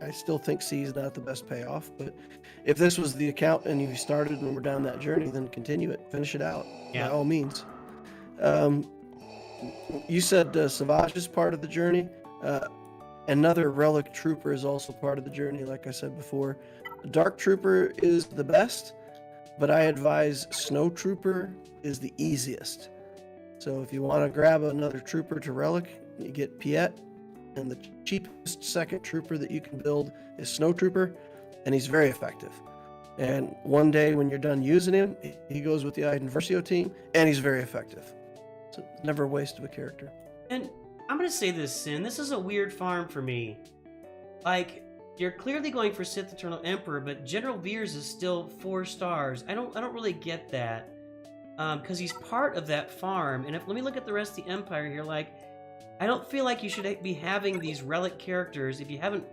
I still think C is not the best payoff. But if this was the account and you started and we're down that journey, then continue it, finish it out, by all means. You said Savage is part of the journey. Another Relic Trooper is also part of the journey, like I said before. Dark Trooper is the best, but I advise Snow Trooper is the easiest. So if you want to grab another trooper to Relic, you get Piet, and the cheapest second trooper that you can build is Snow Trooper, and he's very effective. And one day when you're done using him, he goes with the Iden Versio team, and he's very effective. So never a waste of a character. And I'm gonna say this, Sin. This is a weird farm for me. Like, you're clearly going for Sith Eternal Emperor, but General Veers is still 4 stars. I don't really get that. Because he's part of that farm. And let me look at the rest of the Empire here. Like, I don't feel like you should be having these relic characters if you haven't,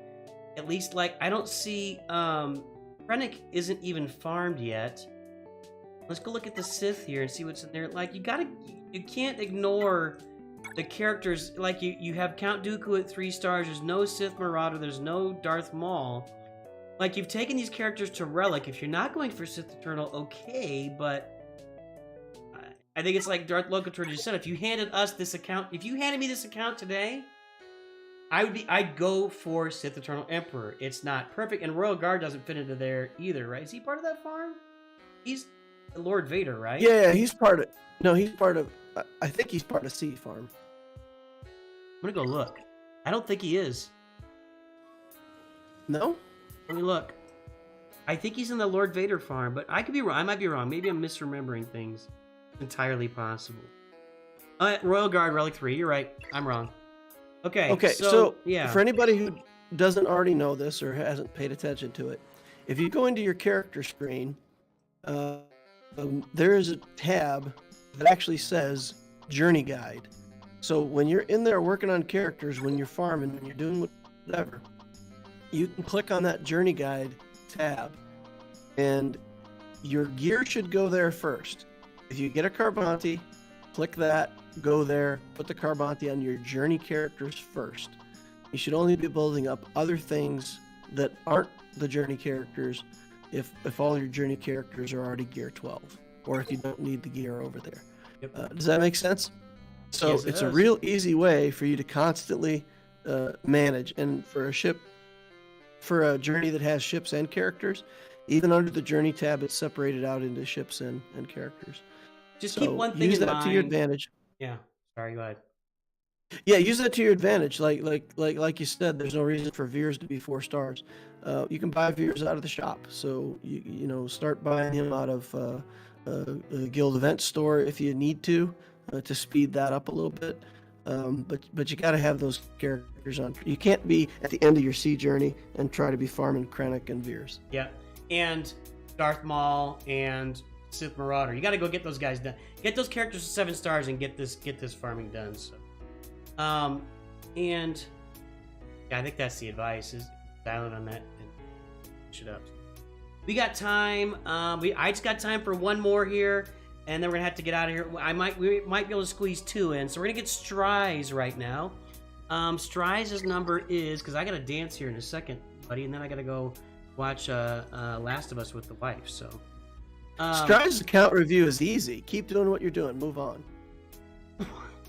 at least, like, I don't see, Krennic isn't even farmed yet. Let's go look at the Sith here and see what's in there. Like, you can't ignore the characters. Like, you have Count Dooku at 3 stars. There's no Sith Marauder. There's no Darth Maul. Like, you've taken these characters to Relic. If you're not going for Sith Eternal, okay, but I think it's like Darth Loquitur just said. If you handed me this account today, I'd go for Sith Eternal Emperor. It's not perfect, and Royal Guard doesn't fit into there either, right? Is he part of that farm? He's Lord Vader, right? Yeah, he's part of. No, he's part of. I think he's part of C farm. I'm gonna go look. I don't think he is. No? Let me look. I think he's in the Lord Vader farm, but I could be wrong. I might be wrong. Maybe I'm misremembering things. Entirely possible. Royal Guard Relic 3. You're right. I'm wrong. Okay. So yeah. For anybody who doesn't already know this or hasn't paid attention to it, if you go into your character screen, there is a tab that actually says Journey Guide. So when you're in there working on characters, when you're farming, when you're doing whatever, you can click on that Journey Guide tab, and your gear should go there first. If you get a Carbanti, click that, go there, put the Carbanti on your journey characters first. You should only be building up other things that aren't the journey characters if all your journey characters are already gear 12, or if you don't need the gear over there. Yep. Does that make sense? So Yes, it it's does. a real easy way for you to constantly manage. And for a ship for a journey that has ships and characters, even under the journey tab, it's separated out into ships and characters. Just So keep one thing use in that mind. to your advantage. Yeah. Sorry, go ahead. Yeah, use that to your advantage. Like you said, there's no reason for Veers to be 4 stars. You can buy Veers out of the shop. So you know, start buying him out of a guild event store if you need to speed that up a little bit. But you got to have those characters on. You can't be at the end of your sea journey and try to be farming Krennic and Veers. Yeah, and Darth Maul and Sith Marauder. You got to go get those guys done. Get those characters to 7 stars and get this farming done. So, and yeah, I think that's the advice: is dial it on that and push it up. We got time. I just got time for one more here, and then we're gonna have to get out of here. We might be able to squeeze 2 in, so we're gonna get Stry's right now. Stry's number is, because I gotta dance here in a second, buddy, and then I gotta go watch Last of Us with the wife. So Stry's account review is easy. Keep doing what you're doing. Move on.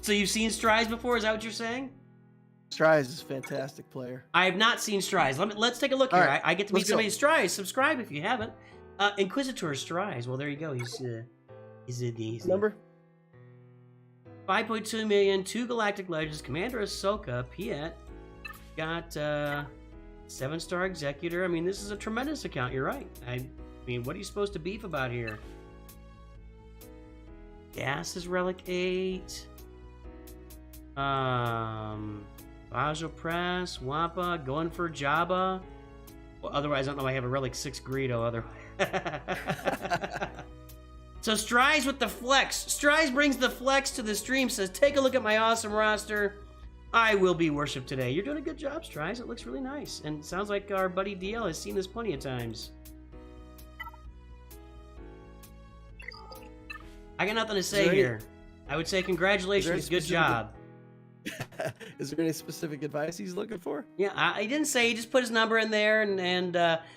So you've seen Stry's before? Is that what you're saying? Stry's is a fantastic player. I have not seen Stry's. Let's take a look All here. right, I get to meet let's go. somebody. Stry's. Subscribe if you haven't. Inquisitor Stry's. Well, there you go. He's a Number? 5.2 million, 2 Galactic Legends, Commander Ahsoka, Piet, got 7-star Executor. I mean, this is a tremendous account. You're right. I mean, what are you supposed to beef about here? Gas is Relic 8. Bajo Press, Wampa, going for Jabba. Well, otherwise, I don't know. I have a Relic 6 Greedo. Otherwise. So Stry's with the flex. Stry's brings the flex to the stream, says, take a look at my awesome roster. I will be worshipped today. You're doing a good job, Stry's. It looks really nice. And it sounds like our buddy DL has seen this plenty of times. I got nothing to say here. I would say congratulations, good job. Is there any specific advice he's looking for? Yeah, I didn't say. He just put his number in there,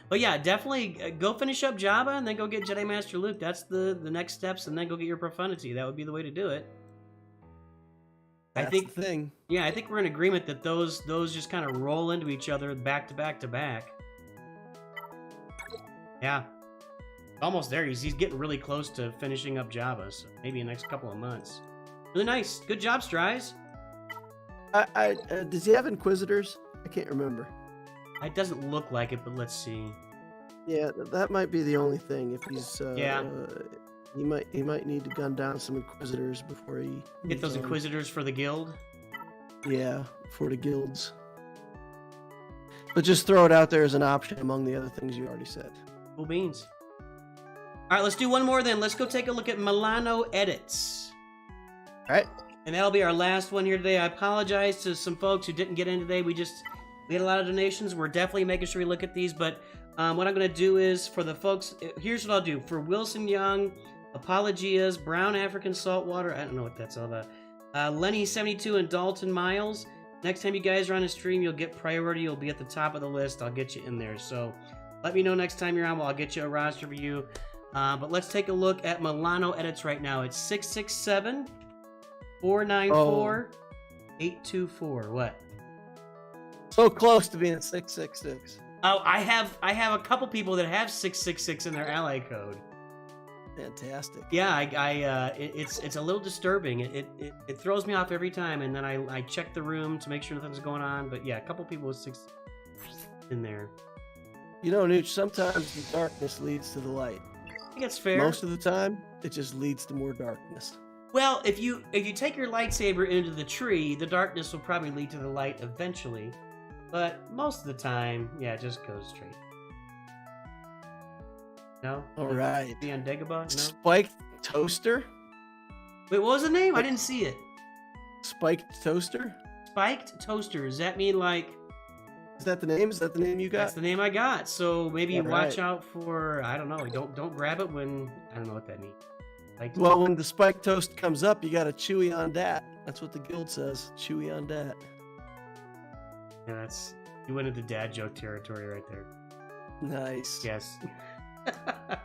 but yeah, definitely go finish up Jabba and then go get Jedi Master Luke. That's the next steps, and then go get your Profundity. That would be the way to do it. That's I think the thing. Yeah, I think we're in agreement that those just kind of roll into each other back to back to back. Yeah, almost there. He's getting really close to finishing up Jabba, so maybe in the next couple of months. Really nice. Good job, Stry's. Does he have Inquisitors? I can't remember. It doesn't look like it, but let's see. Yeah, that might be the only thing. If he's Yeah. He might need to gun down some Inquisitors before he Get moves those on. Inquisitors for the guild. Yeah, for the guilds. But just throw it out there as an option among the other things you already said. Cool beans. All right, let's do one more then. Let's go take a look at Milano Edits. All right. And that'll be our last one here today. I apologize to some folks who didn't get in today. We had a lot of donations. We're definitely making sure we look at these. But what I'm going to do is, for the folks, here's what I'll do. For Wilson Young, Apologias, Brown African Saltwater, I don't know what that's all about. Lenny72 and Dalton Miles. Next time you guys are on a stream, you'll get priority. You'll be at the top of the list. I'll get you in there. So let me know next time you're on. Well, I'll get you a roster for you. But let's take a look at Milano Edits right now. It's 667 494 824. What? So close to being at 666. Oh, I have a couple people that have 666 in their ally code. Fantastic. Yeah, it's a little disturbing. It throws me off every time, and then I check the room to make sure nothing's going on. But yeah, a couple people with 6 in there. You know, Nooch, sometimes the darkness leads to the light. I think it's fair. Most of the time, it just leads to more darkness. Well, if you take your lightsaber into the tree, the darkness will probably lead to the light eventually. But most of the time, yeah, it just goes straight. No? All right. Be on Dagobah? No? Spiked Toaster? Wait, what was the name? I didn't see it. Spiked Toaster? Spiked Toaster. Does that mean like... Is that the name? Is that the name you got? That's the name I got. So maybe Yeah, watch right. out for... I don't know. Don't grab it when... I don't know what that means. Like, Well, when the spiked toast comes up, you got to chewy on dat. That's what the guild says. Chewy on dat. yeah, that's... You went into dad joke territory right there. Nice. Yes.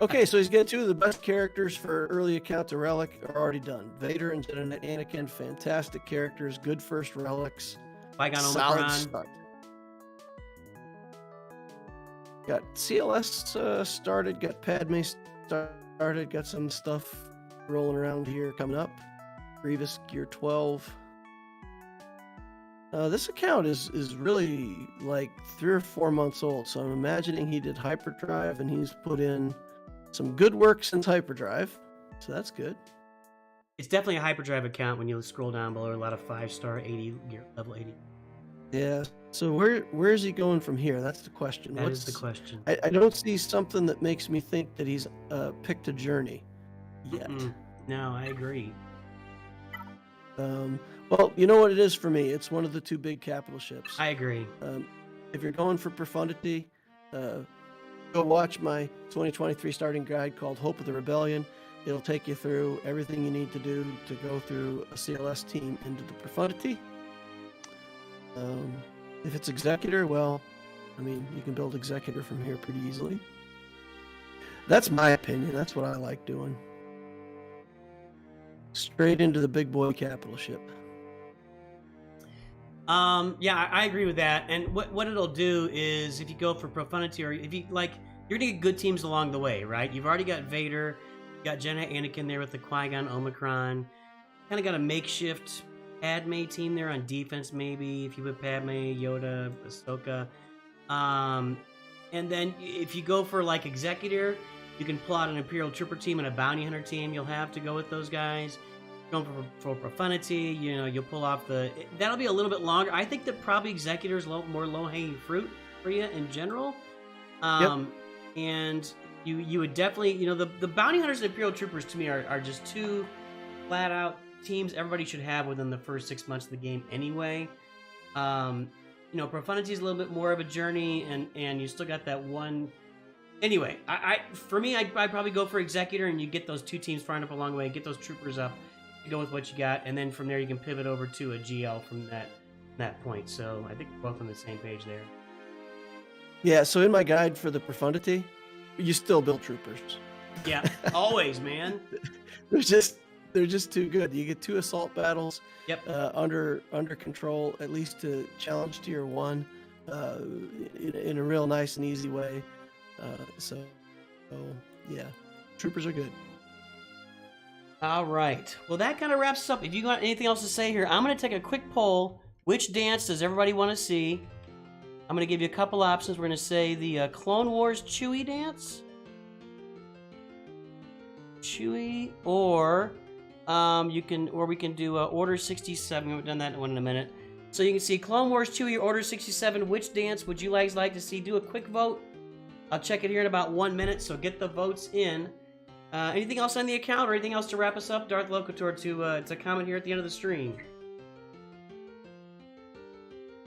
Okay, so he's got 2 of the best characters for early account to relic are already done. Vader and Anakin, fantastic characters, good first relics. Bygone Solid Omicron. start. got CLS started, got Padme started, got some stuff rolling around here coming up. Grievous Gear 12. This account is really like 3 or 4 months old, so I'm imagining he did hyperdrive and he's put in some good work since hyperdrive, so that's good. It's definitely a hyperdrive account when you scroll down below. A lot of 5-star 80 gear, level 80. Yeah. So where is he going from here? That's the question. That is the question. I don't see something that makes me think that he's picked a journey yet. No, I agree. Well, you know what it is for me? It's one of the 2 big capital ships. I agree. If you're going for profundity, go watch my 2023 starting guide called Hope of the Rebellion. It'll take you through everything you need to do to go through a CLS team into the profundity. If it's Executor, well, I mean, you can build Executor from here pretty easily. That's my opinion. That's what I like doing. Straight into the big boy capital ship. Yeah, I agree with that. And what it'll do is, if you go for profundity, or if you like, you're gonna get good teams along the way, right? You've already got Vader, you got Jenna Anakin there with the Qui-Gon Omicron. Kind of got a makeshift Padme team there on defense, maybe if you put Padme, Yoda, Ahsoka. And then if you go for like Executor, you can plot an Imperial Trooper team and a Bounty Hunter team. You'll have to go with those guys. Going for profundity, you know, you'll pull off that'll be a little bit longer. I think that probably Executor is more low-hanging fruit for you in general. And you would definitely, you know, the Bounty Hunters and Imperial Troopers to me are just 2 flat-out teams everybody should have within the first 6 months of the game anyway. You know, profundity is a little bit more of a journey, and you still got that one. Anyway, for me, I'd probably go for Executor, and you get those 2 teams firing up along the way, get those troopers up, you go with what you got, and then from there you can pivot over to a GL from that point. So I think we're both on the same page there. Yeah, so in my guide for the profundity, you still build troopers. Yeah, always, man. They're just too good. You get 2 assault battles. Yep. Under control, at least to challenge tier 1, in a real nice and easy way. So yeah, troopers are good. All right. Well, that kind of wraps us up. If you got anything else to say here, I'm going to take a quick poll. Which dance does everybody want to see? I'm going to give you a couple options. We're going to say the Clone Wars Chewie dance. Chewie, or we can do Order 67. We haven't done that one in a minute. So you can see Clone Wars Chewie or Order 67. Which dance would you guys like to see? Do a quick vote. I'll check it here in about 1 minute, so get the votes in. Anything else on the account, or anything else to wrap us up? Darth Loquitur to comment here at the end of the stream.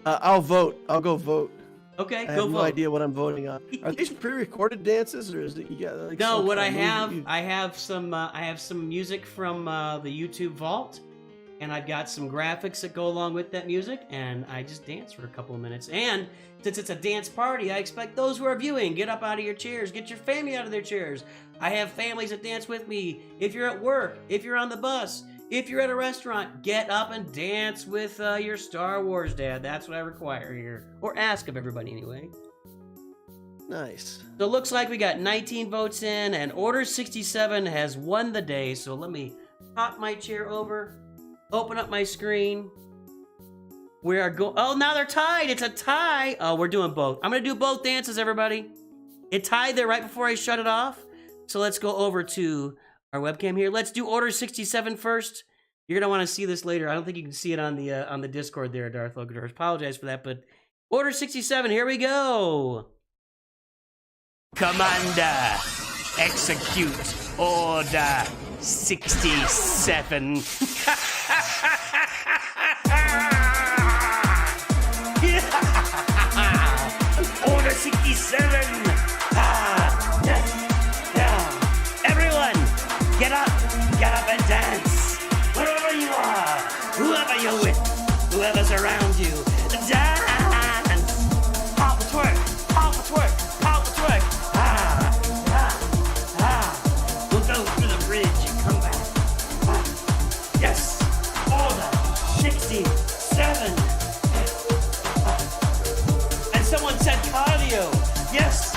I'll vote. I'll go vote. Okay, I go have vote. no idea what I'm voting on. Are these pre-recorded dances, or is it you got like? No, what I have, have some music from the YouTube Vault, and I've got some graphics that go along with that music, and I just dance for a couple of minutes. And since it's a dance party, I expect those who are viewing, get up out of your chairs, get your family out of their chairs. I have families that dance with me. If you're at work, if you're on the bus, if you're at a restaurant, get up and dance with your Star Wars dad. That's what I require here, or ask of everybody anyway. Nice. So it looks like we got 19 votes in, and Order 67 has won the day. So let me pop my chair over, open up my screen. We are going. Oh, now they're tied. It's a tie. Oh, we're doing both. I'm gonna do both dances, everybody. It tied there right before I shut it off. So let's go over to our webcam here. Let's do Order 67 first. You're gonna want to see this later. I don't think you can see it on the Discord there, Darth Loquitur. Apologize for that, but Order 67. Here we go. Commander, execute Order 67. Order 67. Everyone, get up and dance. Wherever you are, whoever you're with, whoever's around you, dance. Pop the twerk, pop the twerk, pop the twerk. We'll go through the bridge and come back. Yes, Order 67. And someone said cardio. Yes.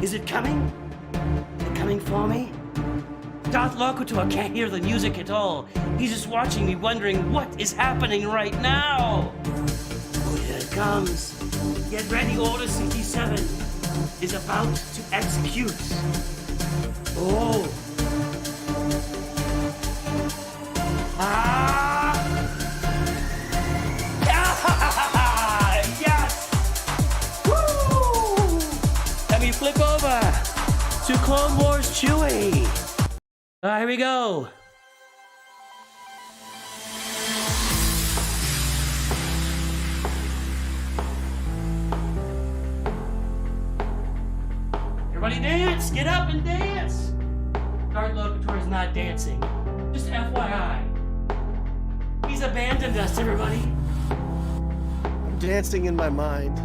Is it coming? Is it coming for me? Darth LOQUITUR can't hear the music at all. He's just watching me, wondering what is happening right now. Oh, here it comes. Get ready, Order 67 is about to execute. Oh. Ah! Yes! Woo! Let me flip over to Clone Wars Chewie. All right, here we go. Everybody dance! Get up and dance! Darth LOQUITUR is not dancing. Just FYI. He's abandoned us, everybody. I'm dancing in my mind.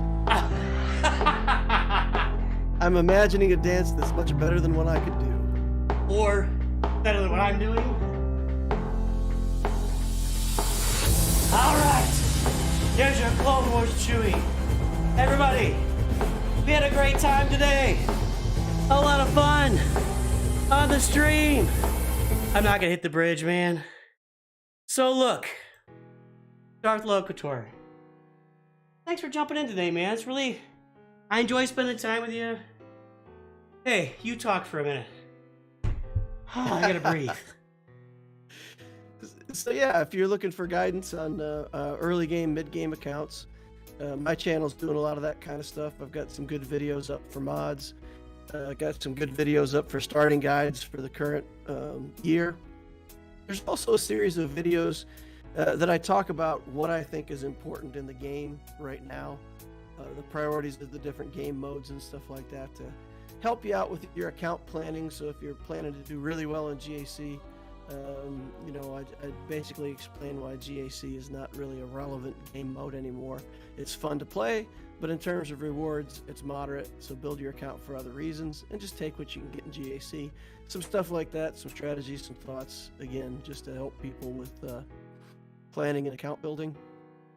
I'm imagining a dance that's much better than what I could do. Or better than what I'm doing. All right. Here's your Clone Wars Chewie. Everybody, we had a great time today. A lot of fun on the stream. I'm not gonna hit the bridge, man. So look, Darth LOQUITUR, thanks for jumping in today, man. It's really, I enjoy spending time with you. Hey, you talk for a minute. I gotta breathe. So yeah, if you're looking for guidance on early game, mid game accounts, my channel's doing a lot of that kind of stuff. I've got some good videos up for mods. Got some good videos up for starting guides for the current year. There's also a series of videos that I talk about what I think is important in the game right now, the priorities of the different game modes and stuff like that to help you out with your account planning. So if you're planning to do really well in GAC, you know, I basically explain why GAC is not really a relevant game mode anymore. It's fun to play, but in terms of rewards, it's moderate. So build your account for other reasons and just take what you can get in GAC. Some stuff like that, some strategies, some thoughts, again, just to help people with planning and account building.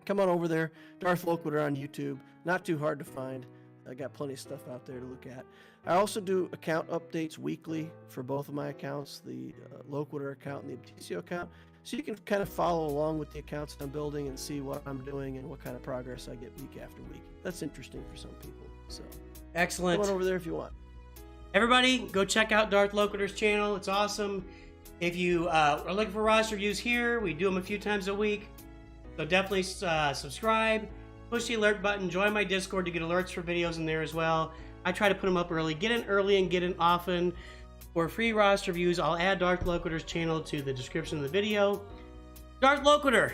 Come on over there, Darth LOQUITUR on YouTube. Not too hard to find. I got plenty of stuff out there to look at. I also do account updates weekly for both of my accounts, the LOQUITUR account and the Abticio account, so you can kind of follow along with the accounts I'm building and see what I'm doing and what kind of progress I get week after week. That's interesting for some people. So Excellent. come on over there if you want. Everybody, go check out Darth LOQUITUR's channel. It's awesome. If you are looking for roster reviews here, we do them a few times a week. So definitely subscribe, push the alert button, join my Discord to get alerts for videos in there as well. I try to put them up early. Get in early and get in often. For free roster reviews, I'll add Darth LOQUITUR's channel to the description of the video. Darth LOQUITUR,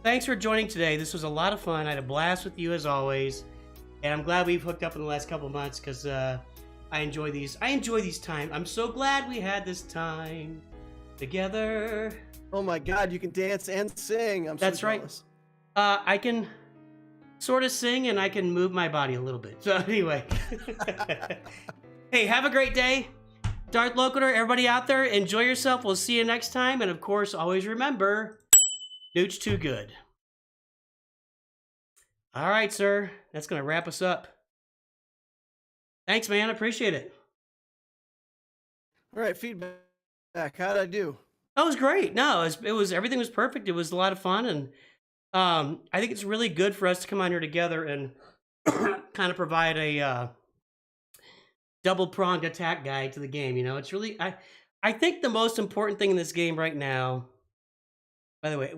thanks for joining today. This was a lot of fun. I had a blast with you as always. And I'm glad we've hooked up in the last couple of months because I enjoy these. I enjoy these times. I'm so glad we had this time together. Oh my God, you can dance and sing. That's so right. jealous. I can sort of sing and I can move my body a little bit. So anyway. Hey, have a great day. Darth LOQUITUR, everybody out there, enjoy yourself. We'll see you next time. And of course, always remember, Nooch too good. All right, sir. That's going to wrap us up. Thanks, man. I appreciate it. All right, feedback. How'd I do? That was great. No, it was everything was perfect. It was a lot of fun, and I think it's really good for us to come on here together and kind of provide a double-pronged attack guide to the game. You know, it's really I think the most important thing in this game right now. By the way,